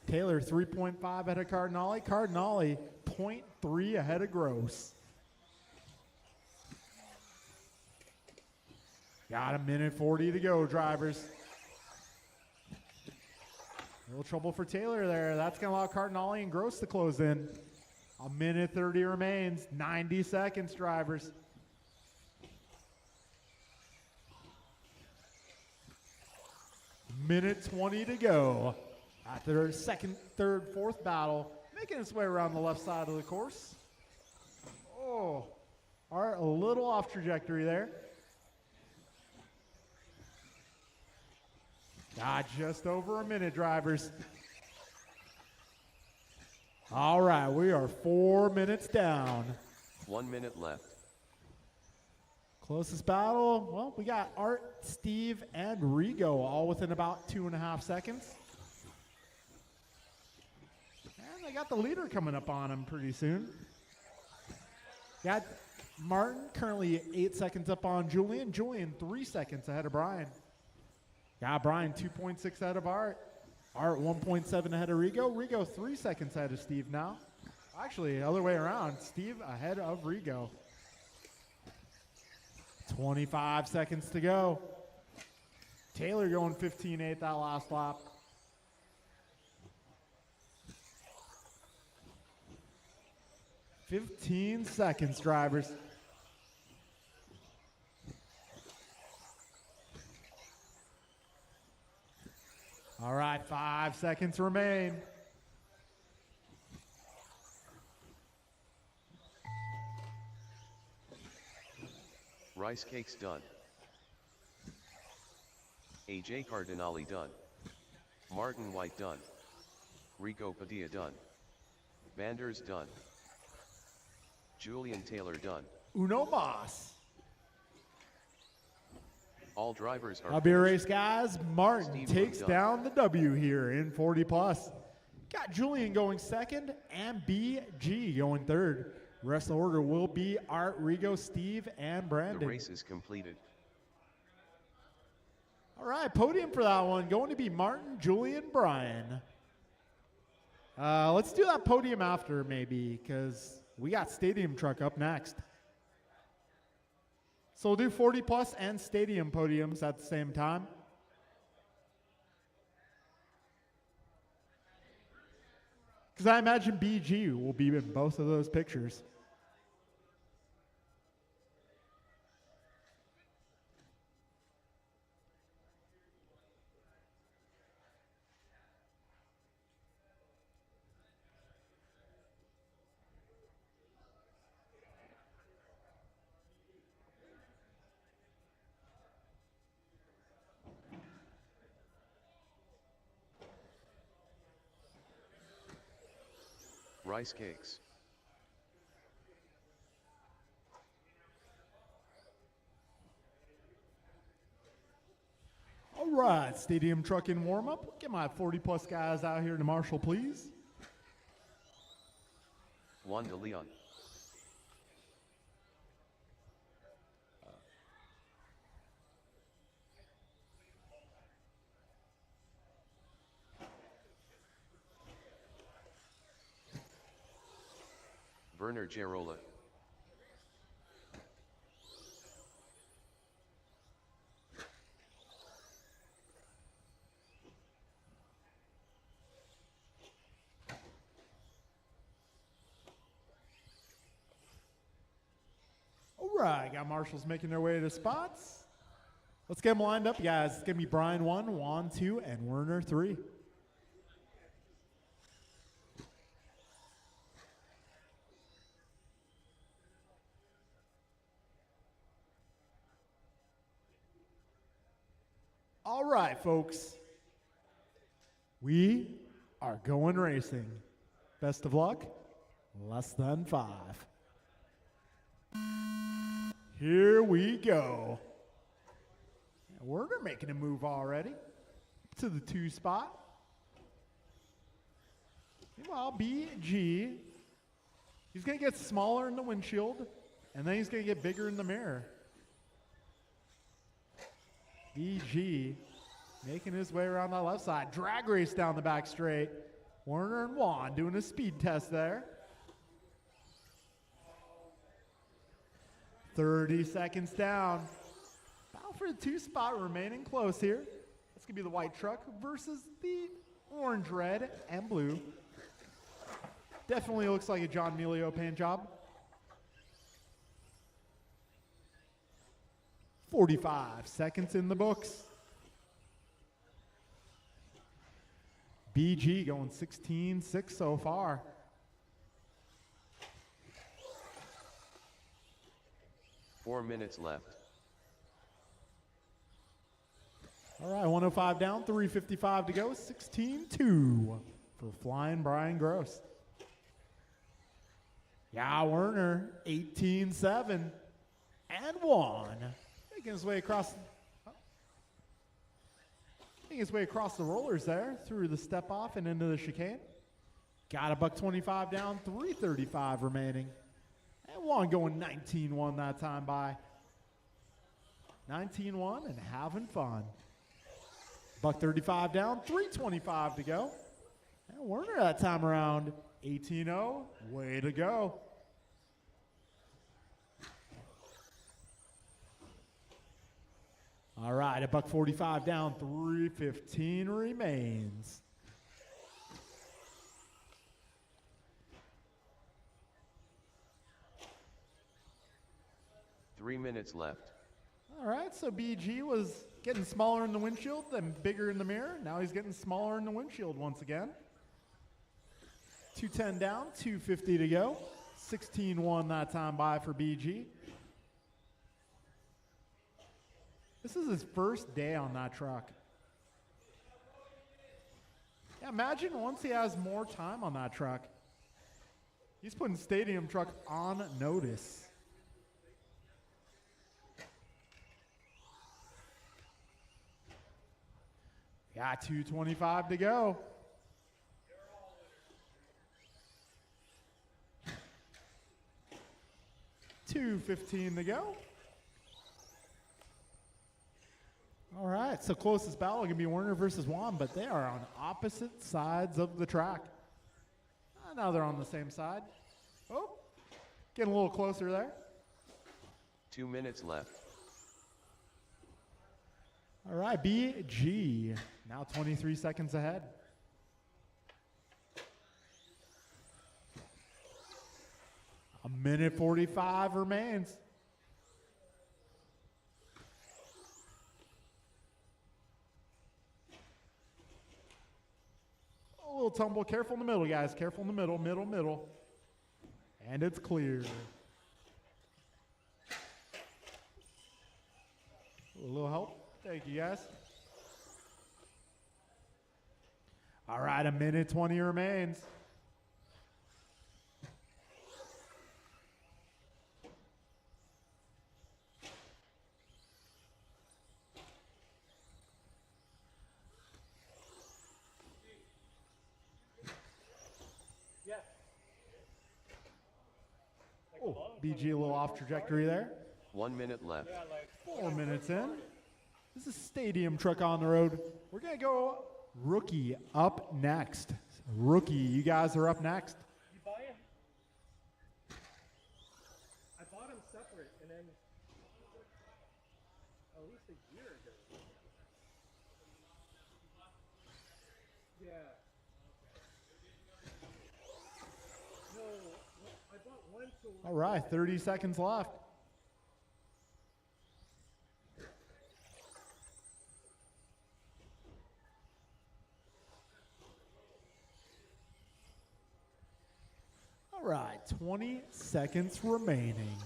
Taylor 3.5 ahead of Cardinale. Cardinale 0.3 ahead of Gross. Got 1:40 to go, drivers. A little trouble for Taylor there. That's going to allow Cardinale and Gross to close in. 1:30 remains. 90 seconds, drivers. Minute 20 to go. After their second, third, fourth battle, making its way around the left side of the course. Oh, Art a little off trajectory there. Just over a minute, drivers. All right, we are 4 minutes down. 1 minute left. Closest battle, well, we got Art, Steve, and Rigo all within about 2.5 seconds. And they got the leader coming up on him pretty soon. Got Martin currently 8 seconds up on Julian. Julian 3 seconds ahead of Brian. Got Brian 2.6 ahead of Art. Art 1.7 ahead of Rigo. Rigo 3 seconds ahead of Steve now. Actually, other way around. Steve ahead of Rigo. 25 seconds to go. Taylor going 15.8 that last lap. "15 seconds, drivers." All right, 5 seconds remain. Rice cakes done. AJ Cardinale done. Martin White done. Rico Padilla done. Manders done. Julian Taylor done. Uno mas. All drivers are I'll be a finished. race, guys. Martin Steve takes done. down the W here in 40 plus. Got Julian going second and BG going third. Rest of the order will be Art, Rigo, Steve, and The Brandon. race is completed. All right, podium for that one going to be Martin, Julian, Brian. Let's do that podium after maybe because we got Stadium Truck up next. So we'll do 40 plus and Stadium podiums at the same time. Because I imagine BG will be in both of those pictures. Rice cakes. All right, Stadium Truck in warm-up. Get my 40 plus guys out here to marshal, please. Juan de Leon. Werner Gerola. All right, got marshals making their way to spots. Let's get them lined up, guys. It's going to be Brian 1, Juan 2, and Werner 3. All right, folks. We are going racing. Best of luck. Less than 5. Here we go. Werner making a move already to the 2 spot. Meanwhile, BG, he's going to get smaller in the windshield, and then he's going to get bigger in the mirror. BG making his way around the left side. Drag race down the back straight. Werner and Juan doing a speed test there. 30 seconds down. Battle for the 2 spot remaining close here. This could be the white truck versus the orange, red, and blue. Definitely looks like a John Melio paint job. 45 seconds in the books. BG going 16-6 so far. Four minutes left. All right, 105 down, 3:55 to go, 16-2 for Flying Brian Gross. Yeah, Werner, 18-7, and 1. Making his way across the rollers there, through the step off and into the chicane. Got a $125 down, 3:35 remaining. And Juan going 19-1 that time by. 19-1 and having fun. $135 down, 3:25 to go. And Werner that time around, 18-0, way to go. All right, $145 down, 3:15 remains. Three minutes left. All right, so BG was getting smaller in the windshield, then bigger in the mirror. Now he's getting smaller in the windshield once again. 210 down, 250 to go. 16-1 that time by for BG. This is his first day on that truck. Yeah, imagine once he has more time on that truck. He's putting Stadium Truck on notice. Got 2:25 to go. $2:15 to go. All right, so closest battle going to be Werner versus Juan, but they are on opposite sides of the track. Now they're on the same side. Oh, getting a little closer there. 2 minutes left. All right, BG, now 23 seconds ahead. A minute 45 remains. A little tumble, careful in the middle, guys, careful in the middle, middle. And it's clear. A little help. Thank you, guys. All right, a minute 20 remains. BG a little off trajectory there. 1 minute left. 4 minutes in. This is Stadium Truck on the road. We're going to go rookie up next. Rookie, you guys are up next. You buy him? I bought him separate and then at least a year ago. Yeah. No, I bought one to All right, 30 seconds left. All right, 20 seconds remaining.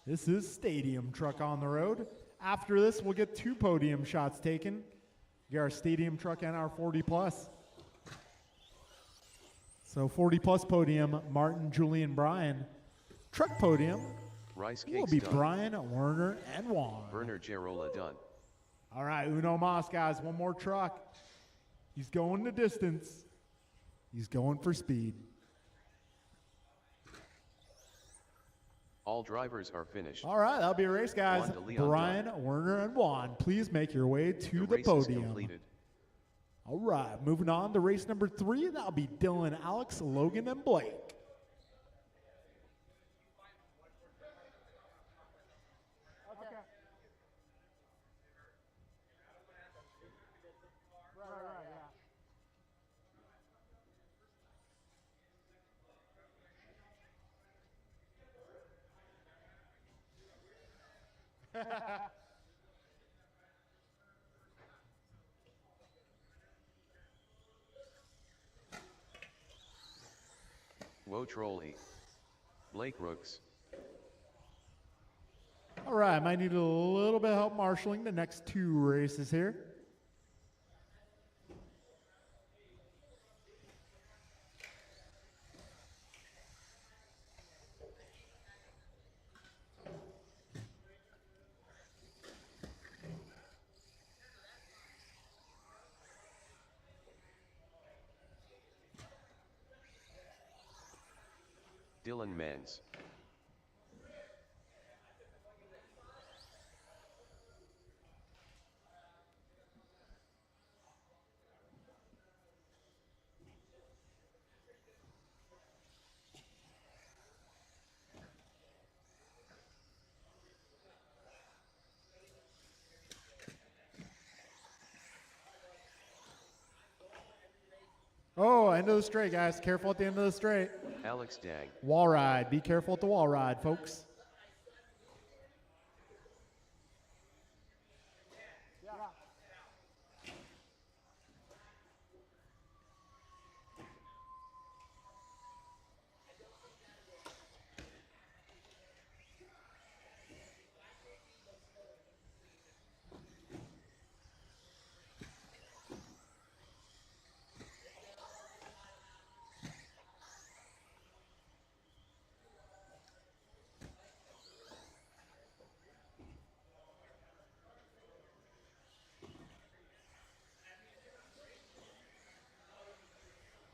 This is Stadium Truck on the road. After this, we'll get 2 podium shots taken. Get our Stadium Truck and our 40 plus. So 40 plus podium, Martin, Julian, Brian. Truck podium Rice will cakes be done. Brian, Werner, and Juan. Werner Gerola done. All right, Uno Mas, guys, one more truck. He's going the distance. He's going for speed. All drivers are finished. All right, that'll be a race, guys. Juan de Leon Brian, Werner, and Juan, please make your way to the race is podium. completed. All right, moving on to race number 3. That'll be Dylan, Alex, Logan, and Blake. Okay. Right, yeah. Woe trolley. Blake Rooks. All right, might need a little bit of help marshaling the next 2 races here. Dylan Mans. Oh, end of the straight, guys. Careful at the end of the straight. Alex Dang. Wall ride. Be careful at the wall ride, folks.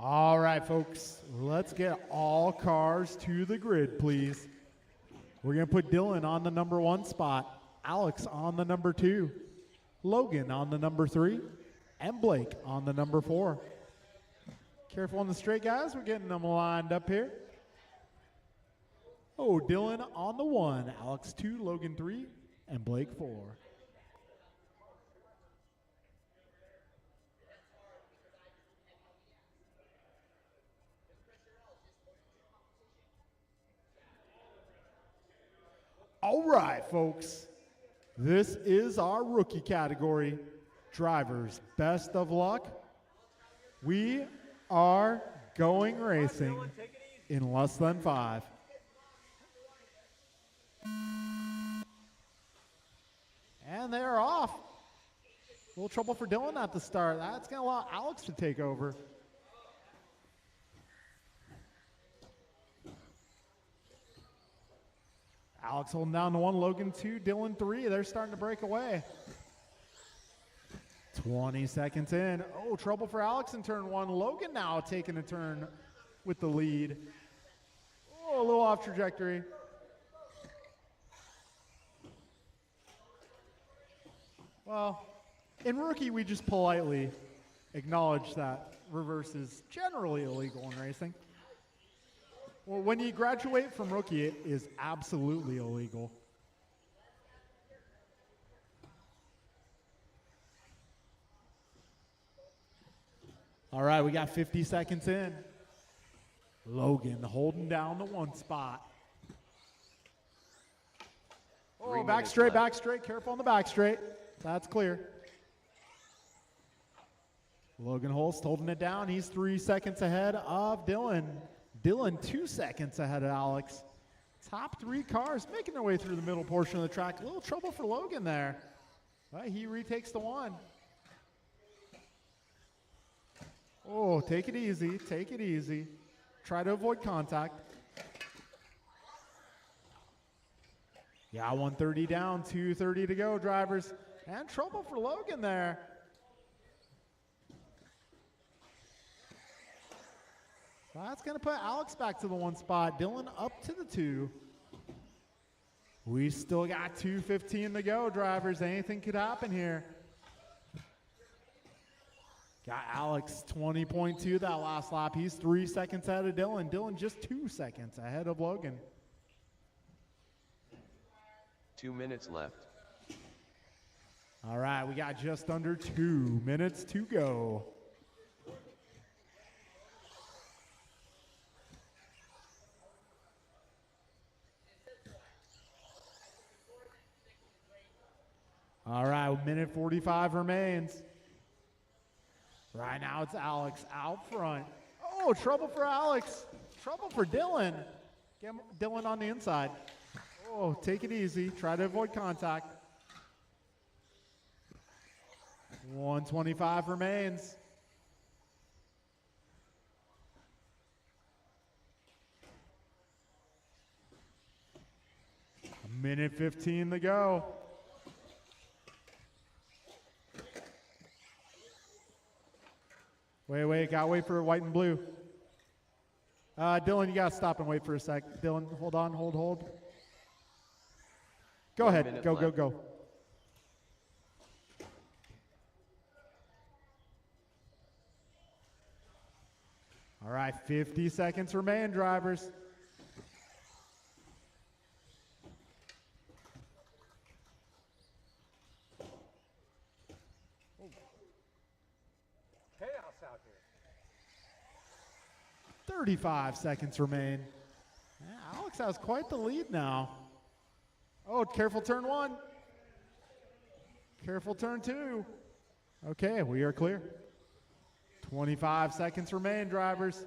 All right, folks, let's get all cars to the grid, please. We're going to put Dylan on the number 1 spot, Alex on the number 2, Logan on the number 3, and Blake on the number 4. Careful on the straight, guys. We're getting them lined up here. Oh, Dylan on the 1, Alex 2, Logan 3, and Blake 4. All right, folks. This is our rookie category. Drivers, best of luck. We are going racing in less than 5. And they're off. A little trouble for Dylan at the start. That's going to allow Alex to take over. Alex holding down to 1, Logan 2, Dylan 3. They're starting to break away. 20 seconds in. Oh, trouble for Alex in turn 1. Logan now taking a turn with the lead. Oh, a a little off trajectory. Well, in rookie, we just politely acknowledge that reverse is generally illegal in racing. Well, when you graduate from rookie, it is absolutely illegal. All right, we got 50 seconds in. Logan holding down the one spot. Oh, back straight, back straight. Careful on the back straight. That's clear. Logan Holst holding it down. He's 3 seconds ahead of Dylan. Dylan 2 seconds ahead of Alex. Top 3 cars making their way through the middle portion of the track. A little trouble for Logan there. But he retakes the one. Oh, take it easy. Take it easy. Try to avoid contact. Yeah, 130 down, 230 to go, drivers. And trouble for Logan there. That's going to put Alex back to the one spot. Dylan up to the 2. We still got 2:15 to go, drivers. Anything could happen here. Got Alex 20.2 that last lap. He's 3 seconds ahead of Dylan. Dylan just 2 seconds ahead of Logan. 2 minutes left. All right, we got just under 2 minutes to go. All right, minute 45 remains. Right now it's Alex out front. Oh, trouble for Alex. Trouble for Dylan. Get Dylan on the inside. Oh, take it easy. Try to avoid contact. 125 remains. A minute 15 to go. Wait, gotta wait for white and blue. Dylan, you gotta stop and wait for a sec. Dylan, hold on, hold. Go ahead, go. All right, 50 seconds remain, drivers. Chaos out here. 35 seconds remain. Yeah, Alex has quite the lead now. Oh, careful turn 1. Careful turn 2. Okay, we are clear. 25 seconds remain, drivers.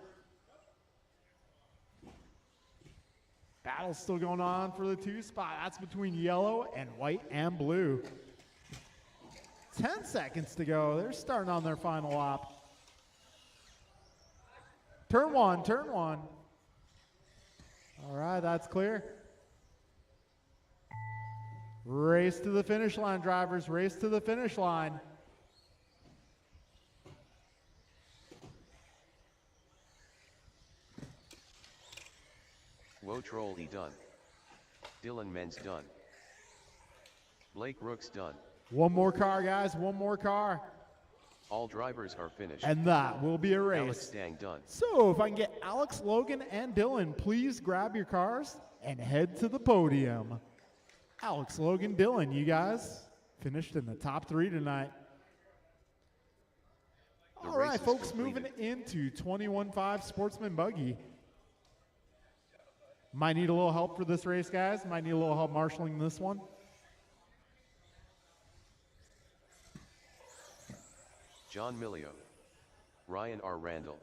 Battle's still going on for the 2 spot. That's between yellow and white and blue. 10 seconds to go. They're starting on their final lap. Turn 1. All right, that's clear. Race to the finish line, drivers. Race to the finish line. Woe Trolley done. Dylan Men's done. Blake Rooks done. One more car, guys. One more car. All drivers are finished. And that will be a race. Alex Dang done. So if I can get Alex, Logan, and Dylan, please grab your cars and head to the podium. Alex, Logan, Dylan, you guys finished in the top 3 tonight. The All race right, is folks, completed. moving into 21.5 Sportsman Buggy. Might need a little help for this race, guys. Might need a little help marshaling this one. John Milio. Ryan R. Randall.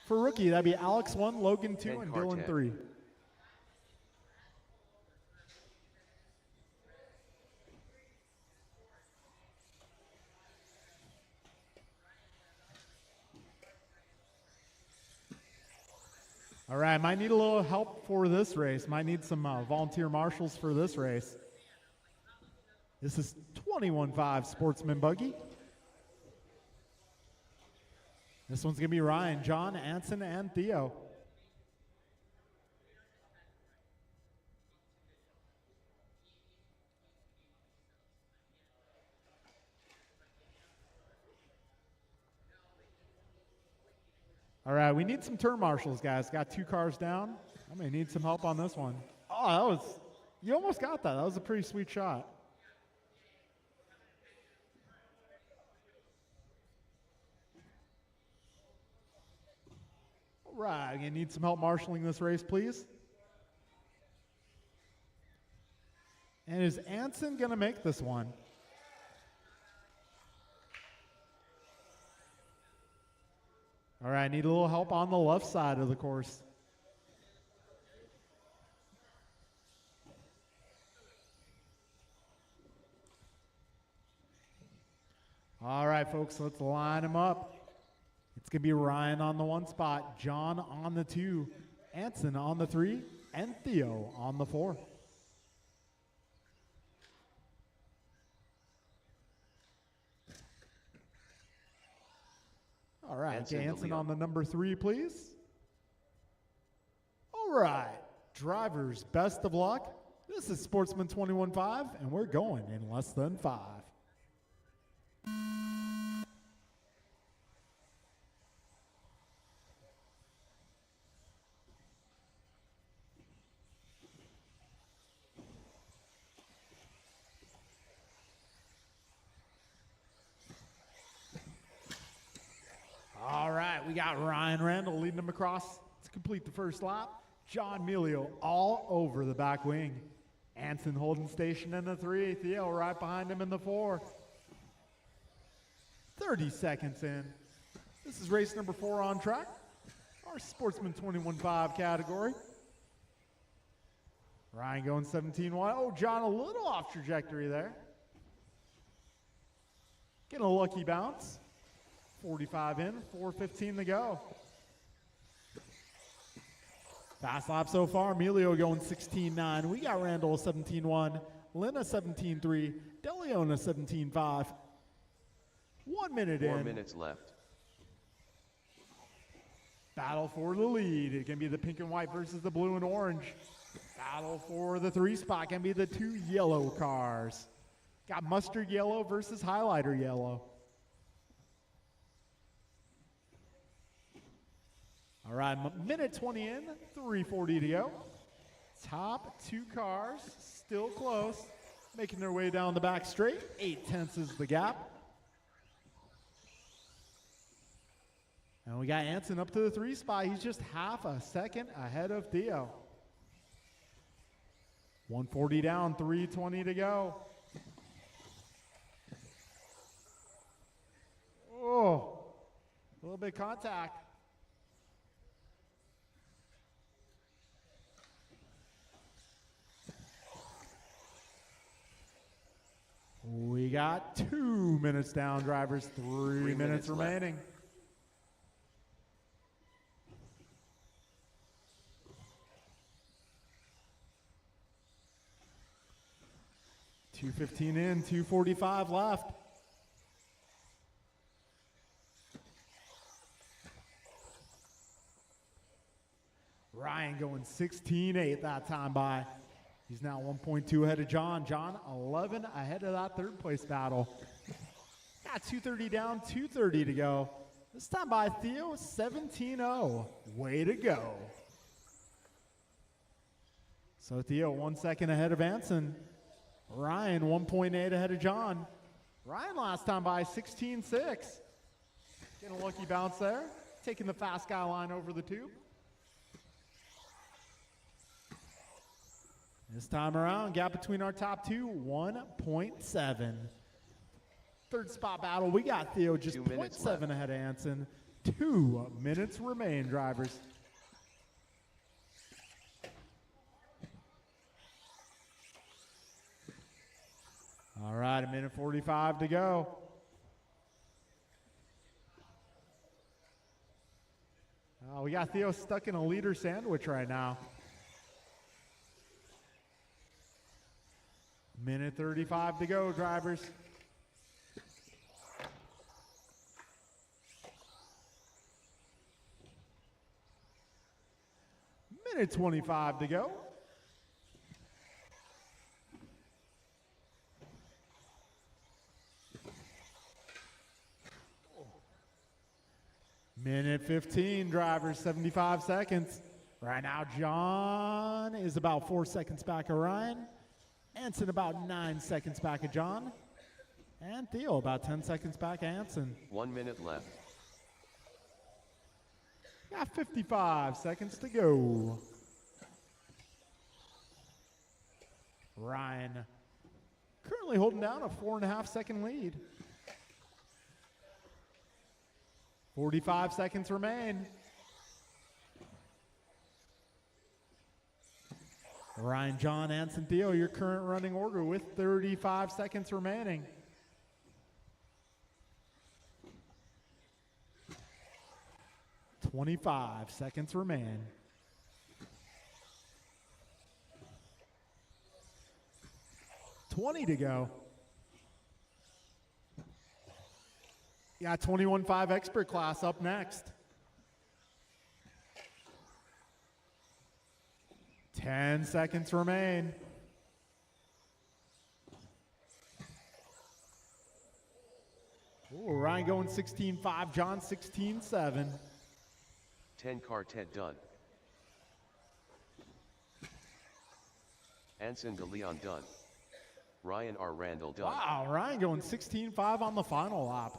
For rookie, that'd be Alex 1, Logan 2, And and car Dylan 10. 3. All right, might need a little help for this race. Might need some volunteer marshals for this race. This is 21.5 Sportsman Buggy. This one's going to be Ryan, John, Anson, and Theo. All right, we need some turn marshals, guys. Got 2 cars down. I may need some help on this one. Oh, you almost got that. That was a pretty sweet shot. All right, I'm going to need some help marshaling this race, please. And is Anson going to make this one? All right, I need a little help on the left side of the course. All right, folks, let's line them up. It's going to be Ryan on the 1 spot, John on the 2, Anson on the 3, and Theo on the 4. All right, Anson on the number 3, please. All right, drivers, best of luck. This is Sportsman 21.5, and we're going in less than 5. All right, we got Ryan Randall leading them across to complete the first lap. John Melio all over the back wing. Anson holding station in the 3. Theo right behind him in the 4. 30 seconds in. This is race number 4 on track. Our Sportsman 21.5 category. Ryan going 17 wide. Oh, John a little off trajectory there. Getting a lucky bounce. 45 in, 4:15 to go. Fast lap so far. Emilio going 16.9. We got Randall 17.1. Lena 17.3. Deleona 17.5. 1 minute in. 4 minutes left. Battle for the lead. It can be the pink and white versus the blue and orange. Battle for the 3 spot can be the 2 yellow cars. Got mustard yellow versus highlighter yellow. All right, minute 20 in, 3:40 to go. Top 2 cars, still close, making their way down the back straight. 0.8 is the gap. And we got Anson up to the 3 spot. He's just half a second ahead of Theo. 140 down, 3:20 to go. Oh, a little bit of contact. We got 2 minutes down, drivers. 3 minutes remaining. Left. 2:15 in, 2:45 left. Ryan going 16.8 that time by. He's now 1.2 ahead of John. John 11 ahead of that 3rd place battle. Got 2:30 down, 2:30 to go. This time by Theo 17.0. Way to go. So Theo 1 second ahead of Anson. Ryan 1.8 ahead of John. Ryan last time by 16.6. Getting a lucky bounce there. Taking the fast guy line over the tube. This time around, gap between our top 2, 1.7. 3rd spot battle, we got Theo just 0.7 ahead of Anson. 2 minutes remain, drivers. All right, 1:45 to go. We got Theo stuck in a leader sandwich right now. Minute 35 to go, drivers. Minute 25 to go. Minute 15, drivers, 75 seconds. Right now, John is about 4 seconds back of Ryan. Anson about 9 seconds back of John. And Theo about 10 seconds back of Anson. 1 minute left. Got 55 seconds to go. Ryan currently holding down a 4.5 second lead. 45 seconds remain. Ryan, John, Anson, Theo, your current running order with 35 seconds remaining. "25 seconds remain. "20 to go. Got 21.5 expert class up next. 10 seconds remain. Ooh, Ryan going 16.5, John 16.7. 10 quartet done. Anson de Leon done. Ryan R. Randall done. Wow, Ryan going 16.5 on the final lap.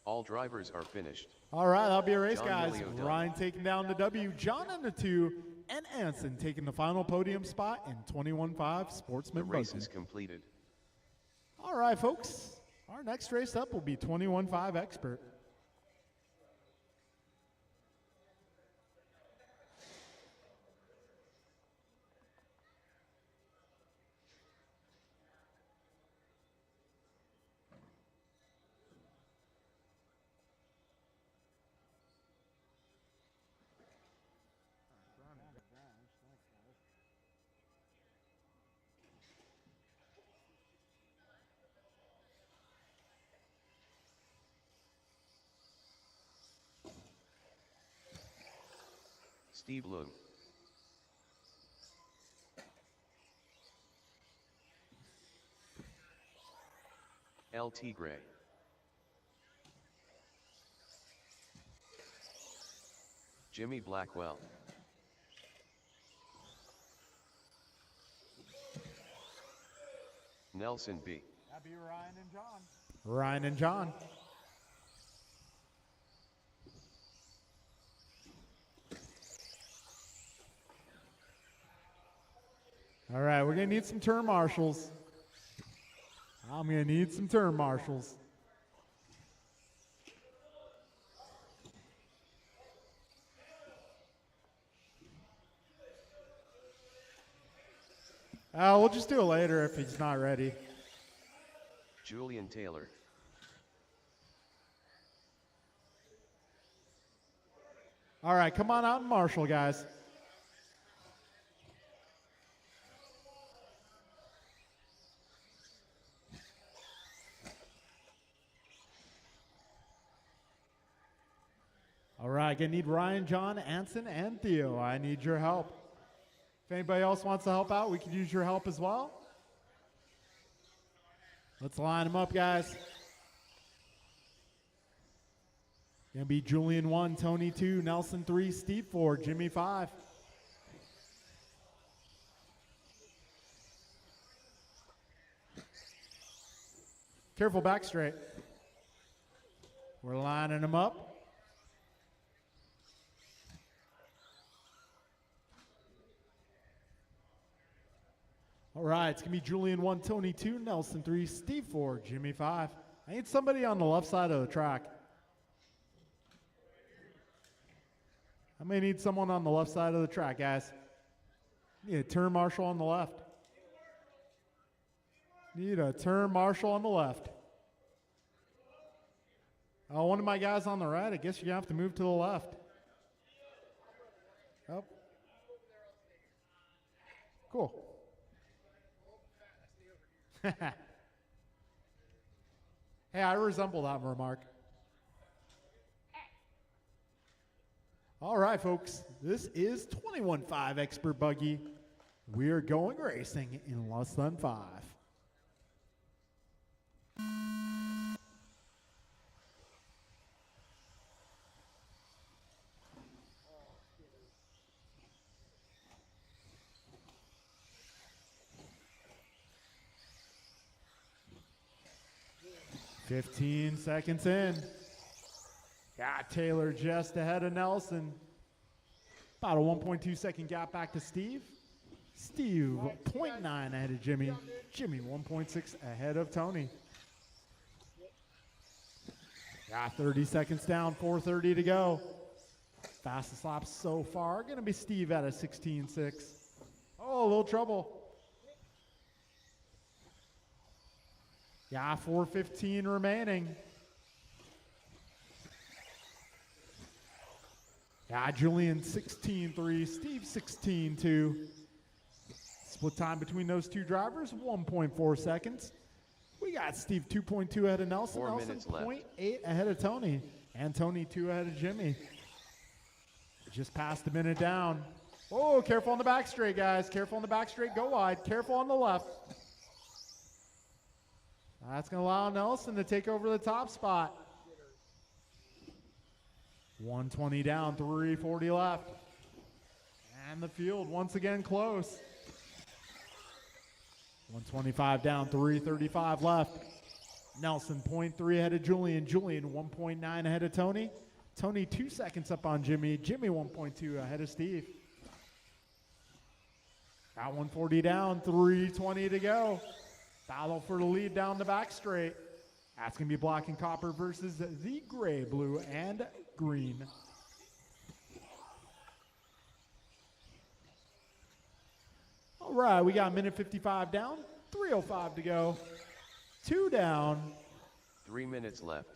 All drivers are finished. All right, that'll be a race, John guys. Willio done. Ryan taking down the W, John in the 2, and Anson taking the final podium spot in 21.5 The Sportsman race Buggy. is completed. All right, folks. Our next race up will be 21.5 expert. Steve Loom. L. Tigre. Jimmy Blackwell. Nelson B. That'd be Ryan and John. Ryan and John. All right, we're going to need some turn marshals. I'm going to need some turn marshals. We'll just do it later if he's not ready. Julian Taylor. All right, come on out and marshal, guys. All right, gonna need Ryan, John, Anson, and Theo. I need your help. If anybody else wants to help out, we could use your help as well. Let's line them up, guys. Gonna be Julian 1, Tony 2, Nelson 3, Steve 4, Jimmy 5. Careful back straight. We're lining them up. All right, it's going to be Julian 1, Tony 2, Nelson 3, Steve 4, Jimmy 5. I need somebody on the left side of the track. I may need someone on the left side of the track, guys. Need a turn marshal on the left. Need a turn marshal on the left. Oh, one of my guys on the right, I guess you're going to have to move to the left. Oh. Cool. Hey, I resemble that remark. All right, folks. This is 21.5 Expert Buggy. We are going racing in less than 5. "15 seconds in. Got Taylor just ahead of Nelson. About a 1.2 second gap back to Steve. Steve 0.9 ahead of Jimmy. Jimmy 1.6 ahead of Tony. Got 30 seconds down, 4:30 to go. Fastest lap so far going to be Steve at a 16.6. Oh, a little trouble. Yeah, 4:15 remaining. Yeah, Julian 16.3, Steve 16.2. Split time between those two drivers, 1.4 seconds. We got Steve 2.2 ahead of Nelson. 4 Nelson minutes left. 0.8 ahead of Tony. And Tony 2 ahead of Jimmy. Just past a minute down. Oh, careful on the back straight, guys. Careful on the back straight. Go wide. Careful on the left. That's going to allow Nelson to take over the top spot. 120 down, 340 left. And the field once again close. 125 down, 335 left. Nelson 0.3 ahead of Julian. Julian 1.9 ahead of Tony. Tony 2 seconds up on Jimmy. Jimmy 1.2 ahead of Steve. Got 140 down, 320 to go. Battle for the lead down the back straight. That's going to be black and copper versus the gray, blue, and green. All right, we got a minute 55 down, 3:05 to go. 2 down. 3 minutes left.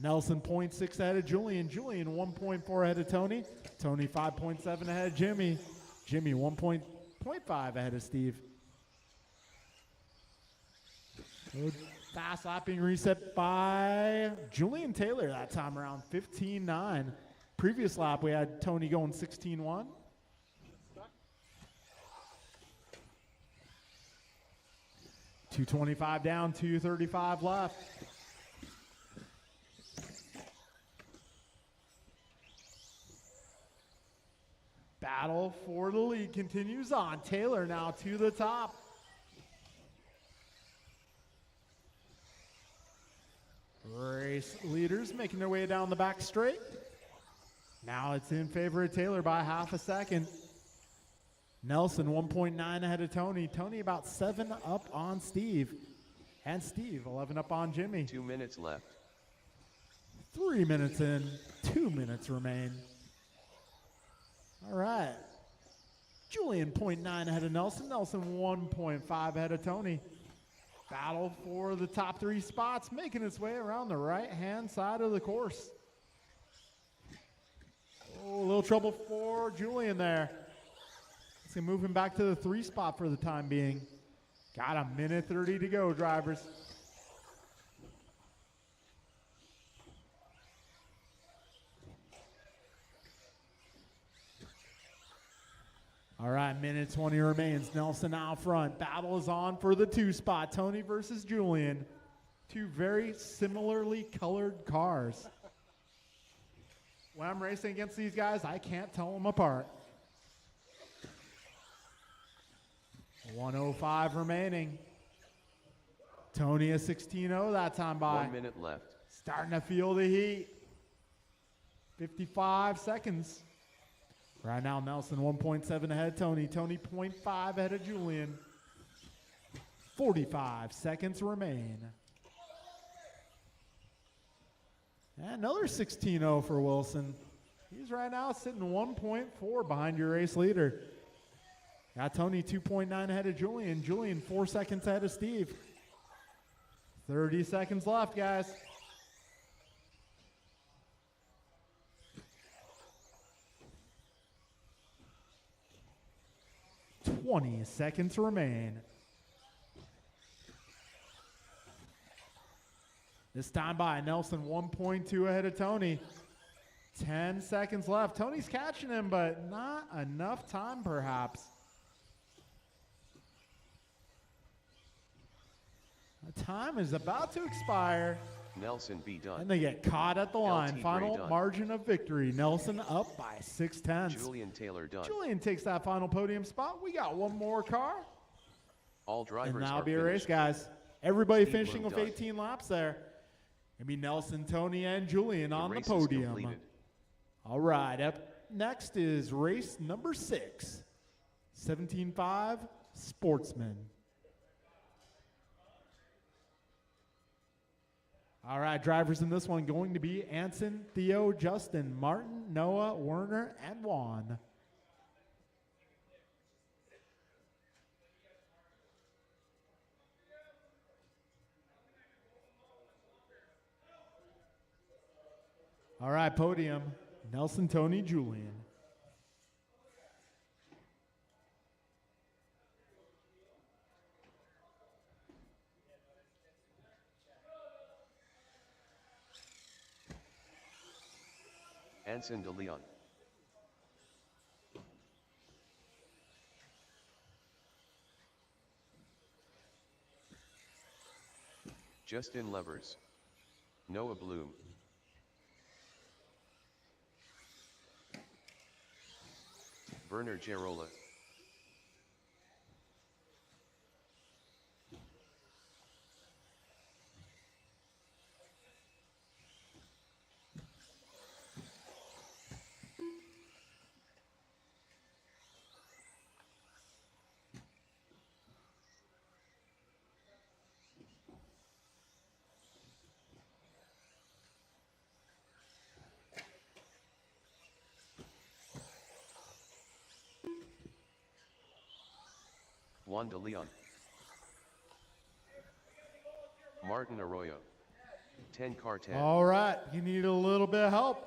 Nelson 0.6 ahead of Julian. Julian 1.4 ahead of Tony. Tony 5.7 ahead of Jimmy. Jimmy 1.5 ahead of Steve. Good fast lapping reset by Julian Taylor that time around, 15.9. Previous lap we had Tony going 16.1. .225 down, 235 left. Battle for the lead continues on. Taylor now to the top. Race leaders making their way down the back straight. Now it's in favor of Taylor by half a second. Nelson 1.9 ahead of Tony. Tony about 7 up on Steve. And Steve 11 up on Jimmy. 2 minutes left. 3 minutes in, 2 minutes remain. All right. Julian 0.9 ahead of Nelson. Nelson 1.5 ahead of Tony. Battle for the top 3 spots, making its way around the right-hand side of the course. Oh, a little trouble for Julian there. Let's see, moving back to the 3 spot for the time being. Got a minute 30 to go, drivers. All right, minute 20 remains. Nelson out front. Battle is on for the 2 spot. Tony versus Julian. 2 very similarly colored cars. When I'm racing against these guys, I can't tell them apart. 1:05 remaining. Tony a 16.0 that time by. 1 minute left. Starting to feel the heat. 55 seconds. Right now, Nelson 1.7 ahead of Tony. Tony 0.5 ahead of Julian. 45 seconds remain. And another 16.0 for Wilson. He's right now sitting 1.4 behind your race leader. Got Tony 2.9 ahead of Julian. Julian 4 seconds ahead of Steve. 30 seconds left, guys. 20 seconds remain. This time by Nelson 1.2 ahead of Tony. 10 seconds left. Tony's catching him, but not enough time perhaps. The time is about to expire. Nelson B done. And they get caught at the line. LT Final done. margin of victory. Nelson up by 6/10. Julian Taylor done. Julian takes that final podium spot. We got one more car. All drivers And that'll are be a race, finished. guys. Everybody Speed finishing bloom with done. 18 laps there. It'll be Nelson, Tony, and Julian on the race is podium. completed. All right, up next is race number 6. 17.5 Sportsman. All right, drivers in this one going to be Anson, Theo, Justin, Martin, Noah, Werner, and Juan. All right, podium, Nelson, Tony, Julian. Anson de Leon. Justin Levers. Noah Bloom. Werner Gerola. Juan de Leon. Martin Arroyo. 10 car 10. All right, you need a little bit of help.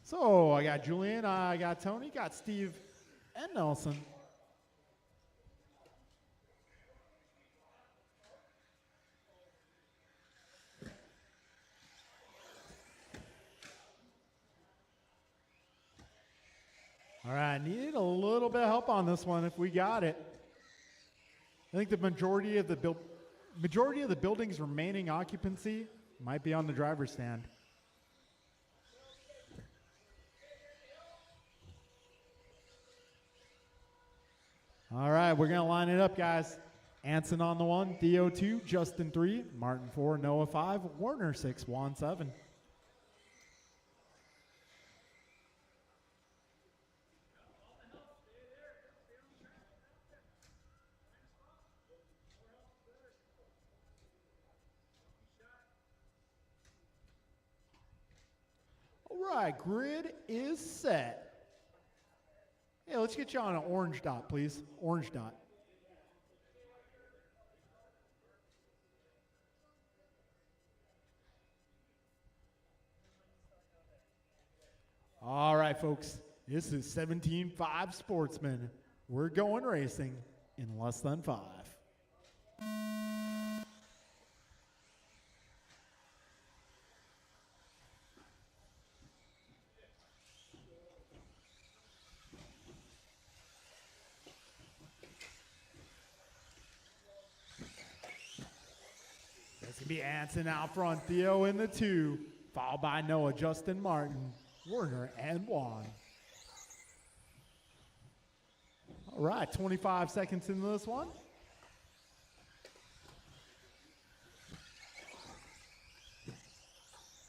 So I got Julian, I got Tony, got Steve, and Nelson. All right, need a little bit of help on this one if we got it. I think the majority of the building's remaining occupancy might be on the driver's stand. All right, we're going to line it up, guys. Anson on the 1, Theo 2, Justin 3, Martin 4, Noah 5, Werner 6, Juan 7. All right, grid is set. Hey, let's get you on an orange dot, please. Orange dot. All right, folks. This is 17.5 Sportsman. We're going racing in less than 5. It's going to be Anson out front, Theo in the 2, followed by Noah, Justin, Martin, Werner, and Juan. All right, 25 seconds into this one.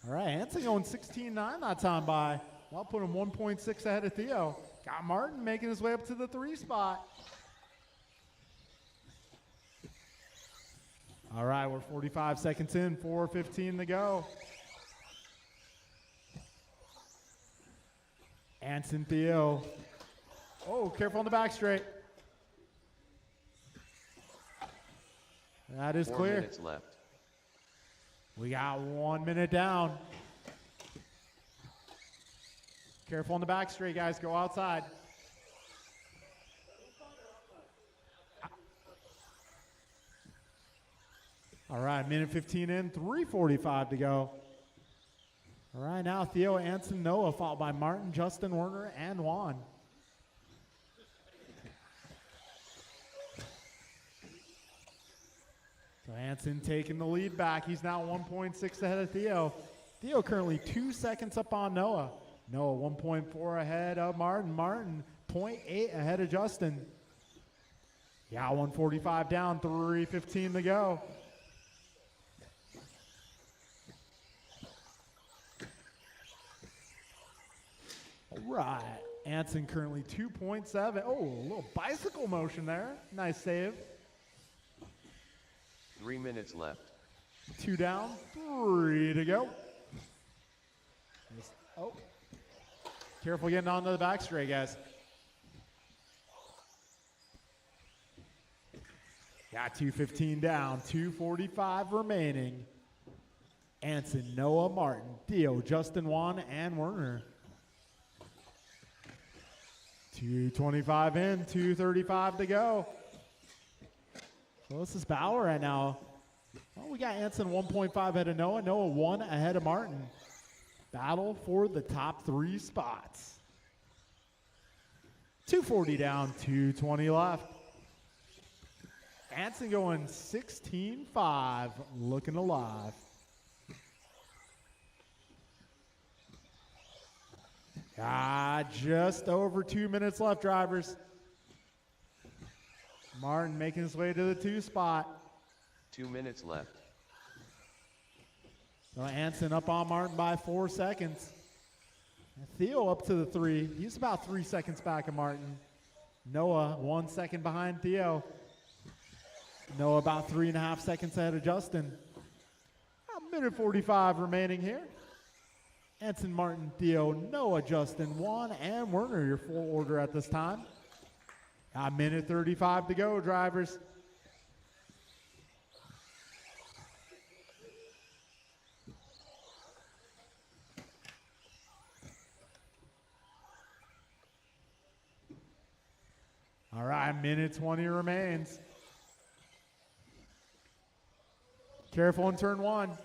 All right, Anson going 16.9 that time by. I'll put him 1.6 ahead of Theo. Got Martin making his way up to the 3 spot. All right, we're 45 seconds in, 4:15 to go. Anson, Theo. Oh, careful on the back straight. That is 4 clear. minutes left. We got 1 minute down. Careful on the back straight, guys. Go outside. All right, minute 15 in, 3:45 to go. All right, now Theo, Anson, Noah, followed by Martin, Justin, Werner, and Juan. So Anson taking the lead back. He's now 1.6 ahead of Theo. Theo currently 2 seconds up on Noah. Noah 1.4 ahead of Martin. Martin 0.8 ahead of Justin. Yeah, 145 down, 3:15 to go. All right, Anson currently 2.7. Oh, a little bicycle motion there. Nice save. 3 minutes left. 2 down, 3 to go. Oh, careful getting onto the back straight, guys. Got 2:15 down, 2:45 remaining. Anson, Noah, Martin, Theo, Justin, Juan, and Werner. 2:25 in, 2:35 to go. Closest battle right now. Well, we got Anson 1.5 ahead of Noah. Noah 1 ahead of Martin. Battle for the top 3 spots. 2:40 down, 2:20 left. Anson going 16.5, looking alive. Just over 2 minutes left, drivers. Martin making his way to the 2 spot. 2 minutes left. So Anson up on Martin by 4 seconds. Theo up to the 3. He's about 3 seconds back of Martin. Noah 1 second behind Theo. Noah about 3.5 seconds ahead of Justin. A minute 45 remaining here. Anson, Martin, Theo, Noah, Justin, Juan, and Werner, your full order at this time. A minute 35 to go, drivers. All right, minute 20 remains. Careful in turn 1.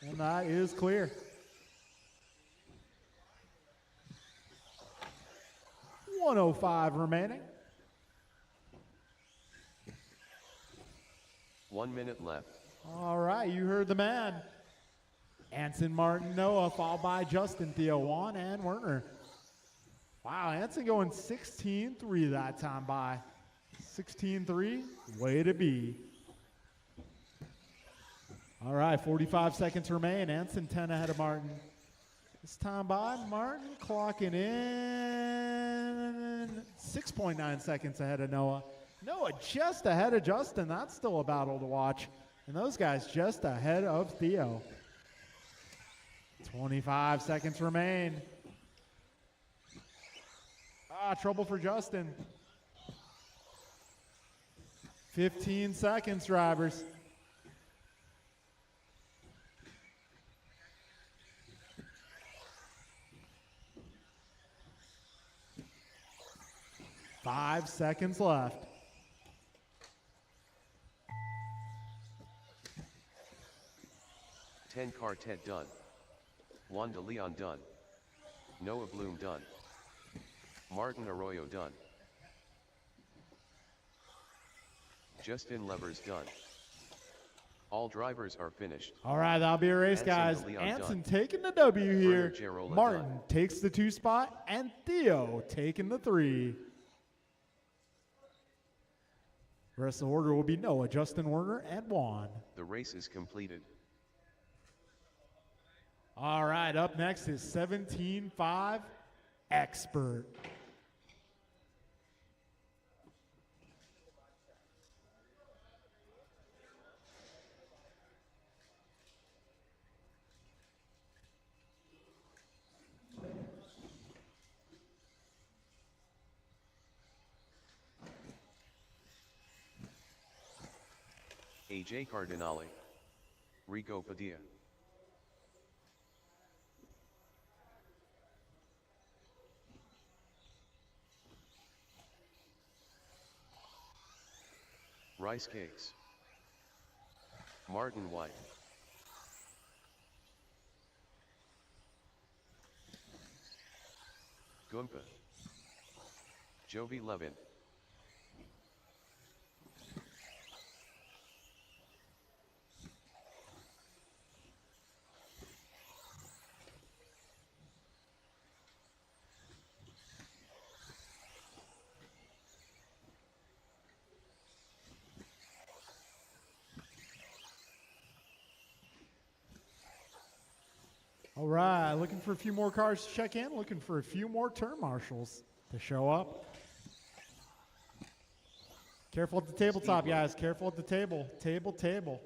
And that is clear. 1:05 remaining. 1 minute left. All right, you heard the man. Anson, Martin, Noah, followed by Justin, Theo, Juan, and Werner. Wow, Anson going 16.3 that time by. 16.3, way to be. All right, 45 seconds remain. Anson 10 ahead of Martin. This time by, Martin clocking in 6.9 seconds ahead of Noah. Noah just ahead of Justin. That's still a battle to watch. And those guys just ahead of Theo. 25 seconds remain. Trouble for Justin. 15 seconds, drivers. Five seconds left. Ten Quartet done. Juan de Leon done. Noah Bloom done. Martin Arroyo done. Justin Levers done. All drivers are finished. All right, that'll be a race, guys. Anson taking the W here. Martin takes the 2 spot, and Theo taking the 3. The rest of the order will be Noah, Justin, Werner, and Juan. The race is completed. All right, up next is 17.5 Expert. AJ Cardinale. Rico Padilla. Rice cakes. Martin White. Goompa. Jovi Levin. All right, looking for a few more cars to check in, looking for a few more turn marshals to show up. Careful at the tabletop, guys. Careful at the table. Table.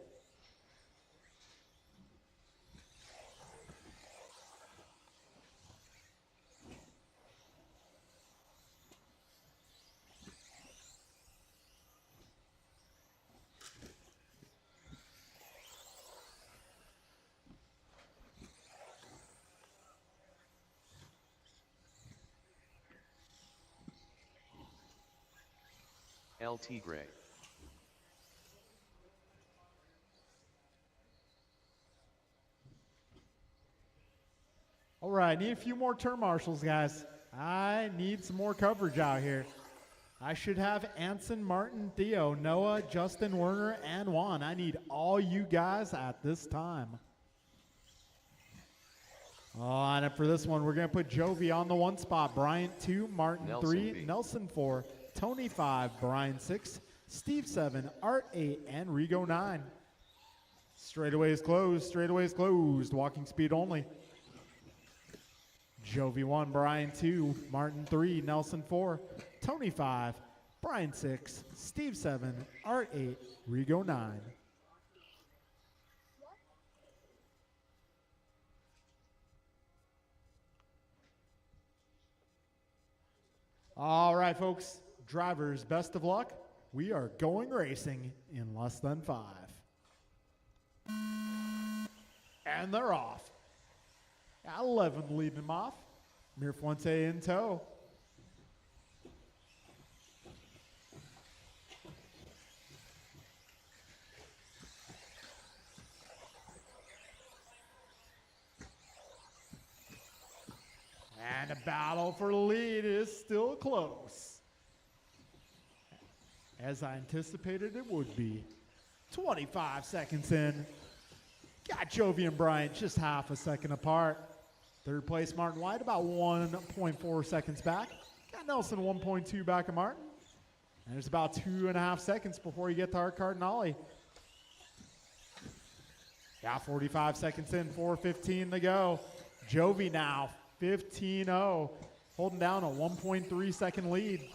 LT Gray. All right, need a few more turn marshals, guys. I need some more coverage out here. I should have Anson, Martin, Theo, Noah, Justin, Werner, and Juan. I need all you guys at this time. And for this one, we're going to put Jovi on the 1 spot. Bryant 2, Martin Nelson 3, B. Nelson 4, Tony 5, Brian 6, Steve 7, Art 8, and Rigo 9. Straightaways closed. Walking speed only. Jovi 1, Brian 2, Martin 3, Nelson 4, Tony 5, Brian 6, Steve 7, Art 8, Rigo 9. All right, folks, drivers, best of luck. We are going racing in less than 5. And they're off. 11 leading them off. Mirfuente in tow. And the battle for the lead is still close, as I anticipated it would be. 25 seconds in. Got Jovi and Bryant just half a second apart. Third place, Martin White, about 1.4 seconds back. Got Nelson 1.2 back of Martin. And there's about 2.5 seconds before you get to Art Cardinale. Yeah, 45 seconds in, 4:15 to go. Jovi now, 15-0, holding down a 1.3 second lead.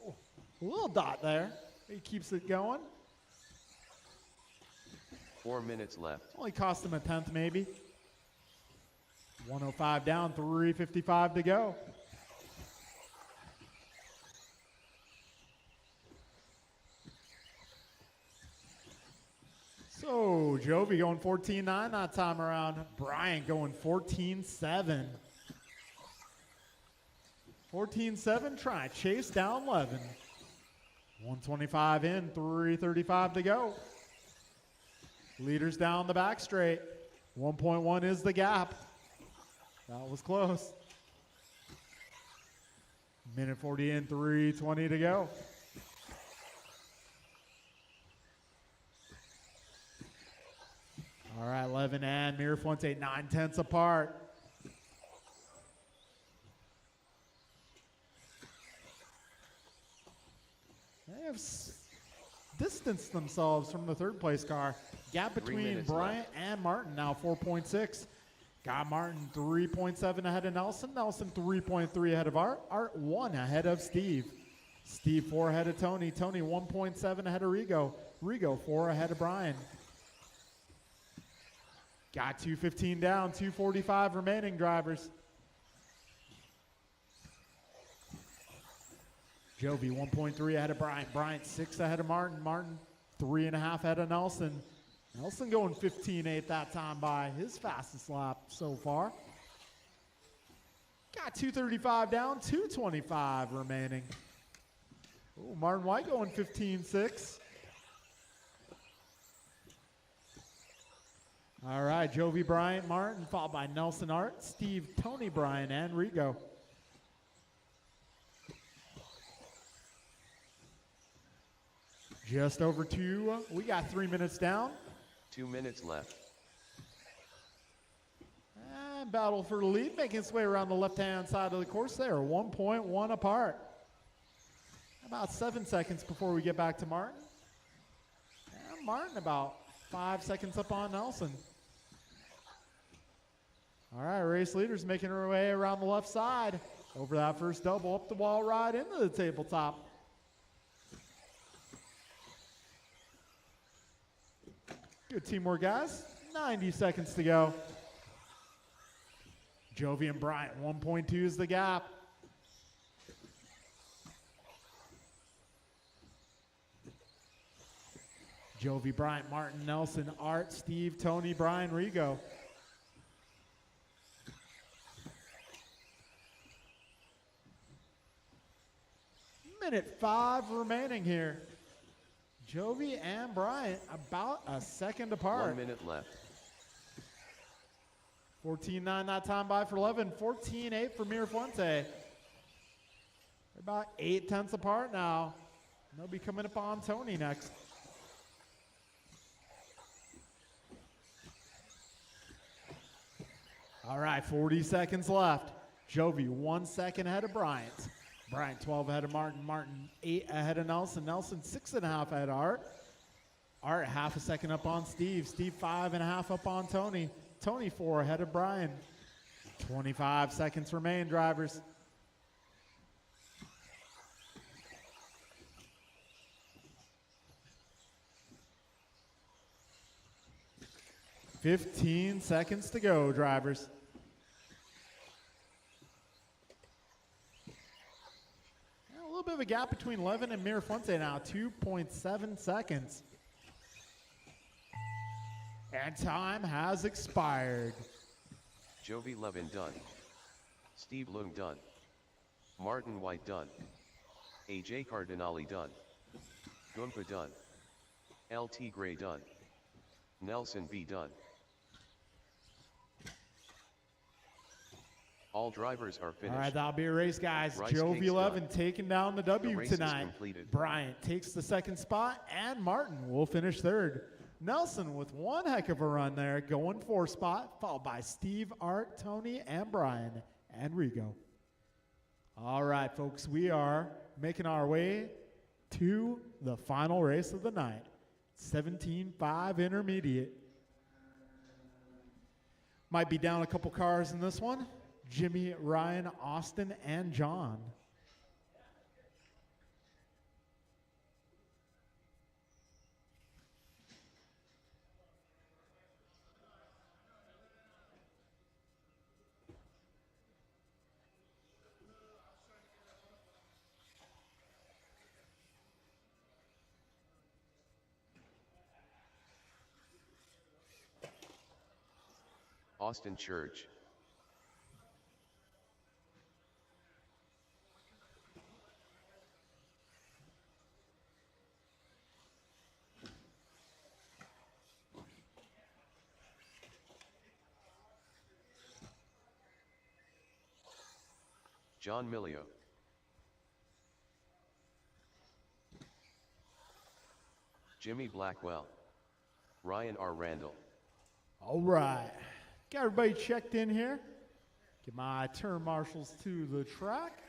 Oh, a little dot there. He keeps it going. 4 minutes left. Only cost him a tenth, maybe. 105 down, 3:55 to go. So, Jovi going 14-9 that time around. Bryant going 14-7. 14-7, trying to chase down Levin. 125 in, 3:35 to go. Leaders down the back straight. 1.1 is the gap. That was close. Minute 40 in, 3:20 to go. All right, Levin and Mirfuente 9/10 apart. They have distanced themselves from the third place car. Gap between Bryant and Martin now 4.6. Got Martin 3.7 ahead of Nelson. Nelson 3.3 ahead of Art. Art 1 ahead of Steve. Steve 4 ahead of Tony. Tony 1.7 ahead of Rigo. Rigo 4 ahead of Brian. Got 2:15 down, 2:45 remaining, drivers. Jovi 1.3 ahead of Bryant. Bryant 6 ahead of Martin. Martin 3.5 ahead of Nelson. Nelson going 15.8 that time by his fastest lap so far. Got 2:35 down, 2:25 remaining. Oh, Martin White going 15.6. All right, Jovi Bryant Martin, followed by Nelson Art, Steve, Tony Bryan, and Rigo. Just over 2. We got 3 minutes down. 2 minutes left. And battle for the lead, making its way around the left-hand side of the course there, 1.1 apart. About 7 seconds before we get back to Martin. And Martin about 5 seconds up on Nelson. All right, race leaders making her way around the left side. Over that first double, up the wall, right into the tabletop. Good teamwork, guys. 90 seconds to go. Jovi and Bryant, 1.2 is the gap. Jovi, Bryant, Martin, Nelson, Art, Steve, Tony, Bryan, Rigo. Minute 5 remaining here. Jovi and Bryant about a second apart. 1 minute left. 14.9 that time by for 11. 14.8 for Mirafuente. They're about 0.8 apart now. They'll be coming up on Tony next. All right, 40 seconds left. Jovi 1 second ahead of Bryant. Bryant 12 ahead of Martin. Martin 8 ahead of Nelson. Nelson 6.5 ahead of Art. Art half a second up on Steve. Steve 5.5 up on Tony. Tony 4 ahead of Bryan. 25 seconds remain, drivers. "15 seconds to go, drivers." A little bit of a gap between Levin and Mirafuente now, 2.7 seconds. And time has expired. Jovi Levin done. Steve Lung done. Martin White done. AJ Cardinale done. Gunpa done. LT Gray done. Nelson B done. All drivers are finished. All right, that'll be a race, guys. Rice Jovi Cake's 11 done. taking down the W race is tonight. completed. Bryant takes the second spot, and Martin will finish third. Nelson with one heck of a run there, going 4th spot, followed by Steve, Art, Tony, and Bryan, and Rigo. All right, folks, we are making our way to the final race of the night, 17.5 Intermediate. Might be down a couple cars in this one. Jimmy, Ryan, Austin, and John. Austin Church. John Milio. Jimmy Blackwell. Ryan R. Randall. All right. Got everybody checked in here. Get my turn marshals to the track.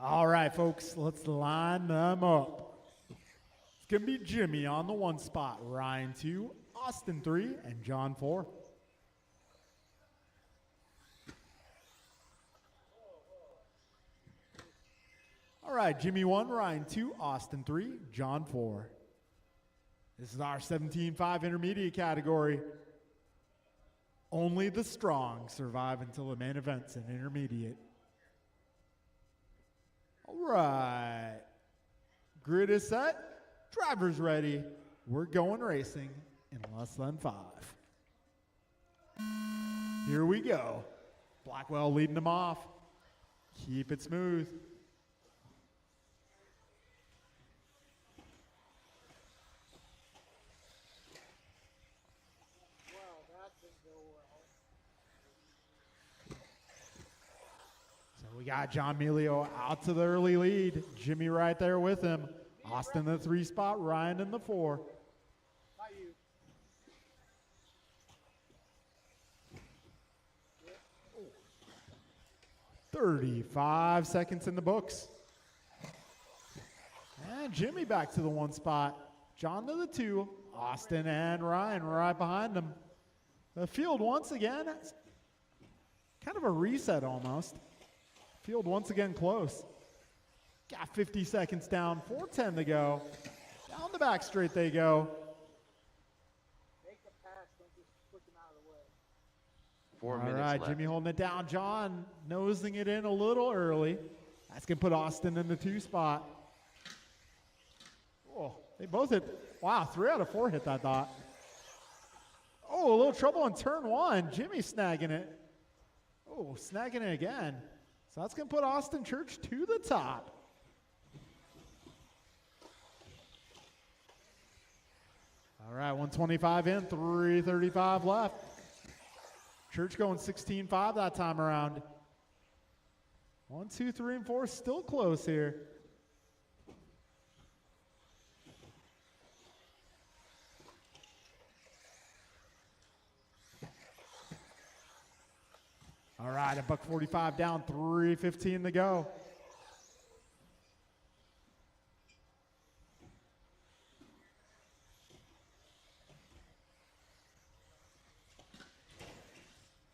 All right, folks, let's line them up. It's going to be Jimmy on the 1 spot, Ryan 2, Austin 3, and John 4. All right, Jimmy 1, Ryan 2, Austin 3, John 4. This is our 17.5 intermediate category. Only the strong survive until the main event's an intermediate. All right. Grid is set. Driver's ready. We're going racing in less than 5. Here we go. Blackwell leading them off. Keep it smooth. Wow, that didn't go well. So we got John Melio out to the early lead. Jimmy right there with him. Austin in the 3 spot, Ryan in the 4. Not you. 35 seconds in the books. And Jimmy back to the 1 spot. John to the 2. Austin and Ryan right behind him. The field once again, kind of a reset almost. Field once again close. Got 50 seconds down, 4:10 to go. Down the back straight they go. Make a pass, don't just push him out of the way. 4 All minutes right, left. Jimmy holding it down. John nosing it in a little early. That's going to put Austin in the 2 spot. Oh, they both hit. Wow, 3 out of 4 hit that dot. Oh, a little trouble in turn 1. Jimmy snagging it. Oh, snagging it again. So that's going to put Austin Church to the top. All right, 125 in, 335 left. Church going 16-5 that time around. 1, 2, 3, and 4 still close here. All right, $1.45 down, 3:15 to go.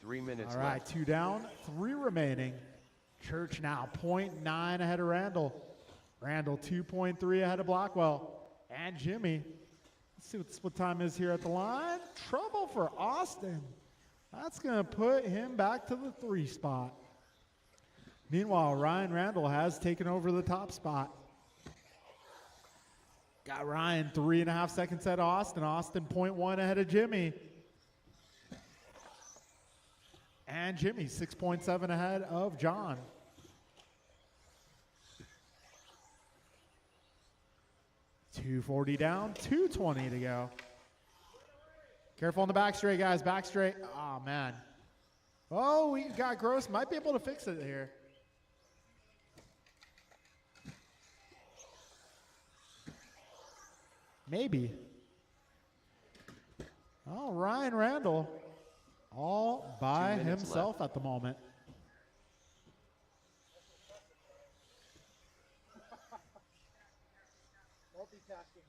Three minutes All right, left. 2 down, 3 remaining. Church now 0.9 ahead of Randall. Randall 2.3 ahead of Blackwell. And Jimmy. Let's see what the split time is here at the line. Trouble for Austin. That's going to put him back to the 3 spot. Meanwhile, Ryan Randall has taken over the top spot. Got Ryan 3.5 seconds ahead of Austin. Austin 0.1 ahead of Jimmy. And Jimmy 6.7 ahead of John. $2.40 down, $2.20 to go. Careful on the back straight, guys. Back straight. Oh, man. Oh, we got Gross. Might be able to fix it here. Maybe. Oh, Ryan Randall. All by 2 minutes himself left. at the moment. Multitasking.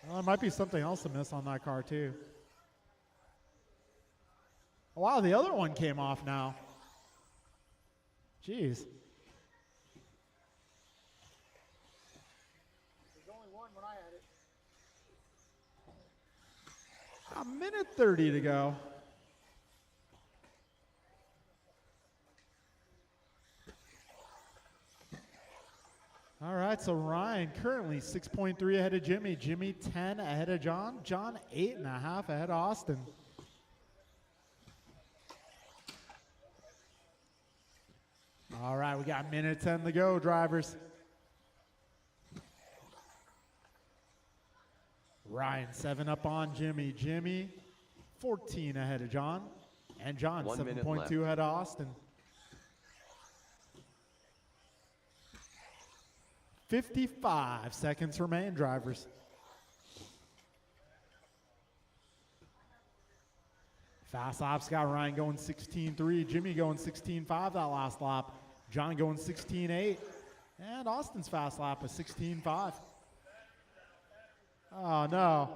Well, there might be something else to miss on that car, too. Oh, wow, the other one came off now. Jeez. There's only one when I had it. A minute 30 to go. All right, so Ryan currently 6.3 ahead of Jimmy. Jimmy 10 ahead of John. John 8.5 ahead of Austin. All right, we got minute 10 to go, drivers. Ryan 7 up on Jimmy. Jimmy 14 ahead of John. And John 1 minute 7.2 left. ahead of Austin. 55 seconds remain, drivers. Fast laps got Ryan going 16.3, Jimmy going 16.5 that last lap, John going 16.8, and Austin's fast lap is 16.5. Oh, no.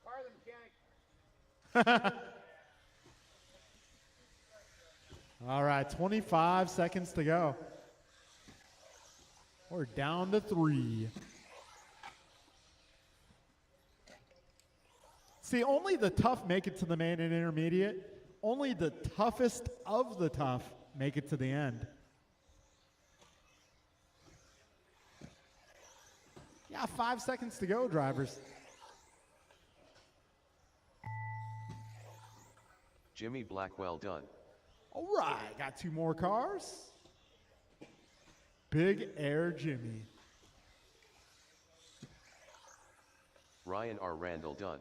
Car the mechanic. All right, 25 seconds to go. We're down to 3. See, only the tough make it to the main and intermediate. Only the toughest of the tough make it to the end. Yeah, 5 seconds to go, drivers. Jimmy Blackwell done. All right, got 2 more cars. Big Air Jimmy. Ryan R. Randall done.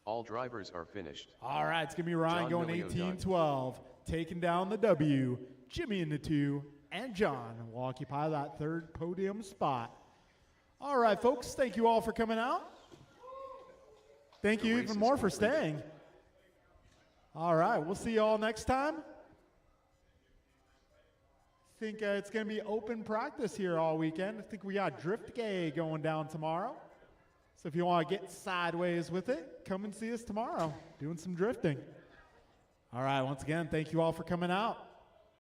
All drivers are finished. All right, it's going to be Ryan John going Millio done. 18-12, taking down the W. Jimmy in the 2, and John will occupy that 3rd podium spot. All right, folks, thank you all for coming out. Thank The you race even is more for completed. staying. All right, we'll see you all next time. I think it's going to be open practice here all weekend. I think we got Drift Gay going down tomorrow. So if you want to get sideways with it, come and see us tomorrow doing some drifting. All right, once again, thank you all for coming out.